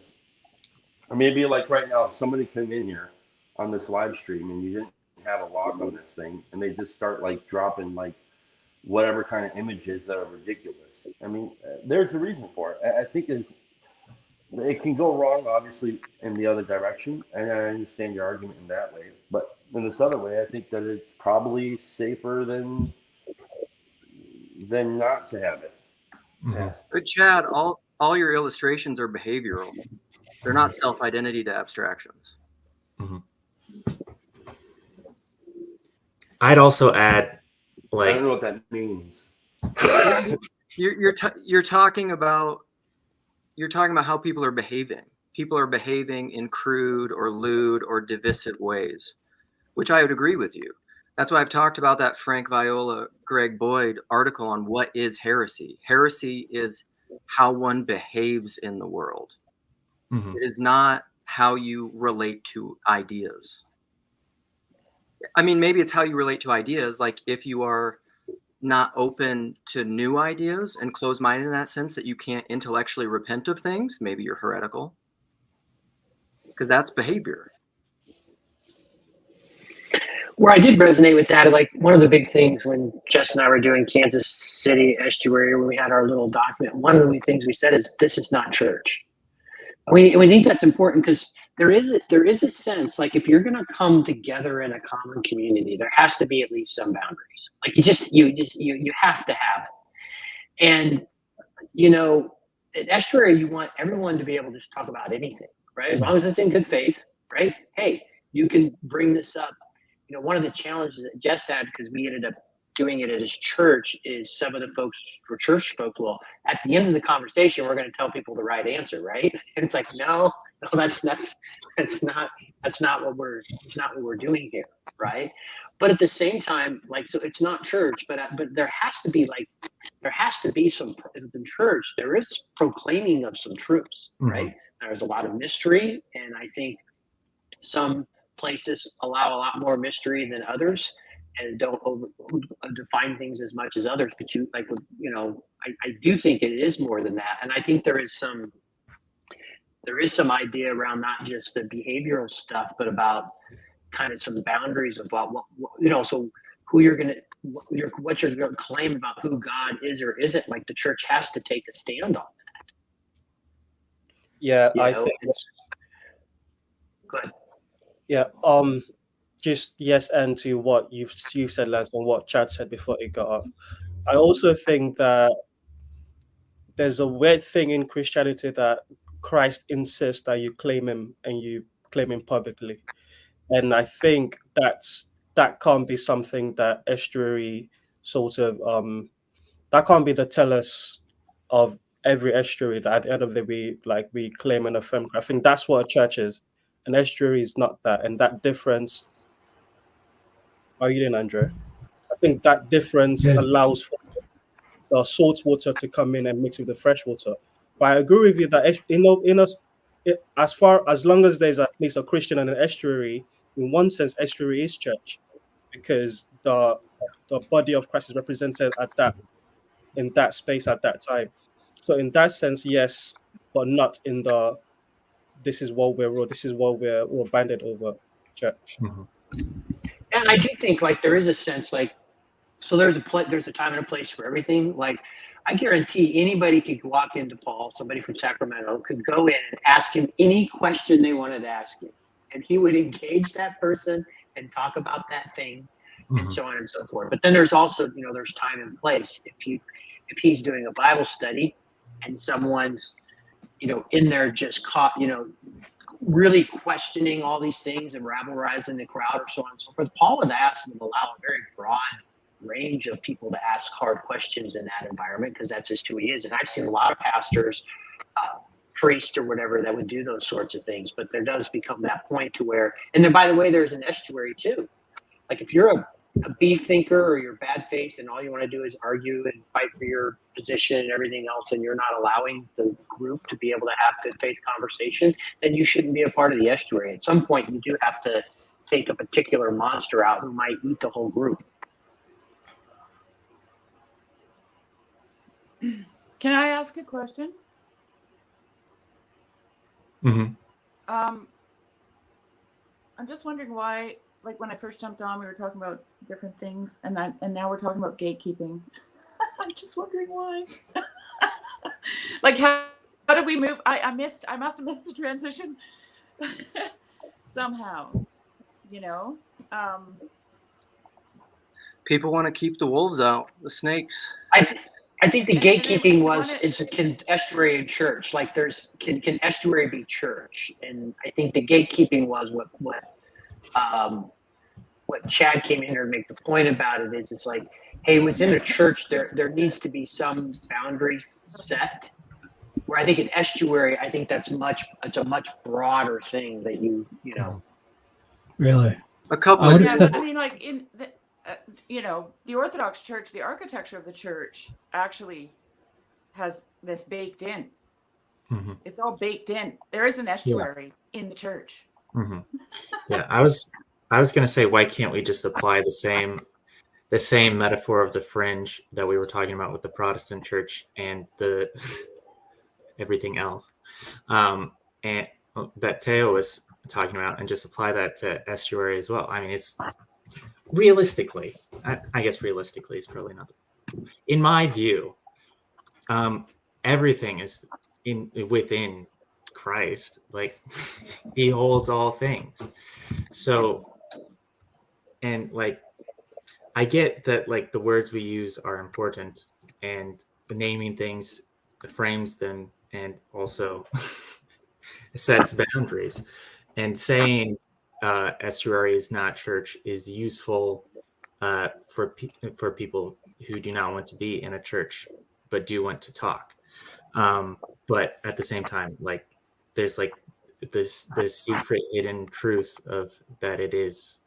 maybe like right now, if somebody came in here on this live stream and you didn't have a lock on this thing, and they just start like dropping like whatever kind of images that are ridiculous. I mean, there's a reason for it. I think it can go wrong, obviously, in the other direction, and I understand your argument in that way. But in this other way, I think that it's probably safer than not to have it. Yeah. But Chad, all your illustrations are behavioral. They're not self-identity to abstractions. I'd also add, like, I don't know what that means. You're talking about how people are behaving. If people are behaving in crude or lewd or divisive ways, which I would agree with you. That's why I've talked about that Frank Viola, Greg Boyd article on what is heresy. Heresy is how one behaves in the world. It is not how you relate to ideas. I mean, maybe it's how you relate to ideas. Like if you are not open to new ideas and closed-minded in that sense that you can't intellectually repent of things, maybe you're heretical. Because that's behavior. Where I did resonate with that, like one of the big things when Jess and I were doing Kansas City Estuary, when we had our little document, one of the things we said is, this is not church. We think that's important because there is a sense, like if you're going to come together in a common community, there has to be at least some boundaries. Like you have to have it. And at Estuary, you want everyone to be able to just talk about anything, right? As long as it's in good faith, right? Hey, you can bring this up. One of the challenges that Jess had, because we ended up doing it at his church, is some of the folks were church folk. Well, at the end of the conversation, we're going to tell people the right answer, right? And it's like, no, that's not what we're doing here, right? But at the same time, like, so it's not church, but there has to be some in church. There is proclaiming of some truths, right? There's a lot of mystery, and I think some places allow a lot more mystery than others, and don't define things as much as others. But I do think it is more than that, and I think there is some idea around not just the behavioral stuff, but about kind of some boundaries about so who you're gonna, what you're gonna claim about who God is or isn't. Like the church has to take a stand on that. Yeah, I think. Go ahead. Yeah. Just yes, and to what you've said, Lance, and what Chad said before it got off. I also think that there's a weird thing in Christianity that Christ insists that you claim him and you claim him publicly, and I think that can't be something that Estuary sort of that can't be the tellus of every Estuary, that at the end of the day we claim and affirm. I think that's what a church is. An Estuary is not that, and that difference. Are you doing, Andrea? I think that difference allows for the salt water to come in and mix with the fresh water. But I agree with you that as long as there's at least a Christian and an Estuary, in one sense, Estuary is church, because the body of Christ is represented in that space at that time. So in that sense, yes, but not in the this is what we're banded over church. And I do think like there is a sense like, so there's a time and a place for everything. Like I guarantee anybody could walk into Paul, somebody from Sacramento could go in and ask him any question they wanted to ask him, and he would engage that person and talk about that thing, and so on and so forth. But then there's also, there's time and place. If he's doing a Bible study and someone's, in there just caught, really questioning all these things and rabble-rousing the crowd or so on and so forth, Paul would ask and allow a very broad range of people to ask hard questions in that environment, because that's just who he is. And I've seen a lot of pastors, priests or whatever, that would do those sorts of things. But there does become that point to where, and then by the way, there's an Estuary too. Like if you're a beef thinker or you're bad faith and all you want to do is argue and fight for your position and everything else, and you're not allowing the group to be able to have good faith conversation, then you shouldn't be a part of the Estuary. At some point, you do have to take a particular monster out who might eat the whole group. Can I ask a question? I'm just wondering why, like when I first jumped on, we were talking about different things, and now we're talking about gatekeeping. I'm just wondering why. Like how did we move? I must have missed the transition somehow. People want to keep the wolves out, the snakes. I think the gatekeeping is can Estuary and church, like can Estuary be church? And I think the gatekeeping was what Chad came in here to make the point about it is, it's like, hey, within a church there needs to be some boundaries set, Where I think an estuary, I think it's a much broader thing that you know. Really? A couple I of would have Yeah, said I mean, like in the, the Orthodox Church, the architecture of the church actually has this baked in. It's all baked in. There is an estuary in the church. Yeah, I was going to say, why can't we just apply the same metaphor of the fringe that we were talking about with the Protestant church and the everything else, and that Teo was talking about, and just apply that to estuary as well. I mean, it's realistically, I guess realistically is probably not. In my view, everything is within Christ. Like he holds all things. So, and like, I get that like the words we use are important, and the naming things frames them, and also sets boundaries. And saying estuary is not church is useful for people who do not want to be in a church but do want to talk. But at the same time, like there's like this secret hidden truth of that it is.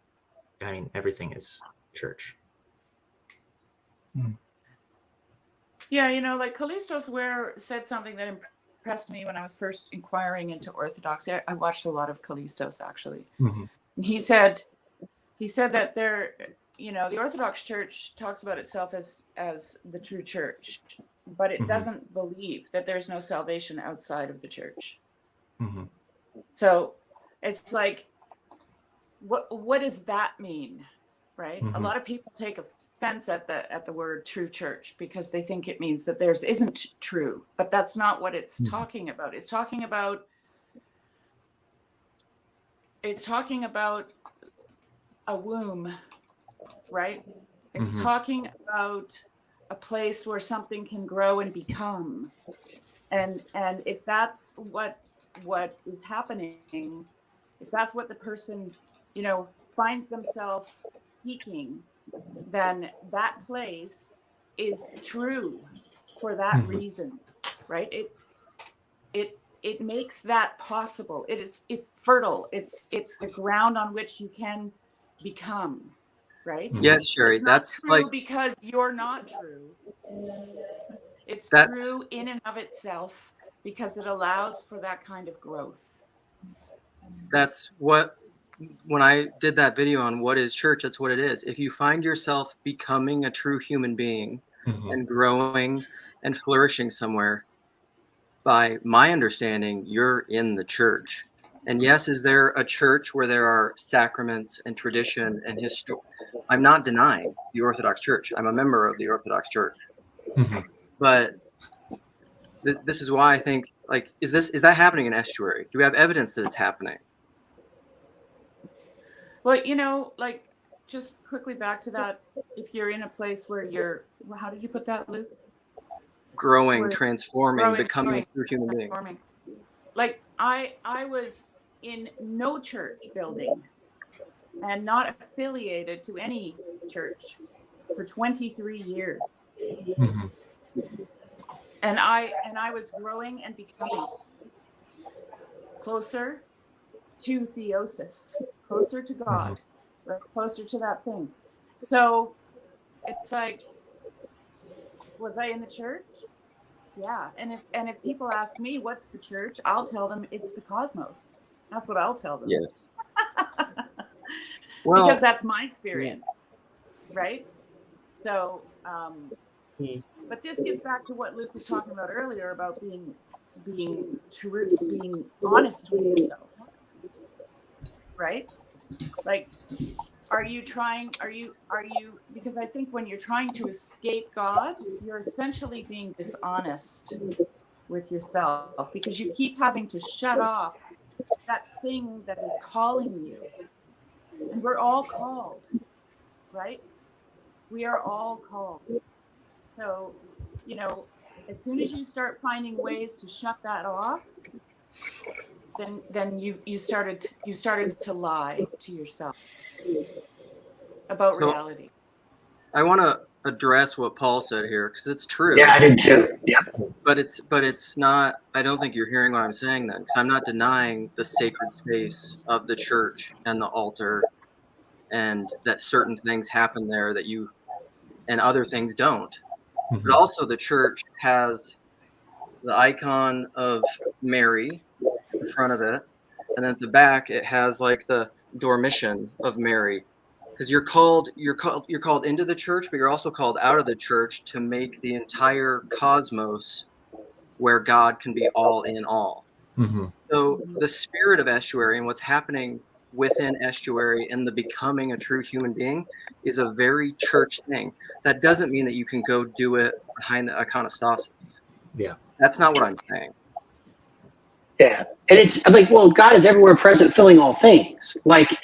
I mean, everything is church. Yeah, like Callistos Ware said something that impressed me when I was first inquiring into Orthodoxy. I watched a lot of Callistos actually. And he said that the Orthodox Church talks about itself as the true church, but it doesn't believe that there's no salvation outside of the church. So it's like, what does that mean, right? A lot of people take offense at the word true church because they think it means that theirs isn't true, but that's not what it's talking about. It's talking about a womb, right? It's talking about a place where something can grow and become. And if that's what is happening, if that's what the person, finds themselves seeking, then that place is true for that reason, right? It makes that possible. It's fertile. It's the ground on which you can become, right? Yes, Sherry, It's not that's true like because you're not true. It's that's true in and of itself because it allows for that kind of growth. that's what, when I did that video on what is church, that's what it is. If you find yourself becoming a true human being and growing and flourishing somewhere, by my understanding, you're in the church. And yes, is there a church where there are sacraments and tradition and history? I'm not denying the Orthodox Church. I'm a member of the Orthodox Church. But this is why I think, like, is that happening in estuary? Do we have evidence that it's happening? Well, like, just quickly back to that, if you're in a place where you're, how did you put that, Luke? Growing, transforming, becoming a true human being. Like, I was in no church building and not affiliated to any church for 23 years. And I was growing and becoming closer to theosis, closer to God, right? Closer to that thing. So it's like, was I in the church? Yeah. And if people ask me what's the church, I'll tell them it's the cosmos. That's what I'll tell them. Yes. Well, because that's my experience, right? So, but this gets back to what Luke was talking about earlier about being true, being honest with yourself, right? Like, are you because I think when you're trying to escape God, you're essentially being dishonest with yourself because you keep having to shut off that thing that is calling you. And we're all called, right? We are all called. So, as soon as you start finding ways to shut that off, then you started to lie to yourself about reality. I want to address what Paul said here because it's true. Yeah, I did too. Yep. But it's not. I don't think you're hearing what I'm saying then, because I'm not denying the sacred space of the church and the altar, and that certain things happen there that you and other things don't. But also the church has the icon of Mary in front of it, and then at the back it has like the Dormition of Mary, because you're called into the church, but you're also called out of the church to make the entire cosmos where God can be all in all. So the spirit of estuary and what's happening within estuary and the becoming a true human being is a very church thing. That doesn't mean that you can go do it behind the iconostasis. Yeah. That's not what I'm saying. Yeah. And it's like, well, God is everywhere present, filling all things. Like,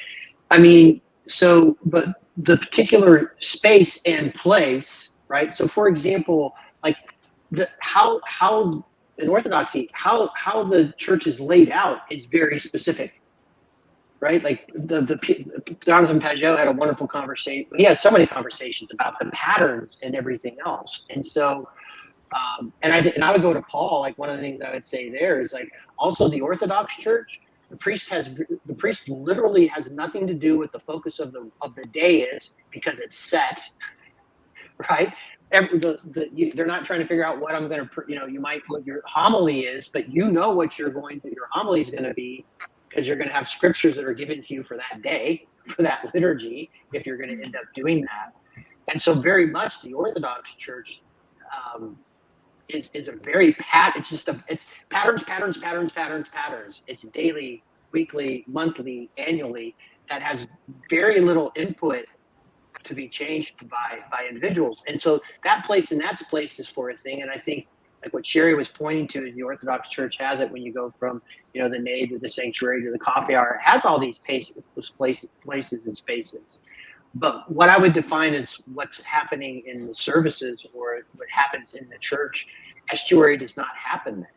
I mean, so, but the particular space and place, right? So for example, like how in Orthodoxy, how the church is laid out is very specific, right? Like the Jonathan Pajot had a wonderful conversation. He has so many conversations about the patterns and everything else. And so, and I would go to Paul, like one of the things I would say there is like, also the Orthodox Church, the priest literally has nothing to do with the focus of the day is because it's set, right? They're not trying to figure out what I'm going to, you might, what your homily is, but you know what your homily is going to be because you're going to have scriptures that are given to you for that day, for that liturgy, if you're going to end up doing that. And so very much the Orthodox Church is a very it's patterns. It's daily, weekly, monthly, annually, that has very little input to be changed by individuals. And so that place is for a thing. And I think like what Sherry was pointing to is the Orthodox Church has it when you go from, the nave to the sanctuary to the coffee hour. It has all these places and spaces. But what I would define as what's happening in the services or what happens in the church, estuary does not happen there.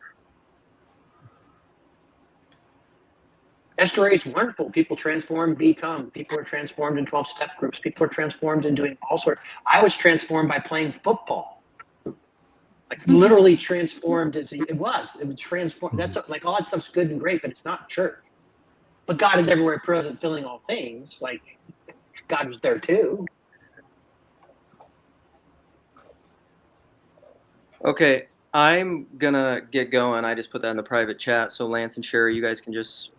Estuary is wonderful. People transform, become. People are transformed in 12-step groups. People are transformed in doing all sorts. I was transformed by playing football. Like literally transformed. It was transformed. That's like all that stuff's good and great, but it's not church. But God is everywhere present, filling all things. Like God was there too. Okay, I'm gonna get going. I just put that in the private chat, so Lance and Sherry, you guys can just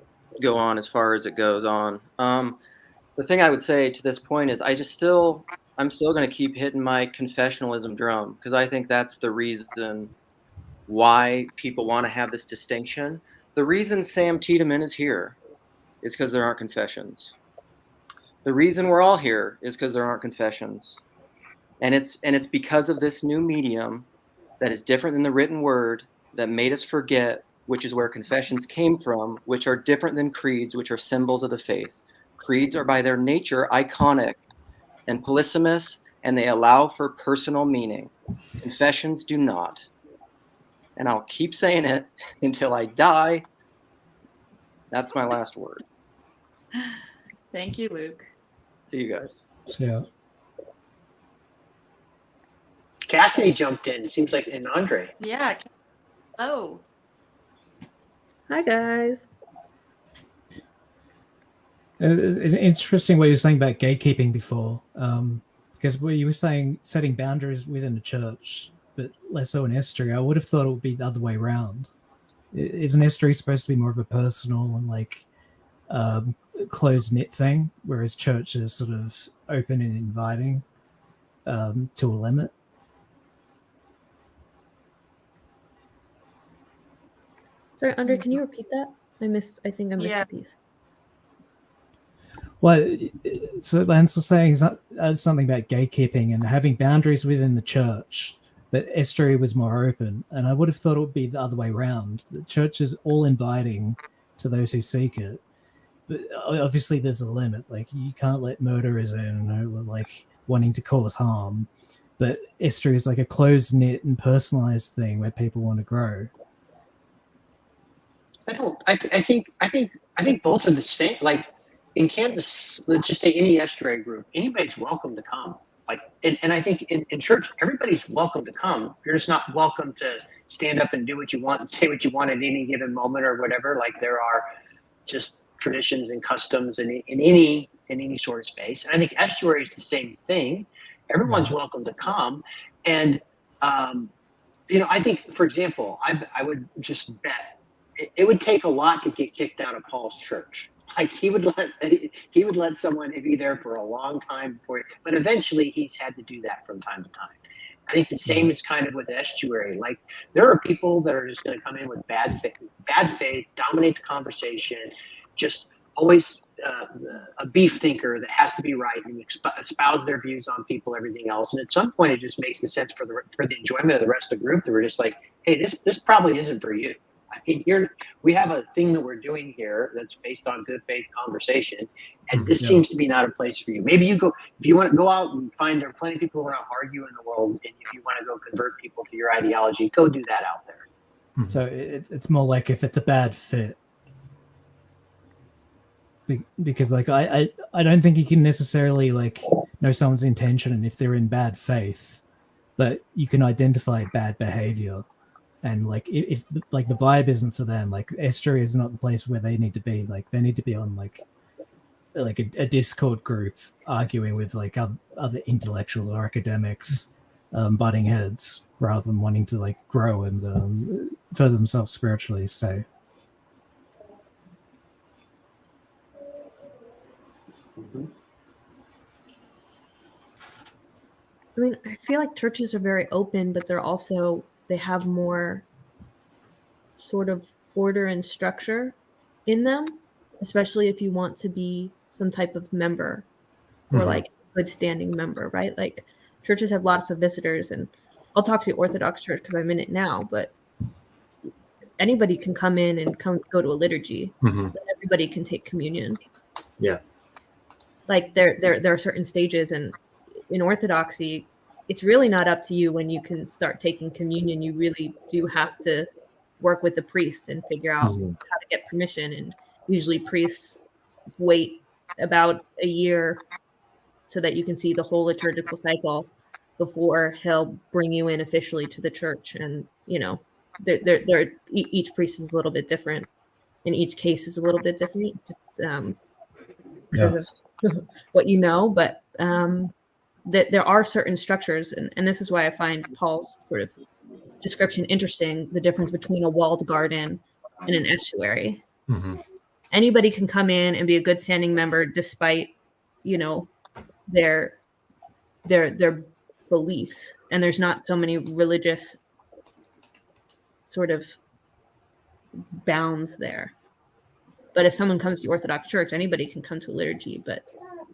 go on as far as it goes on. The thing I would say to this point is I'm still going to keep hitting my confessionalism drum because I think that's the reason why people want to have this distinction. The reason Sam Tiedemann is here is because there aren't confessions. The reason we're all here is because there aren't confessions. And it's because of this new medium that is different than the written word that made us forget, which is where confessions came from, which are different than creeds, which are symbols of the faith. Creeds are by their nature iconic and polysemous, and they allow for personal meaning. Confessions do not. And I'll keep saying it until I die. That's my last word. Thank you, Luke. See you guys. Yeah. Cassidy jumped in. It seems like, and Andre. Yeah. Oh. Hi, guys. It's interesting what you were saying about gatekeeping before, because you were saying setting boundaries within the church, but less so in estuary. I would have thought it would be the other way around. Isn't estuary supposed to be more of a personal and like closed-knit thing, whereas church is sort of open and inviting to a limit? Sorry, Andre, can you repeat that? I think I missed a piece. Well, so Lance was saying something about gatekeeping and having boundaries within the church, but estuary was more open. And I would have thought it would be the other way around. The church is all inviting to those who seek it. But obviously there's a limit. Like you can't let murderers in or like wanting to cause harm. But estuary is like a closed-knit and personalized thing where people want to grow. I think both are the same. Like in Kansas, let's just say any estuary group, anybody's welcome to come. Like, and I think in church, everybody's welcome to come. You're just not welcome to stand up and do what you want and say what you want at any given moment or whatever. Like, there are just traditions and customs in any sort of space. And I think estuary is the same thing. Everyone's welcome to come. And, I think, for example, I would just bet it would take a lot to get kicked out of Paul's church. Like, he would let someone be there for a long time before, but eventually he's had to do that from time to time. I think the same is kind of with estuary. Like, there are people that are just going to come in with bad faith, dominate the conversation, just always a beef thinker that has to be right and espouse their views on people, everything else. And at some point, it just makes the sense for the enjoyment of the rest of the group that we're just like, hey, this probably isn't for you. I mean, we have a thing that we're doing here that's based on good faith conversation, and this seems to be not a place for you. Maybe you go, if you want to go out and find, there are plenty of people who are going to argue in the world, and if you want to go convert people to your ideology, go do that out there. So it's more like if it's a bad fit. Because like I don't think you can necessarily like know someone's intention, and if they're in bad faith, but you can identify bad behavior. And like if like the vibe isn't for them, like estuary is not the place where they need to be. Like they need to be on like a Discord group arguing with like other intellectuals or academics, butting heads, rather than wanting to like grow and further themselves spiritually. So I mean, I feel like churches are very open, but they have more sort of order and structure in them, especially if you want to be some type of member or like good standing member, right? Like, churches have lots of visitors, and I'll talk to the Orthodox Church because I'm in it now, but anybody can come in and go to a liturgy. Everybody can take communion. Yeah. Like there are certain stages, and in Orthodoxy, it's really not up to you when you can start taking communion. You really do have to work with the priests and figure out how to get permission. And usually priests wait about a year so that you can see the whole liturgical cycle before he'll bring you in officially to the church. And, each priest is a little bit different, and each case is a little bit different because of what you know. But that there are certain structures, and this is why I find Paul's sort of description interesting, the difference between a walled garden and an estuary. Anybody can come in and be a good standing member despite, their beliefs, and there's not so many religious sort of bounds there. But if someone comes to the Orthodox Church, anybody can come to a liturgy, but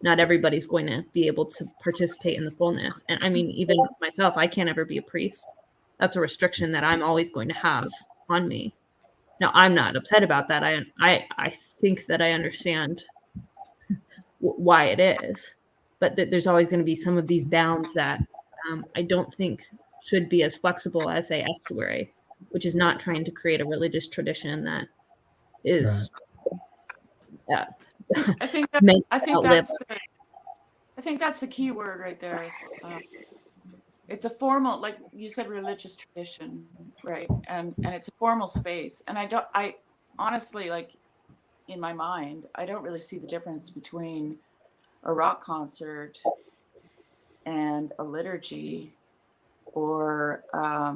not everybody's going to be able to participate in the fullness. And I mean, even myself, I can't ever be a priest. That's a restriction that I'm always going to have on me. Now, I'm not upset about that. I think that I understand why it is, but there's always going to be some of these bounds that I don't think should be as flexible as, say, estuary, which is not trying to create a religious tradition that is I think that's the key word right there. It's a formal, like you said, religious tradition, right? And it's a formal space. And I honestly, like, in my mind, I don't really see the difference between a rock concert and a liturgy, or I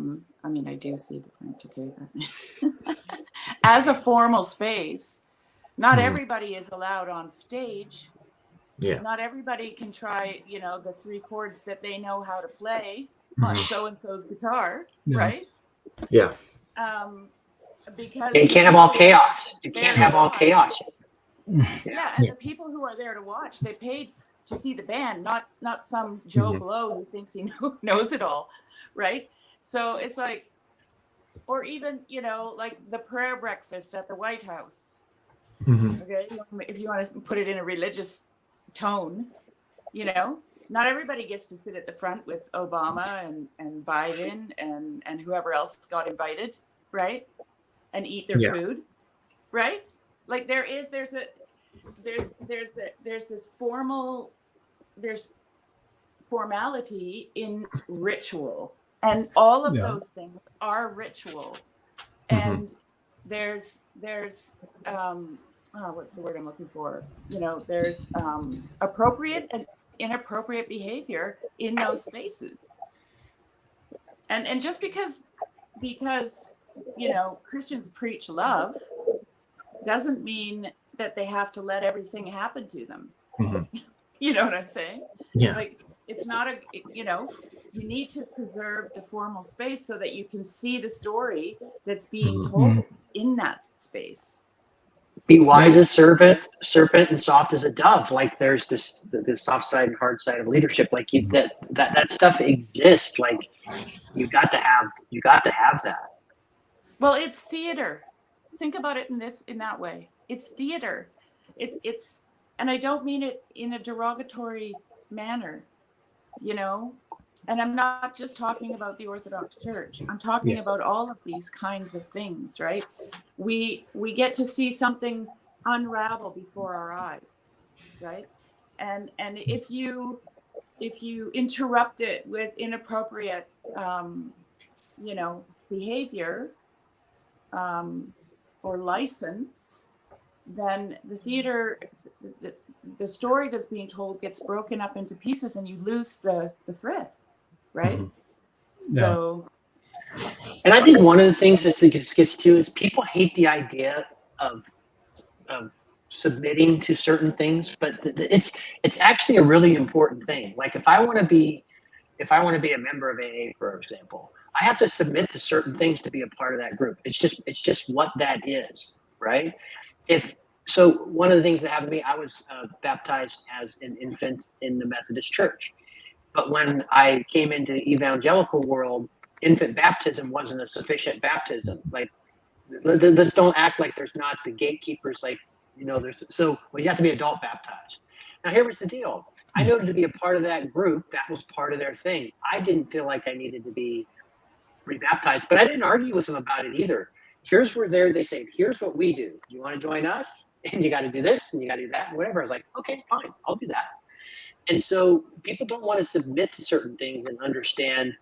mean, I do see a difference, okay, but as a formal space. Not everybody is allowed on stage. Yeah. Not everybody can try, the 3 chords that they know how to play on so-and-so's guitar, right? Yeah. Because you can't have all chaos. You can't have all chaos. Yeah, and the people who are there to watch, they paid to see the band, not some Joe Blow who thinks he knows it all, right? So it's like, or even, like the prayer breakfast at the White House. Okay, if you want to put it in a religious tone, not everybody gets to sit at the front with Obama and Biden and whoever else got invited, right? And eat their food, right? Like there's formality in ritual, and all of those things are ritual. And there's what's the word I'm looking for? There's appropriate and inappropriate behavior in those spaces. And just because Christians preach love doesn't mean that they have to let everything happen to them. You know what I'm saying? Yeah. Like, it's not you need to preserve the formal space so that you can see the story that's being told in that space. Be wise as serpent and soft as a dove. Like, there's the soft side and hard side of leadership. Like, that stuff exists. Like, you got to have that. Well, it's theater. Think about it in that way. It's theater. It's and I don't mean it in a derogatory manner, and I'm not just talking about the Orthodox Church. I'm talking about all of these kinds of things, right? We get to see something unravel before our eyes, right? And if you interrupt it with inappropriate behavior or license, then the theater, the story that's being told gets broken up into pieces, and you lose the thread, right? So, and I think one of the things this gets to is people hate the idea of submitting to certain things, but it's actually a really important thing. Like, if I want to be a member of AA, for example, I have to submit to certain things to be a part of that group. It's just what that is, right? So one of the things that happened to me, I was baptized as an infant in the Methodist Church. But when I came into the evangelical world, infant baptism wasn't a sufficient baptism. Like, let's don't act like there's not the gatekeepers. Like, you have to be adult baptized. Now, here was the deal. I know to be a part of that group, that was part of their thing. I didn't feel like I needed to be rebaptized, but I didn't argue with them about it either. Here's where they say, here's what we do. You want to join us? And you got to do this and you got to do that and whatever. I was like, okay, fine, I'll do that. And so people don't want to submit to certain things and understand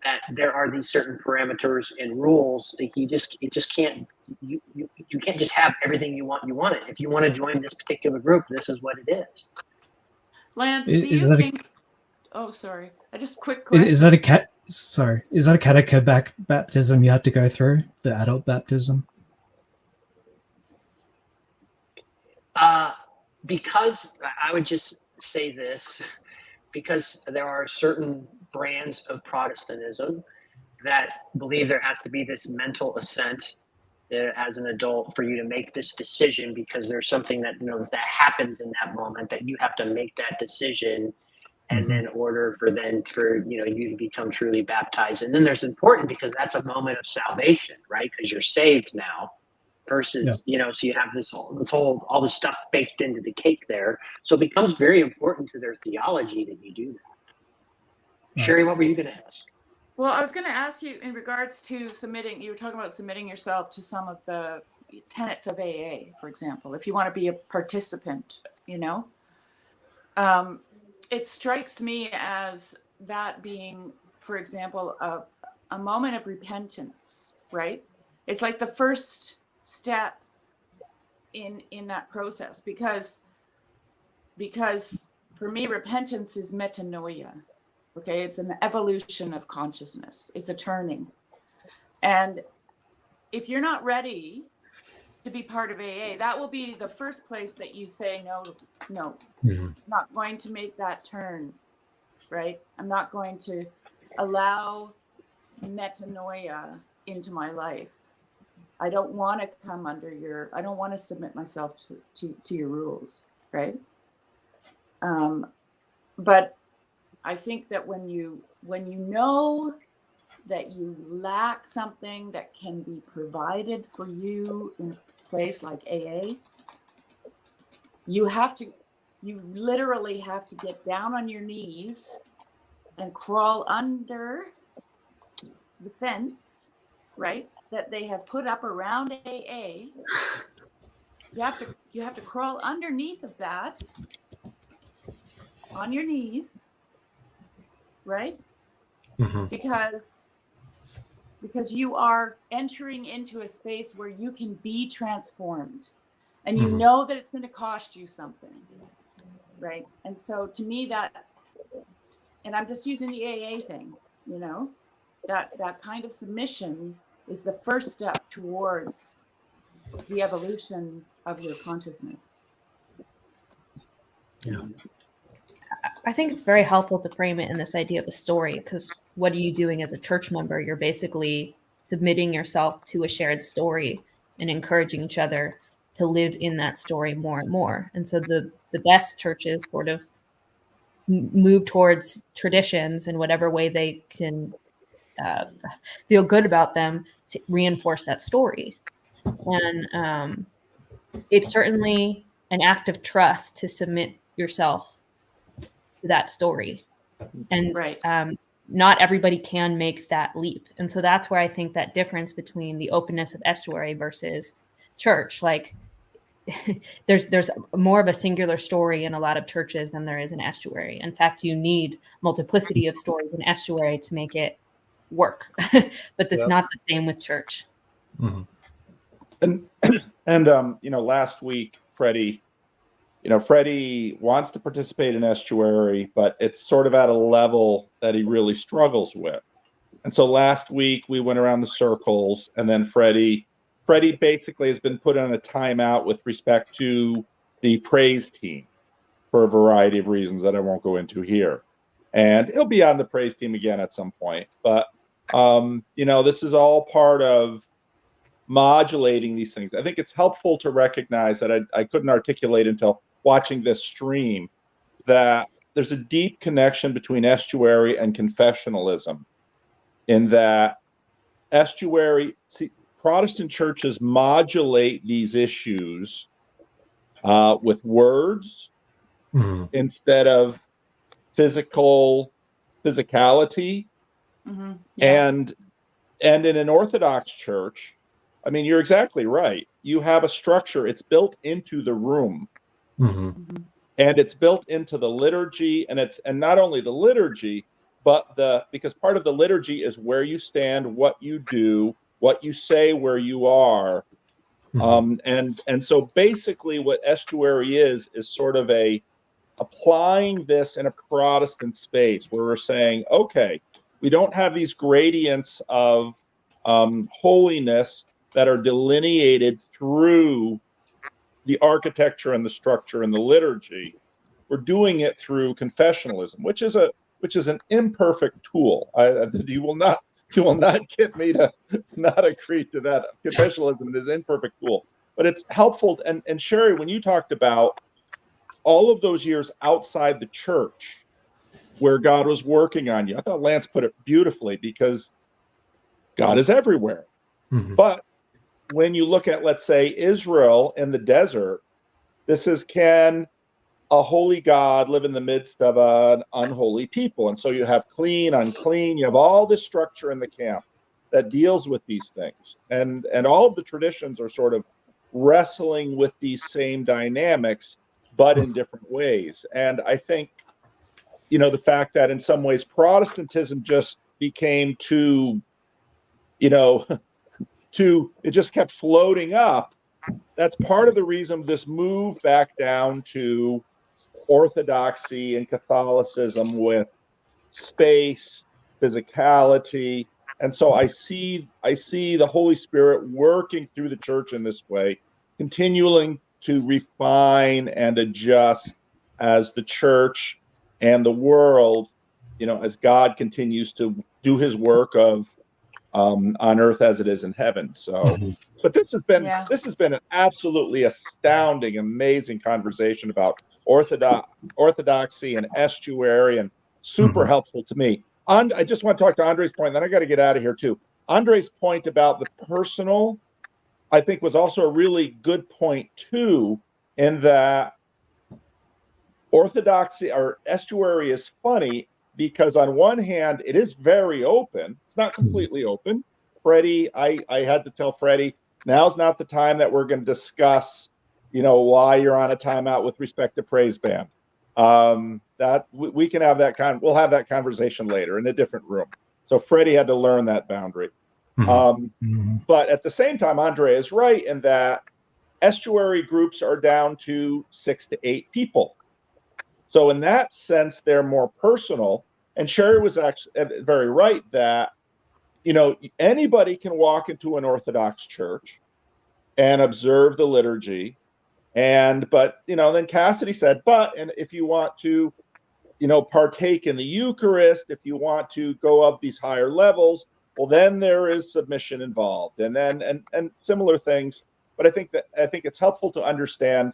that there are these certain parameters and rules that you can't just have everything you want it. If you want to join this particular group, this is what it is. Lance, do you think? Oh, sorry. Just quick question. Is that a catechumenic baptism you have to go through, the adult baptism? Because I would just say this, because there are certain brands of Protestantism that believe there has to be this mental assent as an adult for you to make this decision, because there's something that that happens in that moment that you have to make that decision, and then order for you to become truly baptized. And then there's important, because that's a moment of salvation, right? Because you're saved now, versus so you have all this stuff baked into the cake there. So it becomes very important to their theology that you do that. Sherry, what were you going to ask? Well, I was going to ask you in regards to submitting. You were talking about submitting yourself to some of the tenets of AA, for example. If you want to be a participant, it strikes me as that being, for example, a moment of repentance, right? It's like the first step in that process, because for me, repentance is metanoia. Okay, it's an evolution of consciousness. It's a turning. And if you're not ready to be part of AA, that will be the first place that you say, no, I'm not going to make that turn, right? I'm not going to allow metanoia into my life. I don't want to come under I don't want to submit myself to your rules, right? But I think that when you know that you lack something that can be provided for you in a place like AA, you literally have to get down on your knees and crawl under the fence, right, that they have put up around AA. You have to crawl underneath of that on your knees right? Mhm. Because you are entering into a space where you can be transformed, and you Mhm. know that it's going to cost you something, right? And so to me and I'm just using the AA thing, that kind of submission is the first step towards the evolution of your consciousness. Yeah. I think it's very helpful to frame it in this idea of a story, because what are you doing as a church member? You're basically submitting yourself to a shared story and encouraging each other to live in that story more and more. And so the best churches sort of move towards traditions in whatever way they can feel good about them to reinforce that story. And it's certainly an act of trust to submit yourself to that story. And Right. not everybody can make that leap. And so that's where I think that difference between the openness of estuary versus church, like there's more of a singular story in a lot of churches than there is in estuary. In fact, you need multiplicity of stories in estuary to make it work. But that's not the same with church. Mhm. And last week, Freddie wants to participate in estuary, but it's sort of at a level that he really struggles with. And so last week we went around the circles, and then Freddie basically has been put on a timeout with respect to the praise team for a variety of reasons that I won't go into here. And he'll be on the praise team again at some point. But this is all part of modulating these things. I think it's helpful to recognize that I couldn't articulate until watching this stream that there's a deep connection between estuary and confessionalism, in that Protestant churches modulate these issues with words instead of physicality. Mm-hmm. Yeah. And in an Orthodox church, I mean, you're exactly right. You have a structure. It's built into the room. Mm-hmm. And it's built into the liturgy, and not only the liturgy, but because part of the liturgy is where you stand, what you do, what you say, where you are. And so basically what estuary is sort of applying this in a Protestant space where we're saying, okay, we don't have these gradients of holiness that are delineated through the architecture and the structure and the liturgy. We're doing it through confessionalism, which is an imperfect tool. You will not get me to not agree to that. Confessionalism is an imperfect tool, but it's helpful. And Sherry, when you talked about all of those years outside the church where God was working on you, I thought Lance put it beautifully, because God is everywhere. Mm-hmm. But when you look at, let's say, Israel in the desert, this is, can a holy God live in the midst of an unholy people? And so you have clean, unclean, you have all this structure in the camp that deals with these things. And all of the traditions are sort of wrestling with these same dynamics, but in different ways. And I think, the fact that in some ways Protestantism just became it just kept floating up. That's part of the reason this move back down to Orthodoxy and Catholicism with space, physicality. And so I see the Holy Spirit working through the church in this way, continuing to refine and adjust as the church and the world, as God continues to do his work of on earth as it is in heaven. So, but this has been an absolutely astounding, amazing conversation about orthodoxy and estuary, and super helpful to me. I just want to talk to Andre's point, then I got to get out of here too. Andre's point about the personal, I think, was also a really good point too, in that orthodoxy or estuary is funny, because on one hand, it is very open. It's not completely open. Freddie, I had to tell Freddie, now's not the time that we're going to discuss, why you're on a timeout with respect to praise band. That we can have that we'll have that conversation later in a different room. So Freddie had to learn that boundary. But at the same time, Andre is right in that estuary groups are down to 6 to 8 people. So in that sense, they're more personal. And Sherry was actually very right that, you know, anybody can walk into an Orthodox church and observe the liturgy. But, you know, then Cassidy said, and if you want to, you know, partake in the Eucharist, if you want to go up these higher levels, well, then there is submission involved, and similar things. But I think it's helpful to understand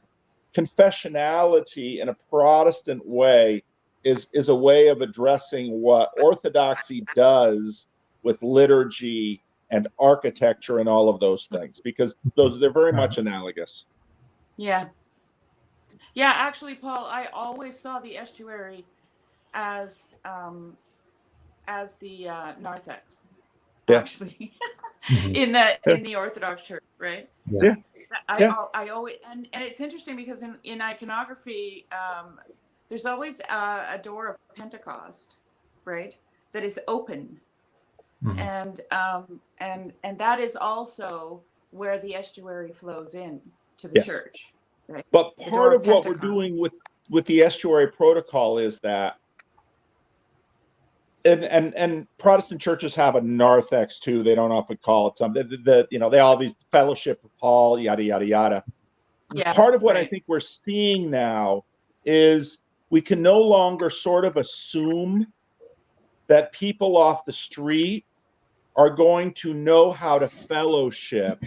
confessionality in a Protestant way is a way of addressing what Orthodoxy does with liturgy and architecture and all of those things, because they're very much analogous. Yeah. Yeah, actually, Paul, I always saw the estuary as the narthex, actually, in the Orthodox Church, right? Yeah. I always, and it's interesting because in iconography, there's always a door of Pentecost, right, that is open, and that is also where the estuary flows in to the church. Right. But part of what we're doing with the estuary protocol is that, and Protestant churches have a narthex too. They don't often call it something. You know, they all these fellowship of Paul, yada yada yada. Yeah, part of what I think we're seeing now is we can no longer sort of assume that people off the street are going to know how to fellowship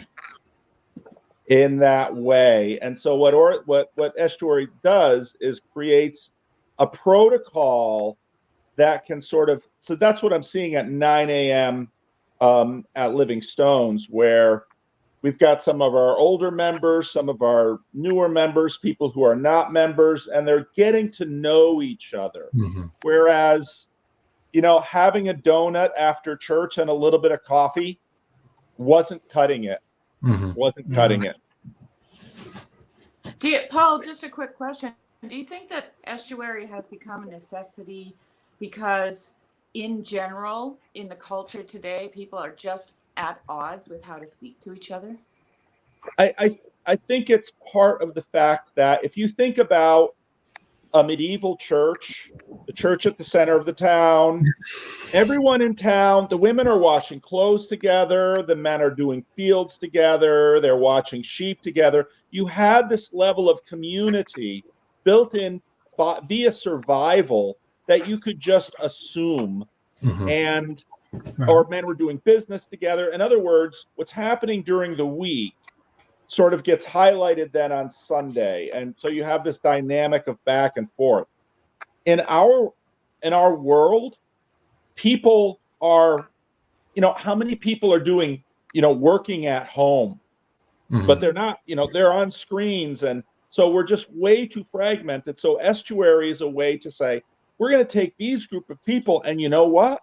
in that way. And so what estuary does is creates a protocol that can sort of, so that's what I'm seeing at 9 a.m. At Living Stones, where we've got some of our older members, some of our newer members, people who are not members, and they're getting to know each other. Whereas, you know, having a donut after church and a little bit of coffee wasn't cutting it. Wasn't cutting it. Paul, just a quick question. Do you think that estuary has become a necessity because in general, in the culture today, people are just at odds with how to speak to each other? I think it's part of the fact that if you think about a medieval church, the church at the center of the town, everyone in town, the women are washing clothes together, the men are doing fields together, they're watching sheep together. You had this level of community built in via survival that you could just assume. Or men were doing business together. In other words, what's happening during the week sort of gets highlighted then on Sunday. And so you have this dynamic of back and forth. In our world, people are, you know, how many people are doing, you know, working at home, but they're not, you know, they're on screens. And so we're just way too fragmented. So estuary is a way to say, we're going to take these group of people, and you know what?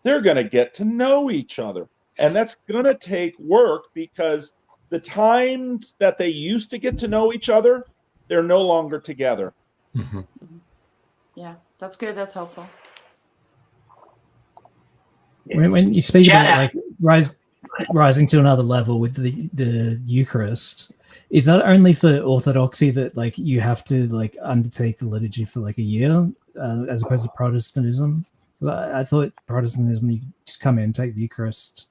They're going to get to know each other. And that's going to take work, because the times that they used to get to know each other, they're no longer together. Yeah, that's good. That's helpful. When you speak about like rising to another level with the Eucharist, is that only for Orthodoxy that like you have to like undertake the liturgy for like a year, as opposed to Protestantism? I thought Protestantism, you just come in and take the Eucharist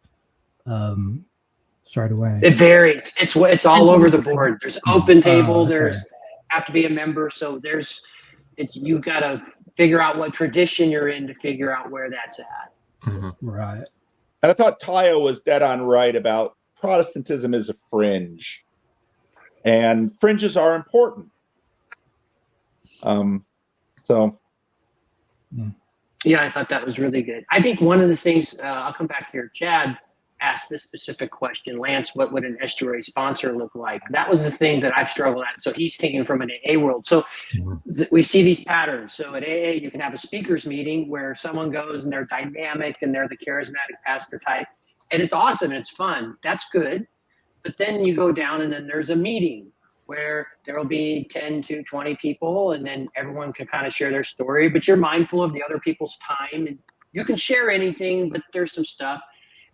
straight away. It varies. It's all over the board. There's open table. There's have to be a member. So you've got to figure out what tradition you're in to figure out where that's at. Right. And I thought Tayo was dead on right about Protestantism is a fringe, and fringes are important. Yeah, I thought that was really good. I think one of the things, I'll come back here, Chad asked this specific question, Lance, what would an estuary sponsor look like? That was the thing that I've struggled at. So he's taken from an AA world. So we see these patterns. So at AA, you can have a speakers meeting where someone goes and they're dynamic and they're the charismatic pastor type. And it's awesome. And it's fun. That's good. But then you go down and then there's a meeting. where there will be 10 to 20 people, and then everyone can kind of share their story, but you're mindful of the other people's time, and you can share anything, but there's some stuff.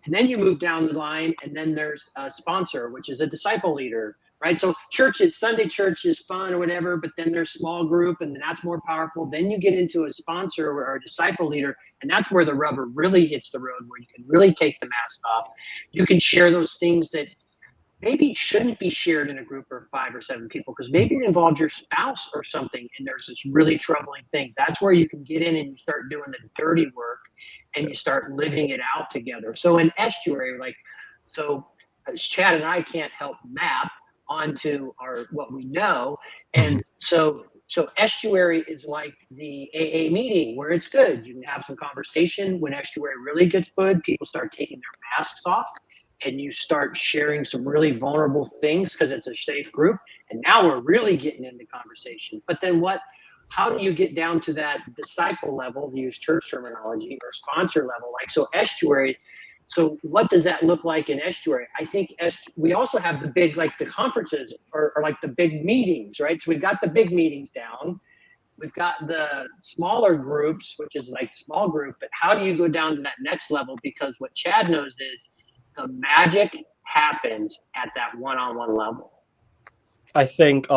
And then you move down the line, and then there's a sponsor, which is a disciple leader, right? So Sunday church is fun or whatever, but then there's small group, and that's more powerful. Then you get into a sponsor or a disciple leader, and that's where the rubber really hits the road, where you can really take the mask off. You can share those things that maybe shouldn't be shared in a group of 5 or 7 people, because maybe it involves your spouse or something, and there's this really troubling thing. That's where you can get in and you start doing the dirty work, and you start living it out together. So in estuary, Chad and I can't help map onto what we know, and so estuary is like the AA meeting, where it's good. You can have some conversation. When estuary really gets good, people start taking their masks off, and you start sharing some really vulnerable things because it's a safe group. And now we're really getting into conversation. But then how do you get down to that disciple level, to use church terminology, or sponsor level? So estuary, so what does that look like in estuary? I think we also have the big, the conferences or like the big meetings, right? So we've got the big meetings down. We've got the smaller groups, which is like small group, but how do you go down to that next level? Because what Chad knows is the magic happens at that one-on-one level. I think,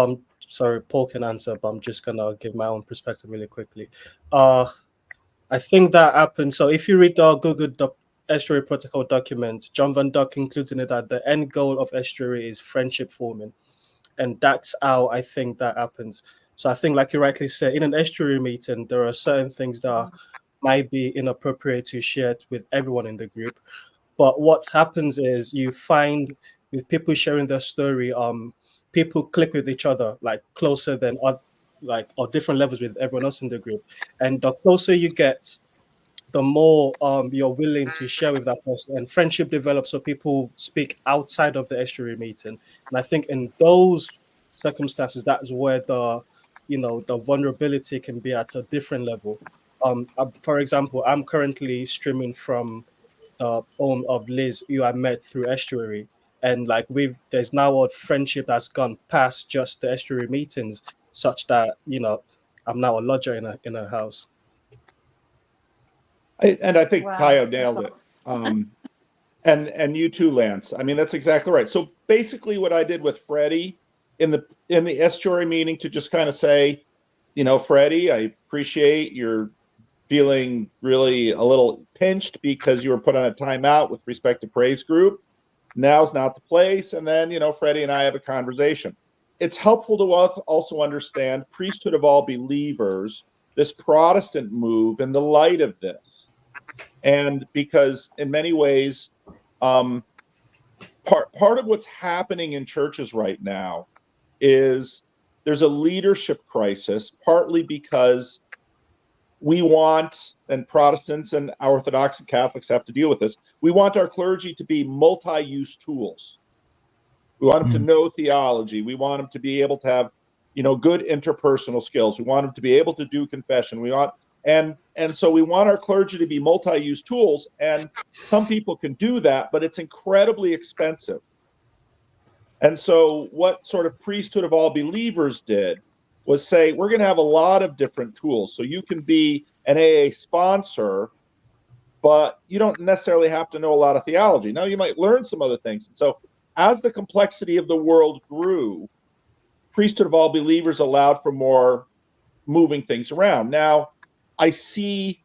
sorry, Paul can answer, but I'm just going to give my own perspective really quickly. I think that happens. So if you read the Google Estuary Protocol document, John Van Dyck includes in it that the end goal of estuary is friendship forming. And that's how I think that happens. So I think, like you rightly said, in an estuary meeting, there are certain things that might be inappropriate to share with everyone in the group. But what happens is you find with people sharing their story, people click with each other, closer than or different levels with everyone else in the group. And the closer you get, the more you're willing to share with that person, and friendship develops. So people speak outside of the estuary meeting. And I think in those circumstances, that's where the vulnerability can be at a different level. For example, I'm currently streaming from the home of Liz, who I met through estuary, and there's now a friendship that's gone past just the estuary meetings, such that I'm now a lodger in a house. I think Tayo nailed it. And you too, Lance. I mean, that's exactly right. So basically what I did with Freddie in the estuary meeting, to just kind of say, Freddie, I appreciate your feeling really a little pinched because you were put on a timeout with respect to praise group. Now's not the place. And then, Freddie and I have a conversation. It's helpful to also understand priesthood of all believers, this Protestant move in the light of this. And because in many ways, part of what's happening in churches right now is there's a leadership crisis, partly because we want, and Protestants and Orthodox and Catholics have to deal with this, we want our clergy to be multi-use tools. We want them to know theology. We want them to be able to have, good interpersonal skills. We want them to be able to do confession. And so we want our clergy to be multi-use tools, and some people can do that, but it's incredibly expensive. And so what sort of priesthood of all believers did was say, we're going to have a lot of different tools. So you can be an AA sponsor, but you don't necessarily have to know a lot of theology. Now, you might learn some other things. And so as the complexity of the world grew, priesthood of all believers allowed for more moving things around. Now, I see,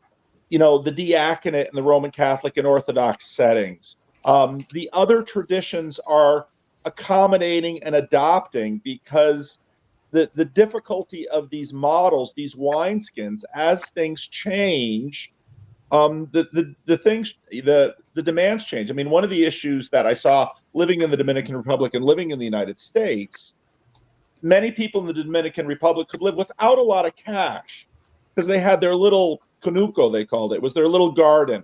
the diaconate in the Roman Catholic and Orthodox settings. The other traditions are accommodating and adopting, because the difficulty of these models, these wineskins, as things change, the demands change. I mean, one of the issues that I saw living in the Dominican Republic and living in the United States, many people in the Dominican Republic could live without a lot of cash because they had their little conuco, they called it. It was their little garden.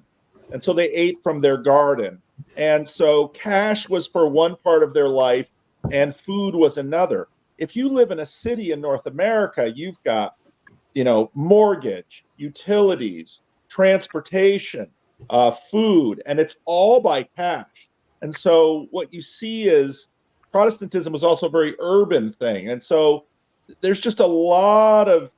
And so they ate from their garden. And so cash was for one part of their life and food was another. If you live in a city in North America, you've got, mortgage, utilities, transportation, food, and it's all by cash. And so what you see is Protestantism was also a very urban thing, and so there's just a lot of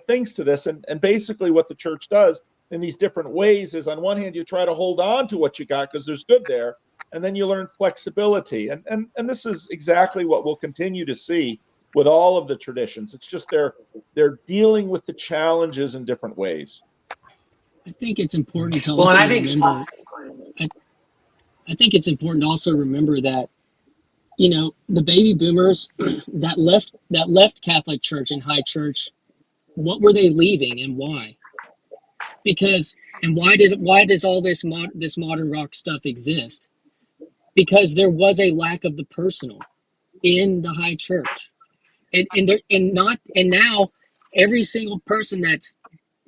things to this, and basically what the church does in these different ways is, on one hand, you try to hold on to what you got because there's good there, and then you learn flexibility, and this is exactly what we'll continue to see with all of the traditions. It's just they're dealing with the challenges in different ways. I think it's important to also remember. I think it's important to also remember that, you know, the baby boomers that left Catholic Church and High Church, what were they leaving and why? Because, and why does all this modern rock stuff exist? Because there was a lack of the personal in the High Church, and now every single person that's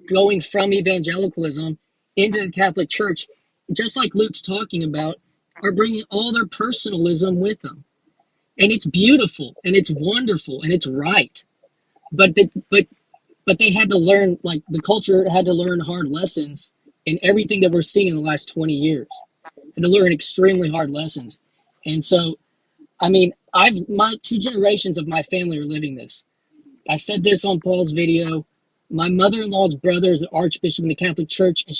going from evangelicalism into the Catholic Church, just like Luke's talking about, are bringing all their personalism with them, and it's beautiful and it's wonderful and it's right, but they had to learn, like the culture had to learn hard lessons in everything that we're seeing in the last 20 years, and to learn extremely hard lessons. And so, I mean, my 2 generations of my family are living this. I said this on Paul's video. My mother-in-law's brother is an archbishop in the Catholic Church, and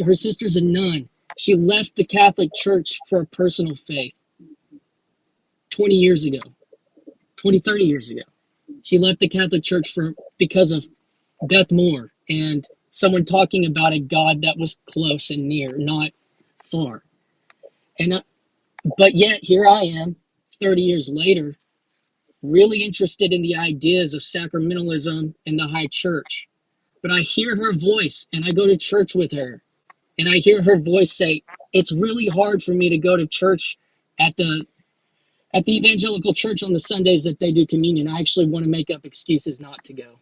her sister's a nun. She left the Catholic Church for a personal faith 20 years ago, 30 years ago. She left the Catholic Church because of Beth Moore and someone talking about a God that was close and near, not far. But yet here I am, 30 years later, really interested in the ideas of sacramentalism in the High Church. But I hear her voice, and I go to church with her, and I hear her voice say, it's really hard for me to go to church at the Evangelical Church on the Sundays that they do communion. I actually want to make up excuses not to go.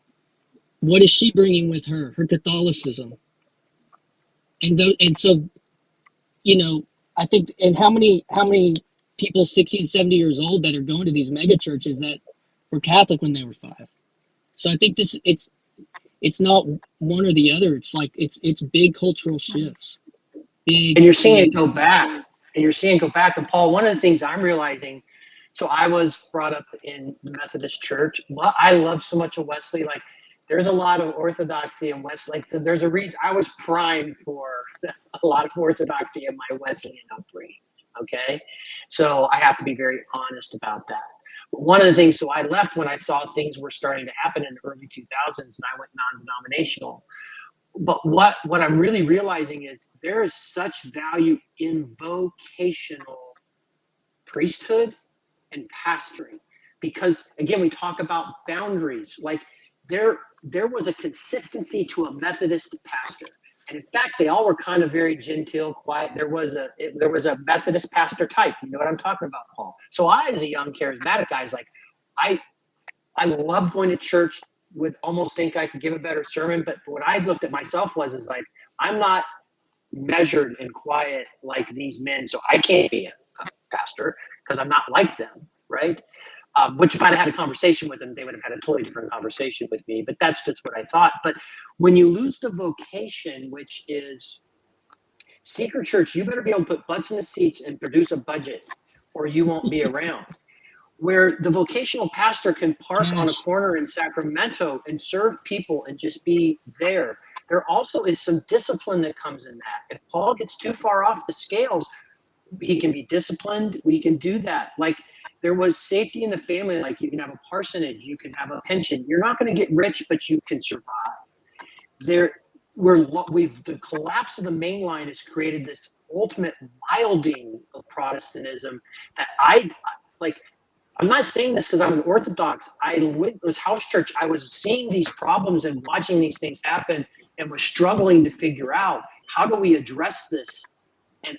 What is she bringing with her? Her Catholicism. And so, you know, I think, and how many people 60 and 70 years old that are going to these mega churches that were Catholic when they were 5. So I think it's not one or the other. It's like, it's big cultural shifts. And you're seeing it go back. And Paul, one of the things I'm realizing, so I was brought up in the Methodist Church. Well, I love so much of Wesley. Like, there's a lot of orthodoxy in Wesley. Like, so there's a reason I was primed for a lot of orthodoxy in my Wesleyan upbringing. Okay, so I have to be very honest about that. But one of the things, so I left when I saw things were starting to happen in the early 2000s, and I went non-denominational. But what I'm really realizing is there is such value in vocational priesthood and pastoring, because again, we talk about boundaries. Like there was a consistency to a Methodist pastor, and in fact, they all were kind of very genteel, quiet. There was a Methodist pastor type. You know what I'm talking about, Paul? So I, as a young charismatic guy, is like, I love going to church. Would almost think I could give a better sermon, but what I looked at myself is like, I'm not measured and quiet like these men, so I can't be a pastor because I'm not like them, right? Which if I'd had a conversation with them, they would have had a totally different conversation with me, but that's just what I thought. But when you lose the vocation, which is secret church, you better be able to put butts in the seats and produce a budget or you won't be around. Where the vocational pastor can park on a corner in Sacramento and serve people and just be there. There also is some discipline that comes in that. If Paul gets too far off the scales, he can be disciplined. We can do that. Like there was safety in the family. Like you can have a parsonage, you can have a pension. You're not going to get rich, but you can survive. The collapse of the main line has created this ultimate wilding of Protestantism that I'm not saying this because I'm an Orthodox. It was house church. I was seeing these problems and watching these things happen and was struggling to figure out how do we address this. And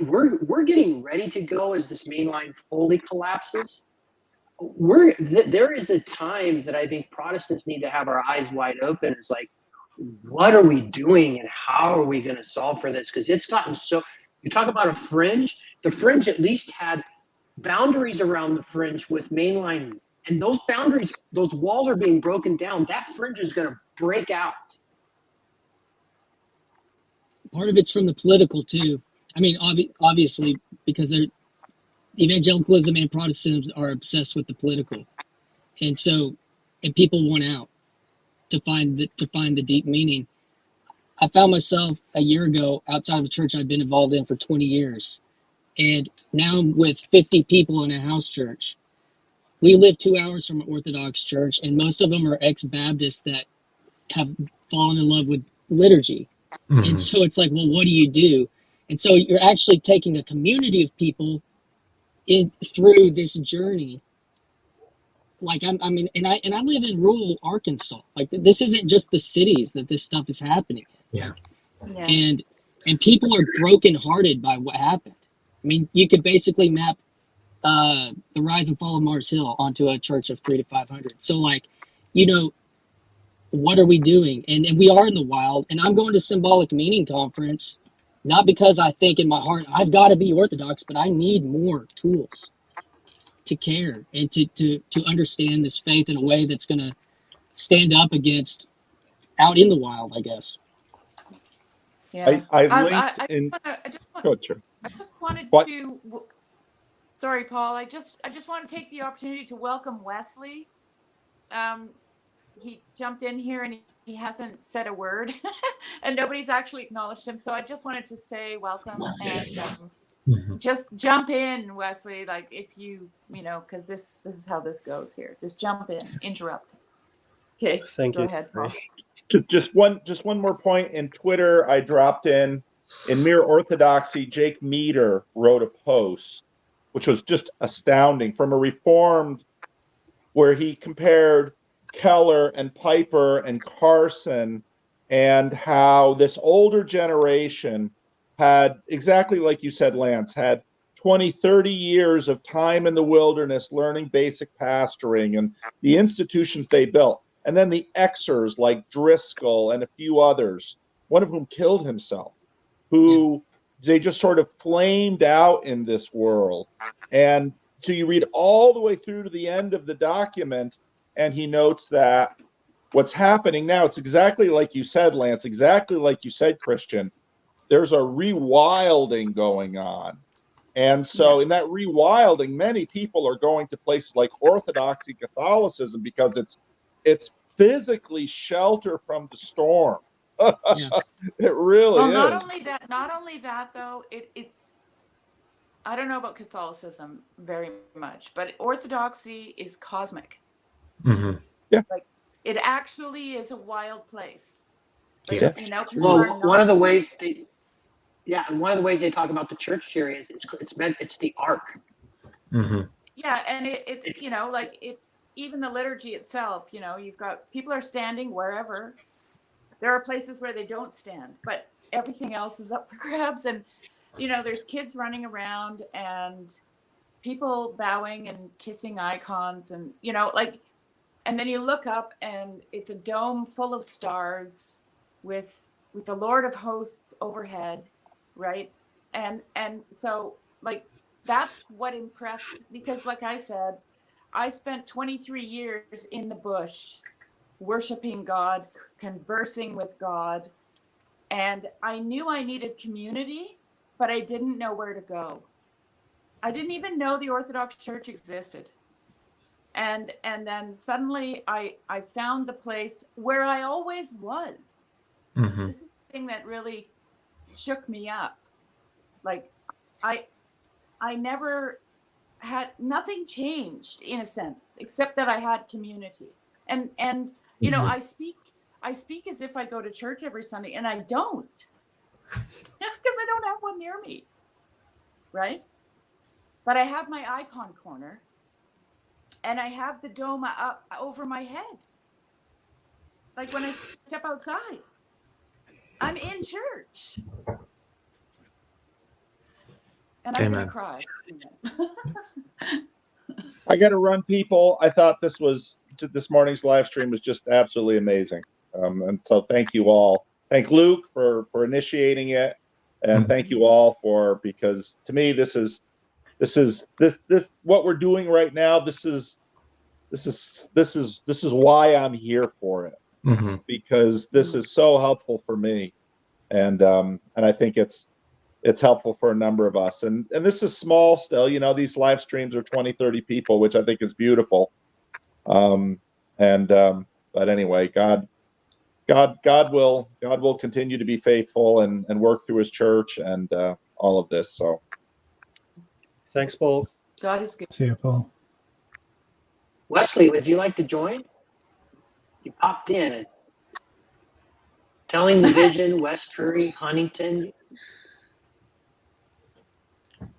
we're getting ready to go as this main line fully collapses. There is a time that I think Protestants need to have our eyes wide open. It's like, what are we doing and how are we going to solve for this? Because it's gotten so. You talk about a fringe. The fringe at least had boundaries around the fringe with mainline, and those boundaries, those walls are being broken down. That fringe is going to break out. Part of it's from the political too. I mean, obviously, because evangelicalism and Protestantism are obsessed with the political, and people want out to find the deep meaning. I found myself a year ago outside of a church I've been involved in for 20 years, and now I'm with 50 people in a house church. We live 2 hours from an Orthodox church, and most of them are ex-Baptists that have fallen in love with liturgy. Mm-hmm. And so it's like, well, what do you do? And so you're actually taking a community of people through this journey. Like I live in rural Arkansas. Like this isn't just the cities that this stuff is happening in. Yeah. Yeah. And people are brokenhearted by what happened. I mean, you could basically map the rise and fall of Mars Hill onto a church of 300 to 500. So like, what are we doing? And we are in the wild. And I'm going to Symbolic Meaning Conference, not because I think in my heart I've got to be Orthodox, but I need more tools to care and to understand this faith in a way that's going to stand up against out in the wild, I guess. Yeah. I linked in. I just wanted What? to. Sorry, Paul. I just want to take the opportunity to welcome Wesley. He jumped in here and he hasn't said a word, and nobody's actually acknowledged him. So I just wanted to say welcome and just jump in, Wesley. Like if you because this is how this goes here. Just jump in, interrupt. Okay. Thank you. Go ahead, Paul. Just one more point. In Twitter, I dropped in Mere Orthodoxy. Jake Meter wrote a post, which was just astounding, from a Reformed, where he compared Keller and Piper and Carson, and how this older generation had, exactly like you said, Lance, had 20, 30 years of time in the wilderness learning basic pastoring and the institutions they built. And then the Xers like Driscoll and a few others, one of whom killed himself, who they just sort of flamed out in this world. And so you read all the way through to the end of the document, and he notes that what's happening now, it's exactly like you said, Lance, exactly like you said, Christian. There's a rewilding going on. And so in that rewilding, many people are going to places like Orthodoxy Catholicism because it's physically shelter from the storm. It really is. Not only that though, it's I don't know about Catholicism very much, but Orthodoxy is cosmic. Mm-hmm. Yeah. Like it actually is a wild place. Like, Yeah. Well, one of the ways they talk about the church here is it's the ark. Mm-hmm. Yeah, and it's even the liturgy itself, you've got people are standing wherever. There are places where they don't stand, but everything else is up for grabs. And, there's kids running around and people bowing and kissing icons and, and then you look up and it's a dome full of stars with the Lord of Hosts overhead, right? And so, that's what impressed, because like I said, I spent 23 years in the bush worshiping God, conversing with God, and I knew I needed community, but I didn't know where to go. I didn't even know the Orthodox Church existed. And then suddenly I found the place where I always was. Mm-hmm. This is the thing that really shook me up. Like I never had, nothing changed in a sense, except that I had community. And I speak as if I go to church every Sunday, and I don't, because I don't have one near me, right? But I have my icon corner, and I have the dome up over my head. Like when I step outside, I'm in church. And I'm going to cry. I got to run, people. I thought this morning's live stream was just absolutely amazing. And so thank you all. Thank Luke for initiating it. And thank you all because to me, this is what we're doing right now. This is why I'm here for it, because this is so helpful for me. And I think it's it's helpful for a number of us. And this is small still, you know, these live streams are 20, 30 people, which I think is beautiful. But anyway, God will continue to be faithful and work through his church and all of this. So thanks, Paul. God is good. See you, Paul. Wesley, would you like to join? You popped in. Telling the Vision, West Curry, Huntington. Is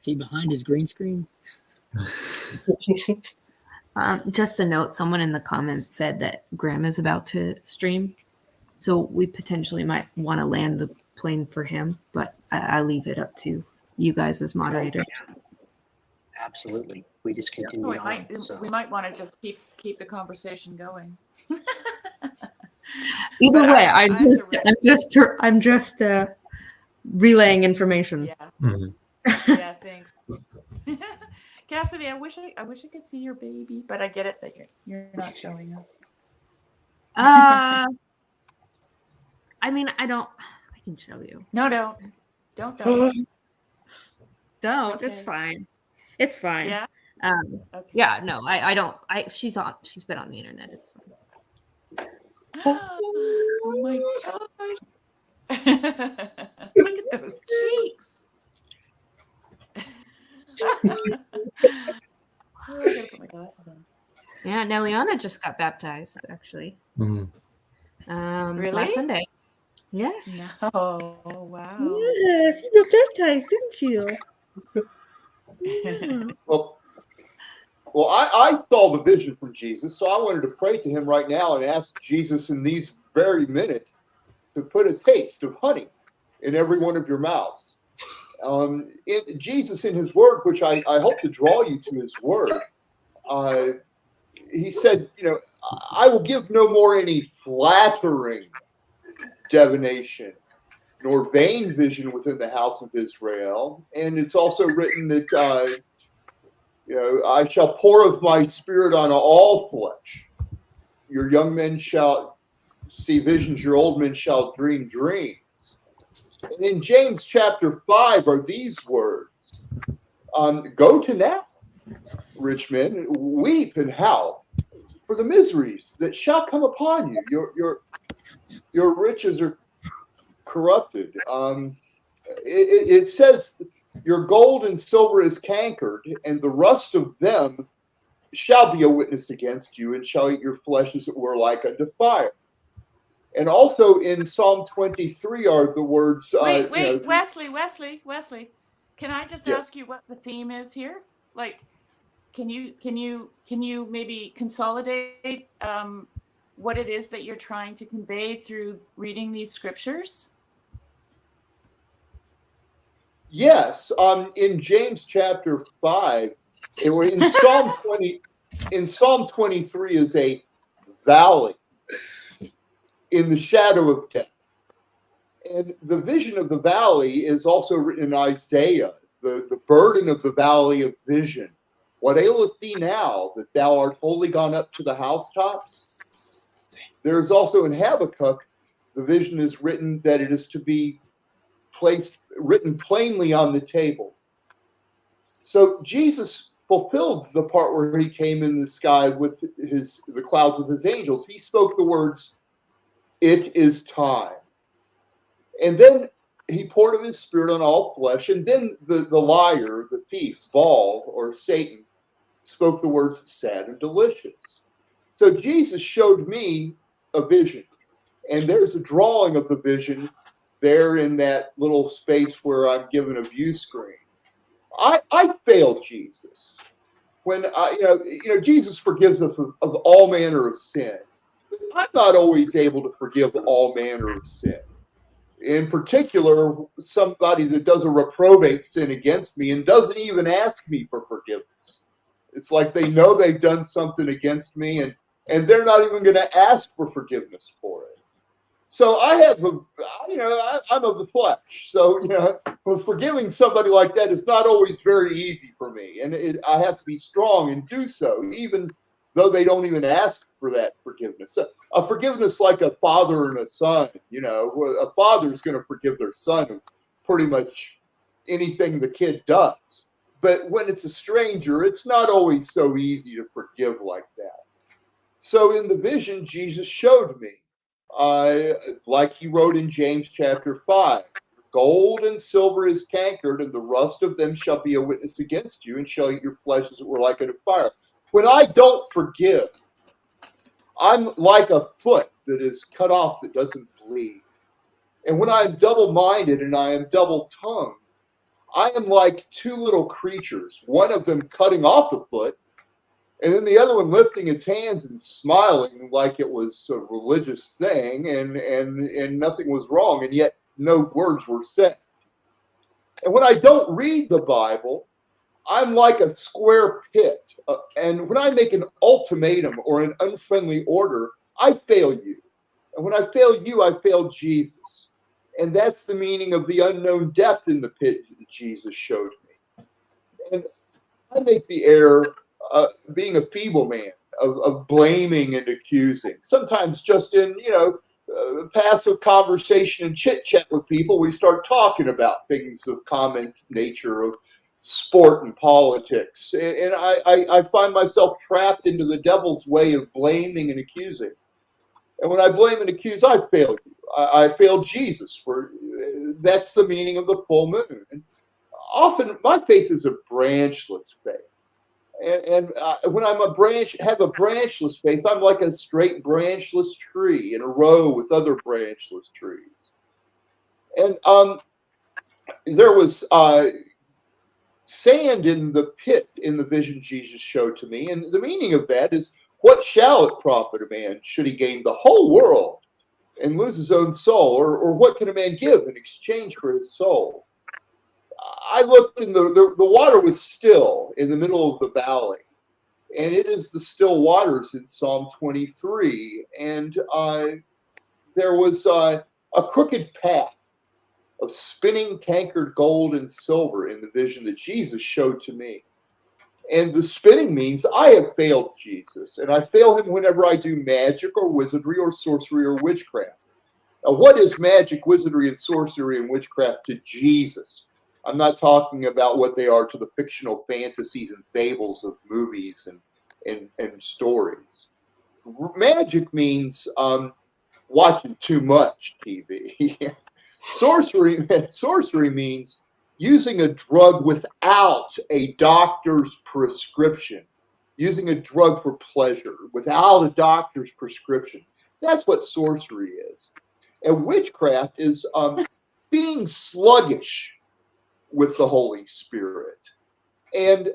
he behind his green screen? Just a note, someone in the comments said that Graham is about to stream. So we potentially might want to land the plane for him, but I leave it up to you guys as moderators. Absolutely. We just continue on. We might want to just keep the conversation going. Either way, I'm just relaying information. Yeah. Mm-hmm. Yeah, thanks. Cassidy, I wish I could see your baby, but I get it that you're not showing us. I mean, I can show you. No, don't. Don't. Okay. It's fine. It's fine. Yeah. Okay. Yeah. No, I don't. She's been on the internet. It's fine. Oh my gosh! Look at those cheeks. Oh, I gotta put my glasses on. Yeah, Nelliana just got baptized, actually. Mm-hmm. Really? Last Sunday. Yes. No. Oh, wow. Yes, you got baptized, didn't you? Yeah. Well, I saw the vision from Jesus, so I wanted to pray to him right now and ask Jesus in these very minutes to put a taste of honey in every one of your mouths. Jesus in his word, which I hope to draw you to his word, he said, you know, I will give no more any flattering divination nor vain vision within the house of Israel. And it's also written that, you know, I shall pour of my spirit on all flesh. Your young men shall see visions, your old men shall dream dreams. And in James chapter 5 are these words. Go to now, rich men, weep and howl for the miseries that shall come upon you. Your riches are corrupted. It says, your gold and silver is cankered, and the rust of them shall be a witness against you, and shall eat your flesh as it were like unto fire. And also in Psalm 23 are the words. Wait, you know, Wesley. Can I just ask you what the theme is here? Like, can you maybe consolidate what it is that you're trying to convey through reading these scriptures? Yes, in James chapter 5, in Psalm 20, in Psalm 23 is a valley in the shadow of death. And the vision of the valley is also written in Isaiah, the burden of the valley of vision. What aileth thee now that thou art wholly gone up to the housetops? There's also in Habakkuk, the vision is written that it is to be written plainly on the table. So Jesus fulfilled the part where he came in the sky with the clouds with his angels. He spoke the words, "It is time." And then he poured of his spirit on all flesh. And then the liar, the thief, Baal or Satan, spoke the words sad and delicious. So Jesus showed me a vision. And there's a drawing of the vision there in that little space where I'm given a view screen. I failed Jesus. When Jesus forgives us of all manner of sin. I'm not always able to forgive all manner of sin. In particular, somebody that does a reprobate sin against me and doesn't even ask me for forgiveness. It's like they know they've done something against me and they're not even going to ask for forgiveness for it. So I'm of the flesh. So, forgiving somebody like that is not always very easy for me. And I have to be strong and do so, even though they don't even ask for that forgiveness. a forgiveness like a father and a son. You know, a father is going to forgive their son pretty much anything the kid does. But when it's a stranger, it's not always so easy to forgive like that. So in the vision, Jesus showed me, like he wrote in James chapter 5, gold and silver is cankered, and the rust of them shall be a witness against you, and shall eat your flesh as it were like unto fire. When I don't forgive, I'm like a foot that is cut off that doesn't bleed. And when I am double-minded and I am double-tongued, I am like two little creatures, one of them cutting off the foot, and then the other one lifting its hands and smiling like it was a religious thing, and nothing was wrong, and yet no words were said. And when I don't read the Bible, I'm like a square pit. And when I make an ultimatum or an unfriendly order, I fail you. And when I fail you, I fail Jesus. And that's the meaning of the unknown depth in the pit that Jesus showed me. And I make the error, being a feeble man, of blaming and accusing. Sometimes just in, passive conversation and chit-chat with people, we start talking about things of common nature, of sport and politics. And I find myself trapped into the devil's way of blaming and accusing. And when I blame and accuse, I fail you. I fail Jesus. That's the meaning of the full moon. And often my faith is a branchless faith. And when have a branchless faith, I'm like a straight branchless tree in a row with other branchless trees. And there was sand in the pit in the vision Jesus showed to me. And the meaning of that is, what shall it profit a man should he gain the whole world and lose his own soul? Or what can a man give in exchange for his soul? I looked, and the water was still in the middle of the valley. And it is the still waters in Psalm 23. And there was a crooked path of spinning cankered gold and silver in the vision that Jesus showed to me. And the spinning means I have failed Jesus, and I fail him whenever I do magic or wizardry or sorcery or witchcraft. Now, what is magic, wizardry, and sorcery and witchcraft to Jesus? I'm not talking about what they are to the fictional fantasies and fables of movies and stories. Magic means watching too much TV. Sorcery means using a drug without a doctor's prescription, using a drug for pleasure without a doctor's prescription. That's what sorcery is. And witchcraft is being sluggish with the Holy Spirit. And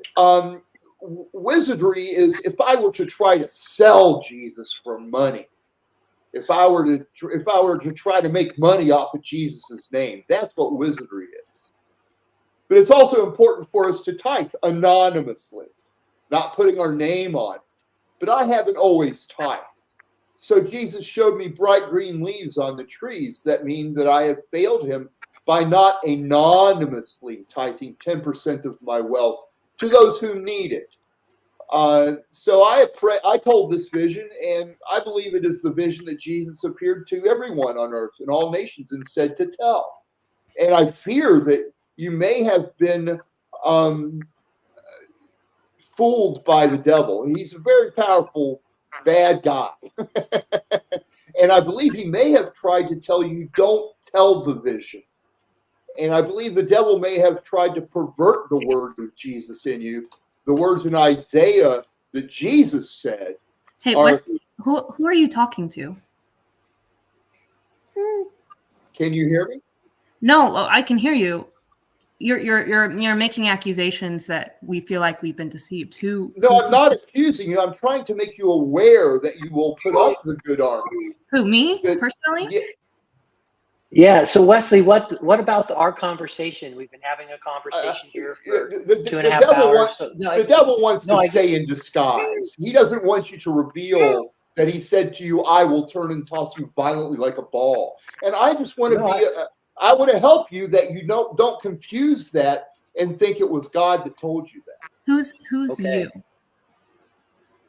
wizardry is if I were to try to sell Jesus for money, if I were to try to make money off of Jesus' name, that's what wizardry is. But it's also important for us to tithe anonymously, not putting our name on it. But I haven't always tithed. So Jesus showed me bright green leaves on the trees that mean that I have failed him by not anonymously tithing 10% of my wealth to those who need it. So I told this vision, and I believe it is the vision that Jesus appeared to everyone on earth and all nations and said to tell. And I fear that you may have been fooled by the devil. He's a very powerful, bad guy. And I believe he may have tried to tell you, don't tell the vision. And I believe the devil may have tried to pervert the word of Jesus in you. The words in Isaiah that Jesus said. Hey, Wesley, who are you talking to? Can you hear me? No, I can hear you. You're making accusations that we feel like we've been deceived. No, I'm not accusing you. I'm trying to make you aware that you will put up the good army. Who, me personally? Yeah. So Wesley, what about our conversation? We've been having a conversation here for 2.5 hours. The devil wants to stay in disguise. He doesn't want you to reveal that he said to you, "I will turn and toss you violently like a ball." And I just want to I want to help you that you don't confuse that and think it was God that told you that. Who's you?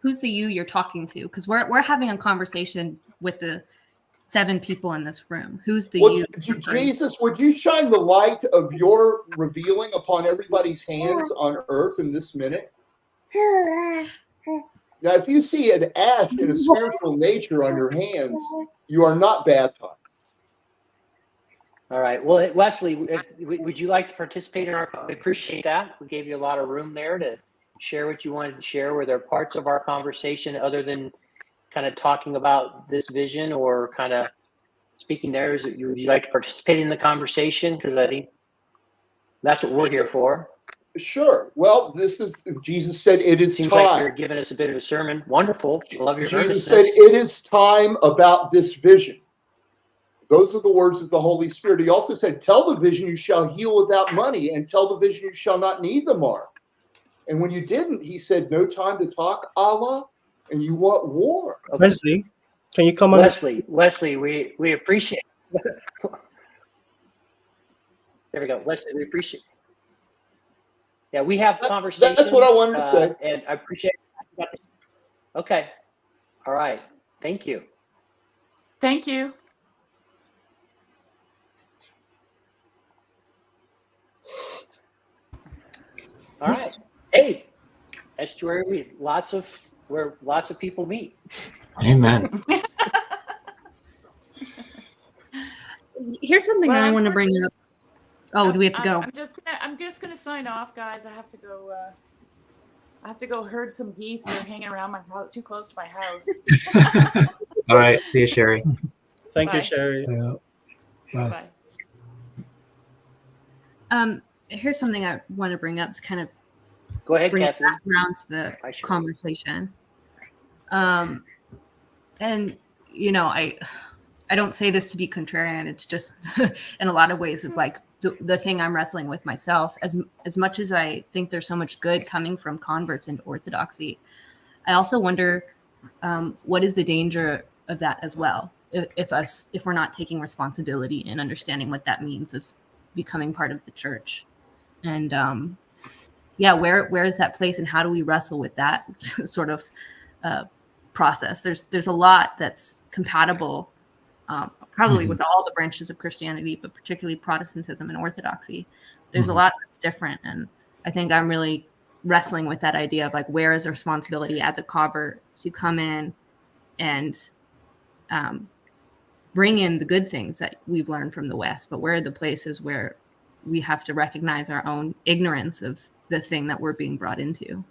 who's the you you're talking to? Because we're having a conversation with the 7 people in this room. Who's the you? Jesus, would you shine the light of your revealing upon everybody's hands on earth in this minute? Now, if you see an ash in a spiritual nature on your hands, you are not baptized. All right. Well, Wesley, would you like to participate in our? We appreciate that. We gave you a lot of room there to share what you wanted to share. Were there parts of our conversation other than kind of talking about this vision or kind of speaking there? Would you like to participate in the conversation? Because I think that's what we're here for. Sure. Well, this is Jesus said it is Seems time. like you're giving us a bit of a sermon. Wonderful. I love your Jesus earnestness. said it is time about this vision. Those are the words of the Holy Spirit. He also said, tell the vision you shall heal without money, and tell the vision you shall not need the mark. And when you didn't, he said, no time to talk, Allah, and you want war. Okay. Wesley, can you come on? Wesley, we appreciate it. There we go. Wesley, we appreciate it. Yeah, we have conversations. That's what I wanted to say. And I appreciate it. Okay. All right. Thank you. Thank you. All right. Hey, estuary, where lots of people meet. Amen. Here's something that I want to bring up. Oh, do we have to go? I'm just gonna sign off, guys. I have to go herd some geese. They're hanging around my house, too close to my house. All right. See you, Sherry. Thank you, Sherry. Bye. Here's something I want to bring up to kind of go ahead, bring it Cassie. back around to the conversation. And you know, I don't say this to be contrarian. It's just in a lot of ways it's like the thing I'm wrestling with myself. As much as I think there's so much good coming from converts into Orthodoxy, I also wonder what is the danger of that as well. If we're not taking responsibility and understanding what that means of becoming part of the church, and where is that place, and how do we wrestle with that sort of process? There's a lot that's compatible. Probably with all the branches of Christianity, but particularly Protestantism and Orthodoxy. There's a lot that's different. And I think I'm really wrestling with that idea of like, where is the responsibility as a convert to come in and bring in the good things that we've learned from the West, but where are the places where we have to recognize our own ignorance of the thing that we're being brought into?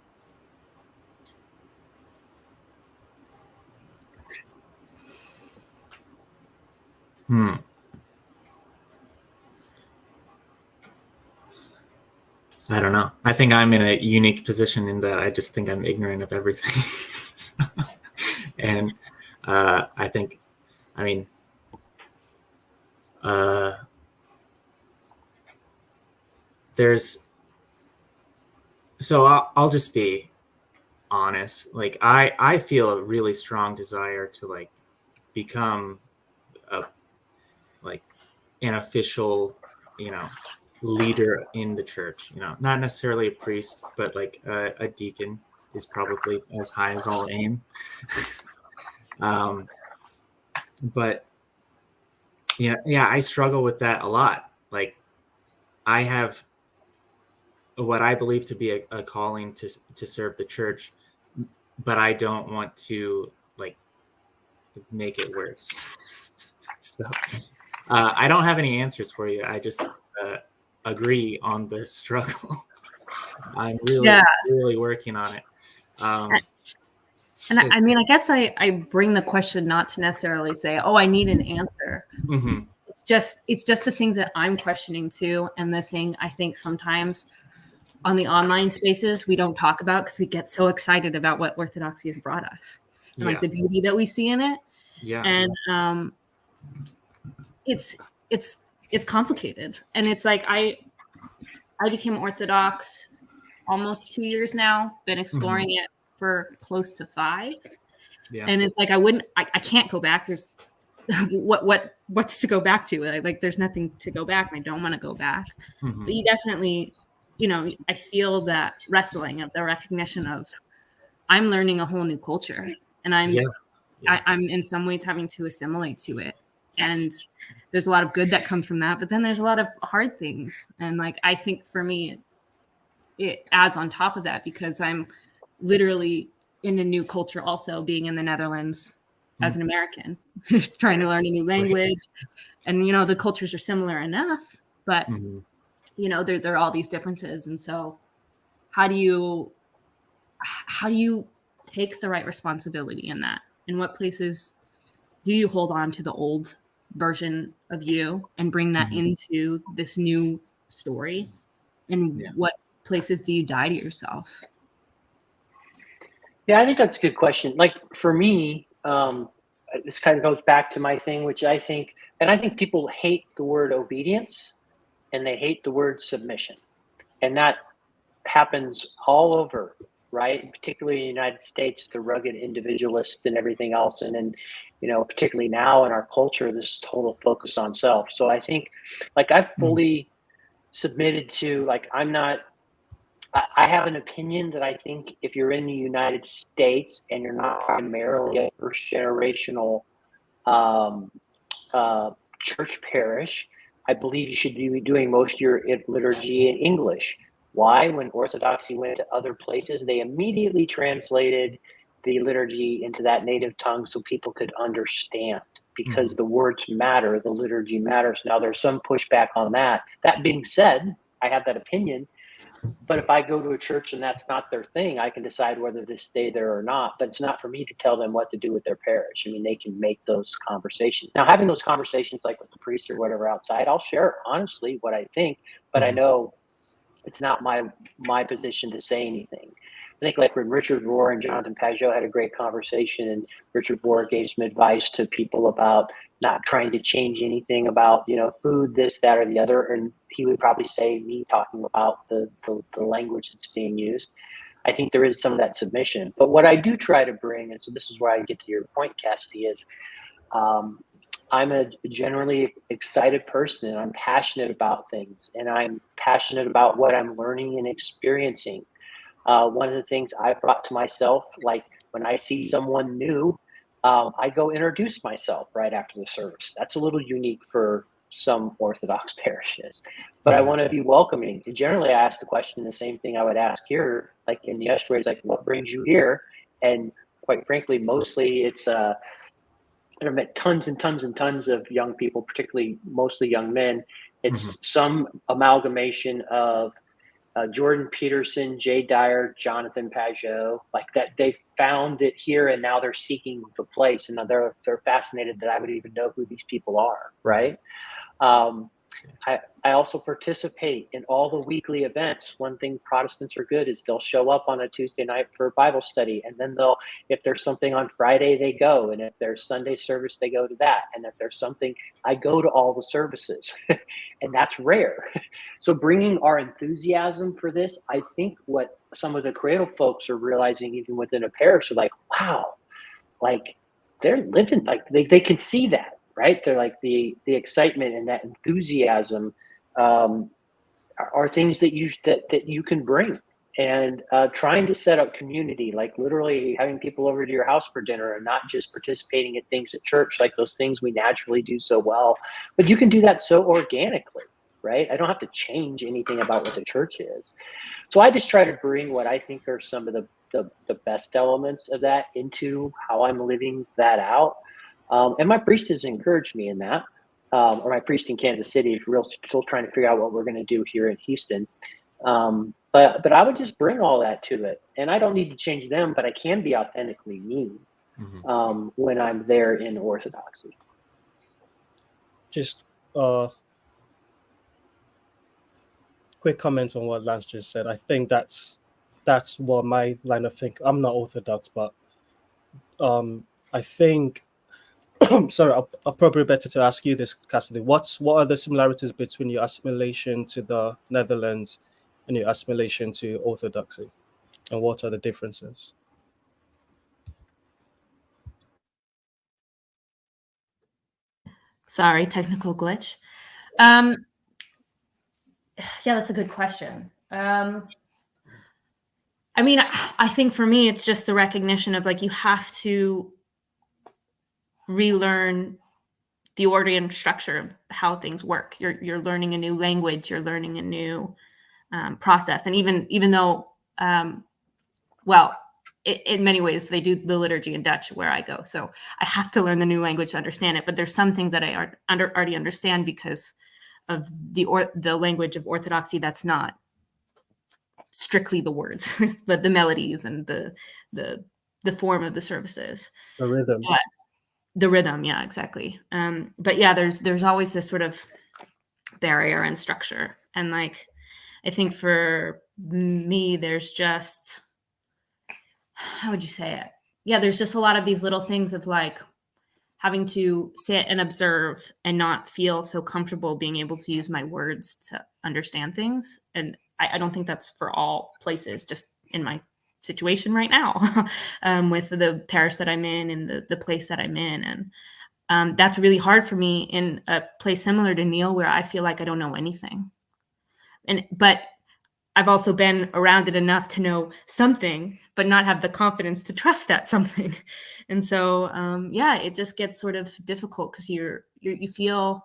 I don't know. I think I'm in a unique position in that I just think I'm ignorant of everything. And I think, I mean, so I'll just be honest. Like I feel a really strong desire to like become an official, leader in the church, not necessarily a priest, but like a deacon is probably as high as I'll aim. But I struggle with that a lot. Like I have what I believe to be a calling to serve the church, but I don't want to like make it worse. So I don't have any answers for you. I just agree on the struggle. I'm really working on it. And I mean, I guess I bring the question not to necessarily say, oh, I need an answer. Mm-hmm. It's just the things that I'm questioning too. And the thing I think sometimes on the online spaces, we don't talk about because we get so excited about what Orthodoxy has brought us and like the beauty that we see in it. Yeah. And it's complicated. And it's like, I became Orthodox almost 2 years now, been exploring it for close to 5. Yeah. And it's like, I can't go back. There's what's to go back to? Like there's nothing to go back, and I don't want to go back. Mm-hmm. But you definitely, I feel that wrestling of the recognition of I'm learning a whole new culture, and I'm Yeah. I'm in some ways having to assimilate to it. And there's a lot of good that comes from that, but then there's a lot of hard things. And like, I think for me, it adds on top of that because I'm literally in a new culture, also being in the Netherlands as an American, trying to learn a new language. And, you know, the cultures are similar enough, but, you know, there are all these differences. And so how do you take the right responsibility in that? In what places do you hold on to the old version of you and bring that into this new story? And what places do you die to yourself? Yeah, I think that's a good question. Like for me, this kind of goes back to my thing, which I think people hate the word obedience and they hate the word submission. And that happens all over, right? Particularly in the United States, the rugged individualist and everything else. And then, you know, particularly now in our culture, this total focus on self. So I think like I've fully submitted to, like, I have an opinion that I think if you're in the United States and you're not primarily a first generational church parish, I believe you should be doing most of your liturgy in English. Why? When Orthodoxy went to other places, they immediately translated the liturgy into that native tongue so people could understand, because the words matter, the liturgy matters. Now, there's some pushback on that. That being said, I have that opinion. But if I go to a church and that's not their thing, I can decide whether to stay there or not. But it's not for me to tell them what to do with their parish. I mean, they can make those conversations. Now, having those conversations like with the priest or whatever outside, I'll share honestly what I think, but I know it's not my position to say anything. I think like when Richard Rohr and Jonathan Pajot had a great conversation, and Richard Rohr gave some advice to people about not trying to change anything about, you know, food, this, that, or the other. And he would probably say me talking about the language that's being used. I think there is some of that submission. But what I do try to bring, and so this is where I get to your point, Cassidy, is I'm a generally excited person, and I'm passionate about things, and I'm passionate about what I'm learning and experiencing. One of the things I brought to myself, like when I see someone new, I go introduce myself right after the service. That's a little unique for some Orthodox parishes, but I want to be welcoming. And generally, I ask the question, the same thing I would ask here, like in the estuary, is like, what brings you here? And quite frankly, mostly it's I've met tons and tons and tons of young people, particularly mostly young men. It's some amalgamation of Jordan Peterson, Jay Dyer, Jonathan Pajot, like that. They found it here, and now they're seeking the place, and they're fascinated that I would even know who these people are, right? I also participate in all the weekly events. One thing Protestants are good is they'll show up on a Tuesday night for Bible study, and then they'll, if there's something on Friday, they go, and if there's Sunday service, they go to that, and if there's something, I go to all the services, and that's rare. So bringing our enthusiasm for this, I think what some of the cradle folks are realizing, even within a parish, are like, wow, like they're living, like they can see that. Right? They're like the excitement and that enthusiasm are things that you can bring, and trying to set up community, like literally having people over to your house for dinner and not just participating in things at church, like those things we naturally do so well, but you can do that so organically, right? I don't have to change anything about what the church is. So I just try to bring what I think are some of the best elements of that into how I'm living that out. And my priest has encouraged me in that, or my priest in Kansas City is still trying to figure out what we're going to do here in Houston. But I would just bring all that to it, and I don't need to change them, but I can be authentically me when I'm there in Orthodoxy. Just quick comments on what Lance just said. I think that's what my line of think. I'm not Orthodox, but I think. Sorry, probably better to ask you this, Cassidy. What are the similarities between your assimilation to the Netherlands and your assimilation to Orthodoxy, and what are the differences? Sorry, technical glitch. Yeah, that's a good question. I mean, I think for me, it's just the recognition of like, you have to relearn the order and structure of how things work. You're learning a new language, you're learning a new process. And even though, well, in many ways, they do the liturgy in Dutch where I go. So I have to learn the new language to understand it. But there's some things that I already understand because of the language of Orthodoxy that's not strictly the words, but the melodies and the form of the services. The rhythm. But the rhythm, yeah, exactly. But yeah, there's always this sort of barrier and structure. And like, I think for me, there's just, how would you say it? Yeah, there's just a lot of these little things of like having to sit and observe and not feel so comfortable being able to use my words to understand things. And I don't think that's for all places, just in my situation right now with the parish that I'm in and the place that I'm in. And that's really hard for me in a place similar to Neil, where I feel like I don't know anything. But I've also been around it enough to know something, but not have the confidence to trust that something. And so, yeah, it just gets sort of difficult because you feel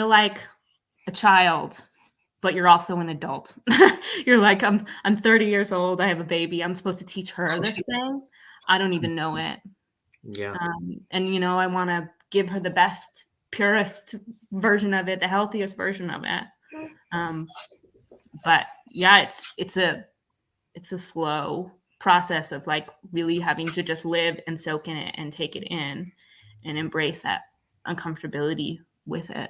like a child, but you're also an adult. You're like, I'm 30 years old. I have a baby. I'm supposed to teach her this thing. I don't even know it. Yeah. And, you know, I want to give her the best, purest version of it, the healthiest version of it. But yeah, it's a slow process of like really having to just live and soak in it and take it in and embrace that uncomfortability with it.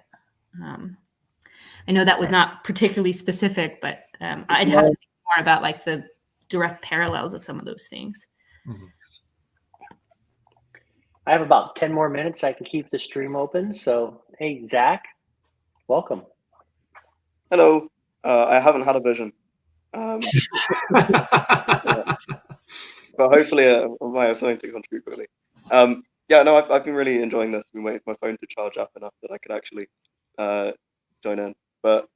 I know that was not particularly specific, but I'd have to think more about like the direct parallels of some of those things. Mm-hmm. I have about 10 more minutes. I can keep the stream open. So, hey, Zach, welcome. Hello. I haven't had a vision. But hopefully I might have something to contribute really. Yeah, no, I've been really enjoying this. I've been waiting for my phone to charge up enough that I could actually join in. But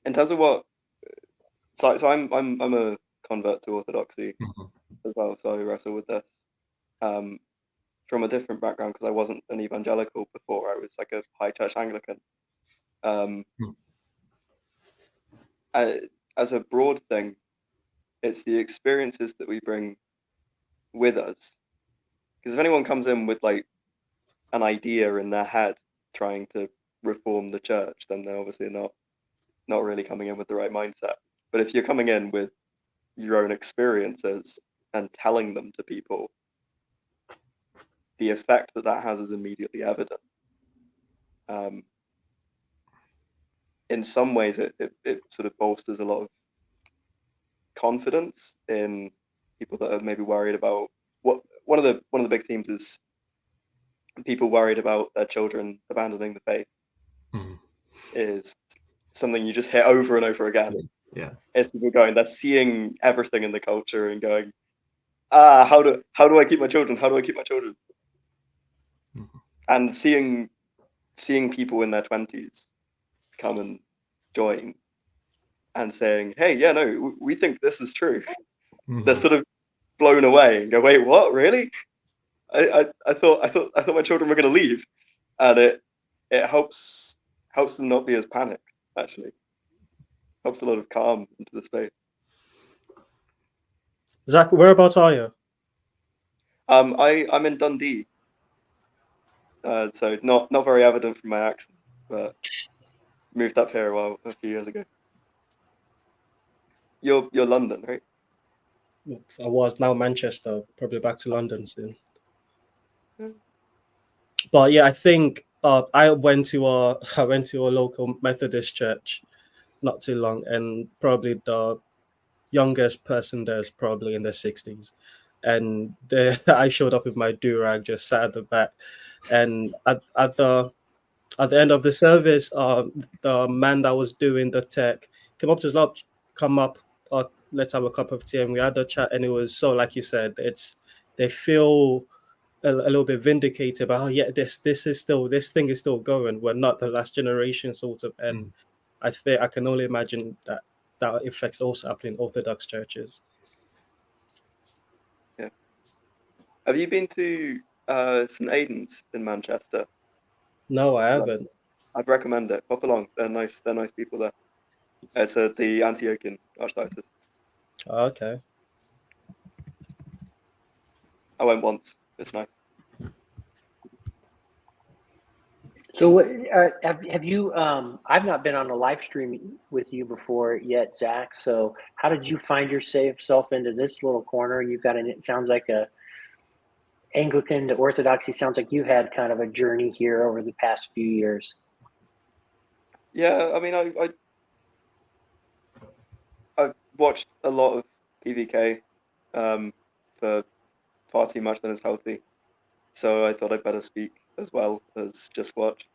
in terms of what, so I'm a convert to Orthodoxy as well, so I wrestle with this from a different background because I wasn't an evangelical before. I was like a high church Anglican. As a broad thing, it's the experiences that we bring with us. Because if anyone comes in with like an idea in their head trying to reform the church, then they're obviously not really coming in with the right mindset. But if you're coming in with your own experiences and telling them to people, the effect that has is immediately evident. In some ways, it sort of bolsters a lot of confidence in people that are maybe worried about what one of the big themes is people worried about their children abandoning the faith is something you just hear over and over again. Yeah, it's people going, they're seeing everything in the culture and going, how do I keep my children? How do I keep my children? And seeing people in their 20s come and join and saying, hey, yeah, no, we think this is true. They're sort of blown away and go, wait, what? Really? I thought my children were going to leave. And it helps them not be as panicked, actually. Helps a lot of calm into the space. Zach, whereabouts are you? I'm in Dundee. So not very evident from my accent, but moved up here a few years ago. You're London, right? I was, now Manchester, probably back to London soon. But yeah, I think I went to a local Methodist church not too long, and probably the youngest person there is probably in their 60s. And I showed up with my do-rag, just sat at the back. And at the end of the service, the man that was doing the tech came up to us, come up, let's have a cup of tea. And we had a chat, and it was so, like you said, they feel a little bit vindicated about, oh yeah, this thing is still going. We're not the last generation, sort of. And I think I can only imagine that that effects also happen in Orthodox churches. Yeah. Have you been to St. Aidan's in Manchester? No, I haven't. I'd recommend it. Pop along. They're nice people there. It's at the Antiochian Archdiocese. Okay. I went once. It's nice. So have you? I've not been on a live stream with you before yet, Zach. So how did you find yourself into this little corner? You've got it sounds like a Anglican to Orthodoxy. Sounds like you had kind of a journey here over the past few years. Yeah, I mean, I've watched a lot of PVK for far too much than is healthy, so I thought I'd better speak as well as just watch.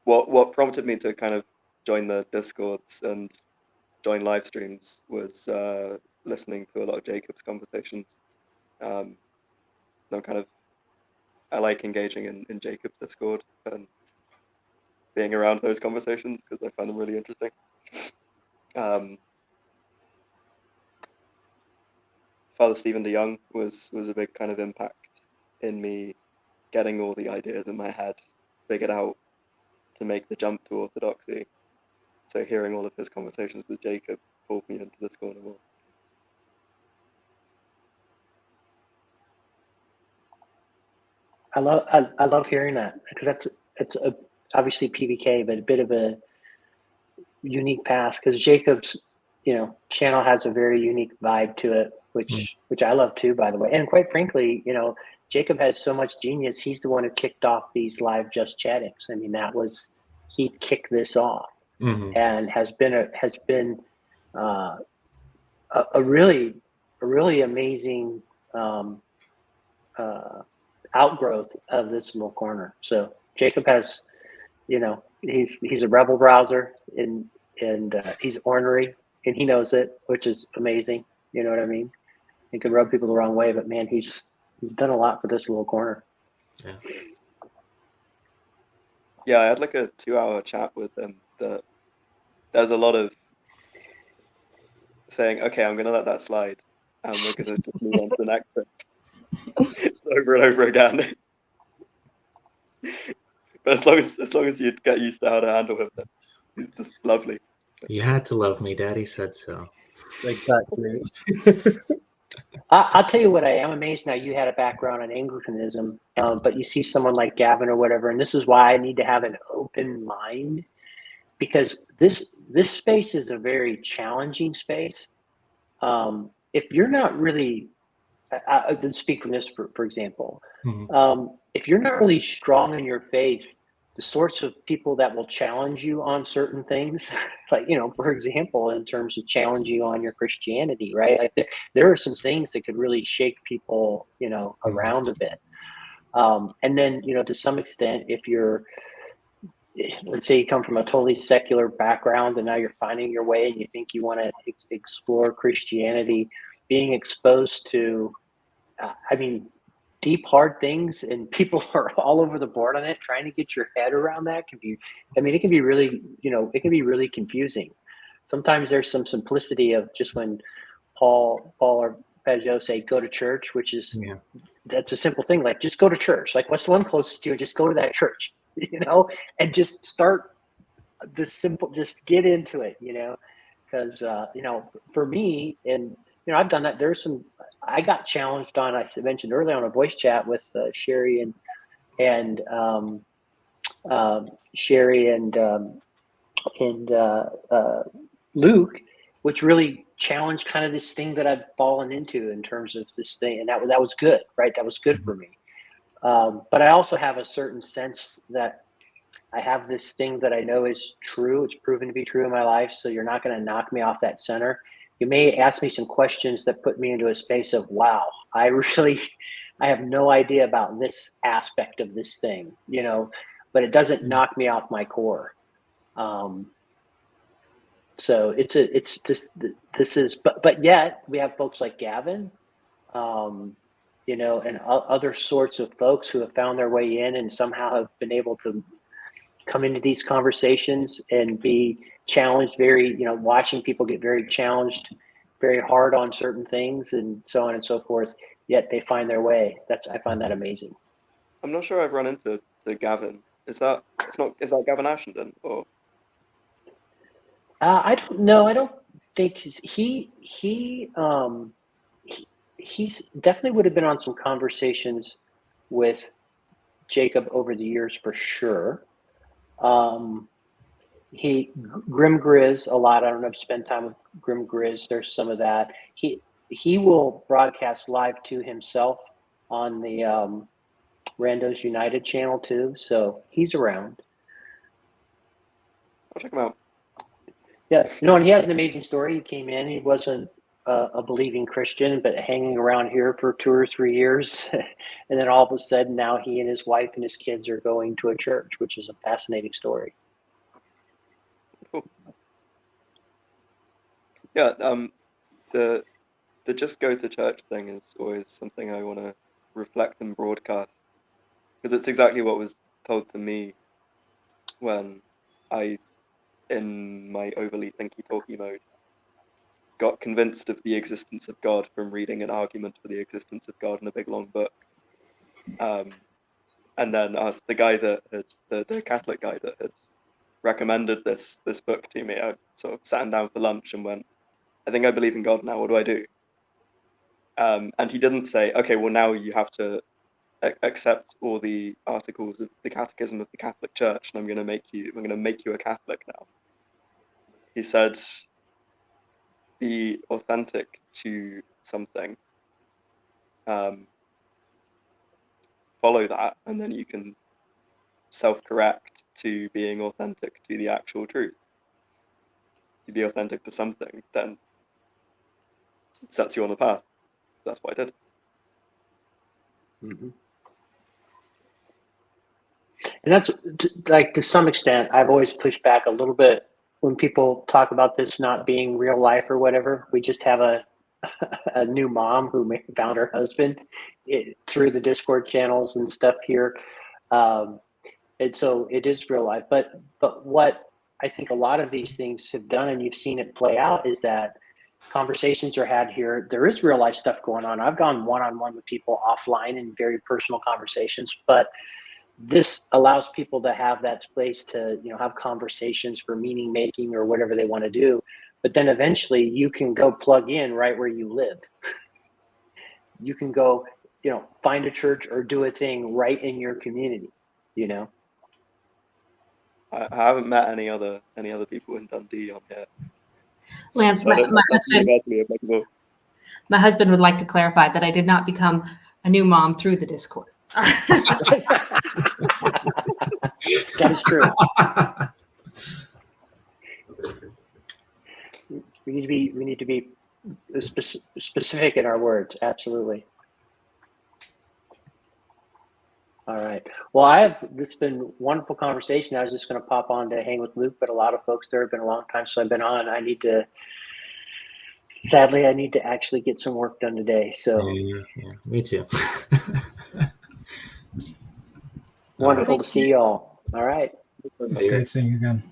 What prompted me to kind of join the Discords and join live streams was listening to a lot of Jacob's conversations. I like engaging in Jacob's Discord and being around those conversations because I find them really interesting. Father Stephen DeYoung was a big kind of impact in me getting all the ideas in my head figured out to make the jump to Orthodoxy. So hearing all of his conversations with Jacob pulled me into this corner more. I love hearing that because it's obviously PVK, but a bit of a unique path because Jacob's channel has a very unique vibe to it, which I love too, by the way. And quite frankly, Jacob has so much genius. He's the one who kicked off these live just chattings. I mean, he kicked this off and has been a really amazing outgrowth of this little corner. So Jacob has, he's a rebel browser and he's ornery and he knows it, which is amazing. You know what I mean? He can rub people the wrong way, but man, he's done a lot for this little corner. Yeah, I had like a 2-hour chat with him that there's a lot of saying, okay, I'm going to let that slide and we're going to just move on to the next thing over and over again. But as long as you get used to how to handle him, he's just lovely. You had to love me. Daddy said so. Exactly. I'll tell you what, I am amazed now you had a background in Anglicanism, but you see someone like Gavin or whatever, and this is why I need to have an open mind, because this space is a very challenging space. If you're not really, I speak from this, for example, if you're not really strong in your faith, the sorts of people that will challenge you on certain things, like, for example, in terms of challenge you on your Christianity, right? Like there are some things that could really shake people, around a bit. And then, to some extent, if you're, let's say you come from a totally secular background and now you're finding your way and you think you want to explore Christianity, being exposed to, deep, hard things, and people are all over the board on it. Trying to get your head around that can be, it can be really, it can be really confusing. Sometimes there's some simplicity of just when Paul or Peugeot say, go to church, which is, that's a simple thing. Like, just go to church. Like, what's the one closest to you? Just go to that church, and just start just get into it, because, for me, and, I've done that. I got challenged on, I mentioned earlier on a voice chat with Sherry and Luke, which really challenged kind of this thing that I've fallen into in terms of this thing. And that was good, right? That was good for me. But I also have a certain sense that I have this thing that I know is true. It's proven to be true in my life. So you're not going to knock me off that center. You may ask me some questions that put me into a space of, wow, I have no idea about this aspect of this thing, but it doesn't knock me off my core. So but yet we have folks like Gavin, and other sorts of folks who have found their way in and somehow have been able to come into these conversations and be challenged, very, watching people get very challenged, very hard on certain things and so on and so forth, yet they find their way. I find that amazing. I'm not sure I've run into Gavin. Is that Gavin Ashenden or? I don't know. I don't think he's definitely would have been on some conversations with Jacob over the years for sure. Grim Grizz a lot. I don't know if you spend time with Grim Grizz. There's some of that. He will broadcast live to himself on the Randos United channel too. So he's around. I'll check him out. Yeah, and he has an amazing story. He came in. He wasn't a believing Christian, but hanging around here for 2 or 3 years, and then all of a sudden now he and his wife and his kids are going to a church, which is a fascinating story. Cool. Yeah, the just go to church thing is always something I want to reflect and broadcast, because it's exactly what was told to me when I, in my overly thinky-talky mode, got convinced of the existence of God from reading an argument for the existence of God in a big long book. And then asked the guy that had, the Catholic guy that had recommended this book to me. I sort of sat him down for lunch and went, I think I believe in God now, what do I do? And he didn't say, okay, well now you have to accept all the articles of the Catechism of the Catholic Church, and I'm going to make you a Catholic now. He said, be authentic to something, follow that, and then you can self-correct to being authentic to the actual truth. To be authentic to something, then it sets you on the path. That's what I did. Mm-hmm. And that's like, to some extent, I've always pushed back a little bit when people talk about this not being real life or whatever. We just have a new mom who found her husband through the Discord channels and stuff here. And so it is real life. But what I think a lot of these things have done, and you've seen it play out, is that conversations are had here. There is real life stuff going on. I've gone one-on-one with people offline in very personal conversations, but this allows people to have that space to, have conversations for meaning making or whatever they want to do. But then eventually you can go plug in right where you live. You can go, find a church or do a thing right in your community, I haven't met any other people in Dundee on here. Lance, my husband would like to clarify that I did not become a new mom through the Discord. That is true. We need to be specific in our words. Absolutely. All right. Well, this has been a wonderful conversation. I was just going to pop on to hang with Luke, but a lot of folks there have been a long time, so I've been on. Sadly, I need to actually get some work done today. So yeah, me too. Wonderful to see you all. All right. It's great seeing you again.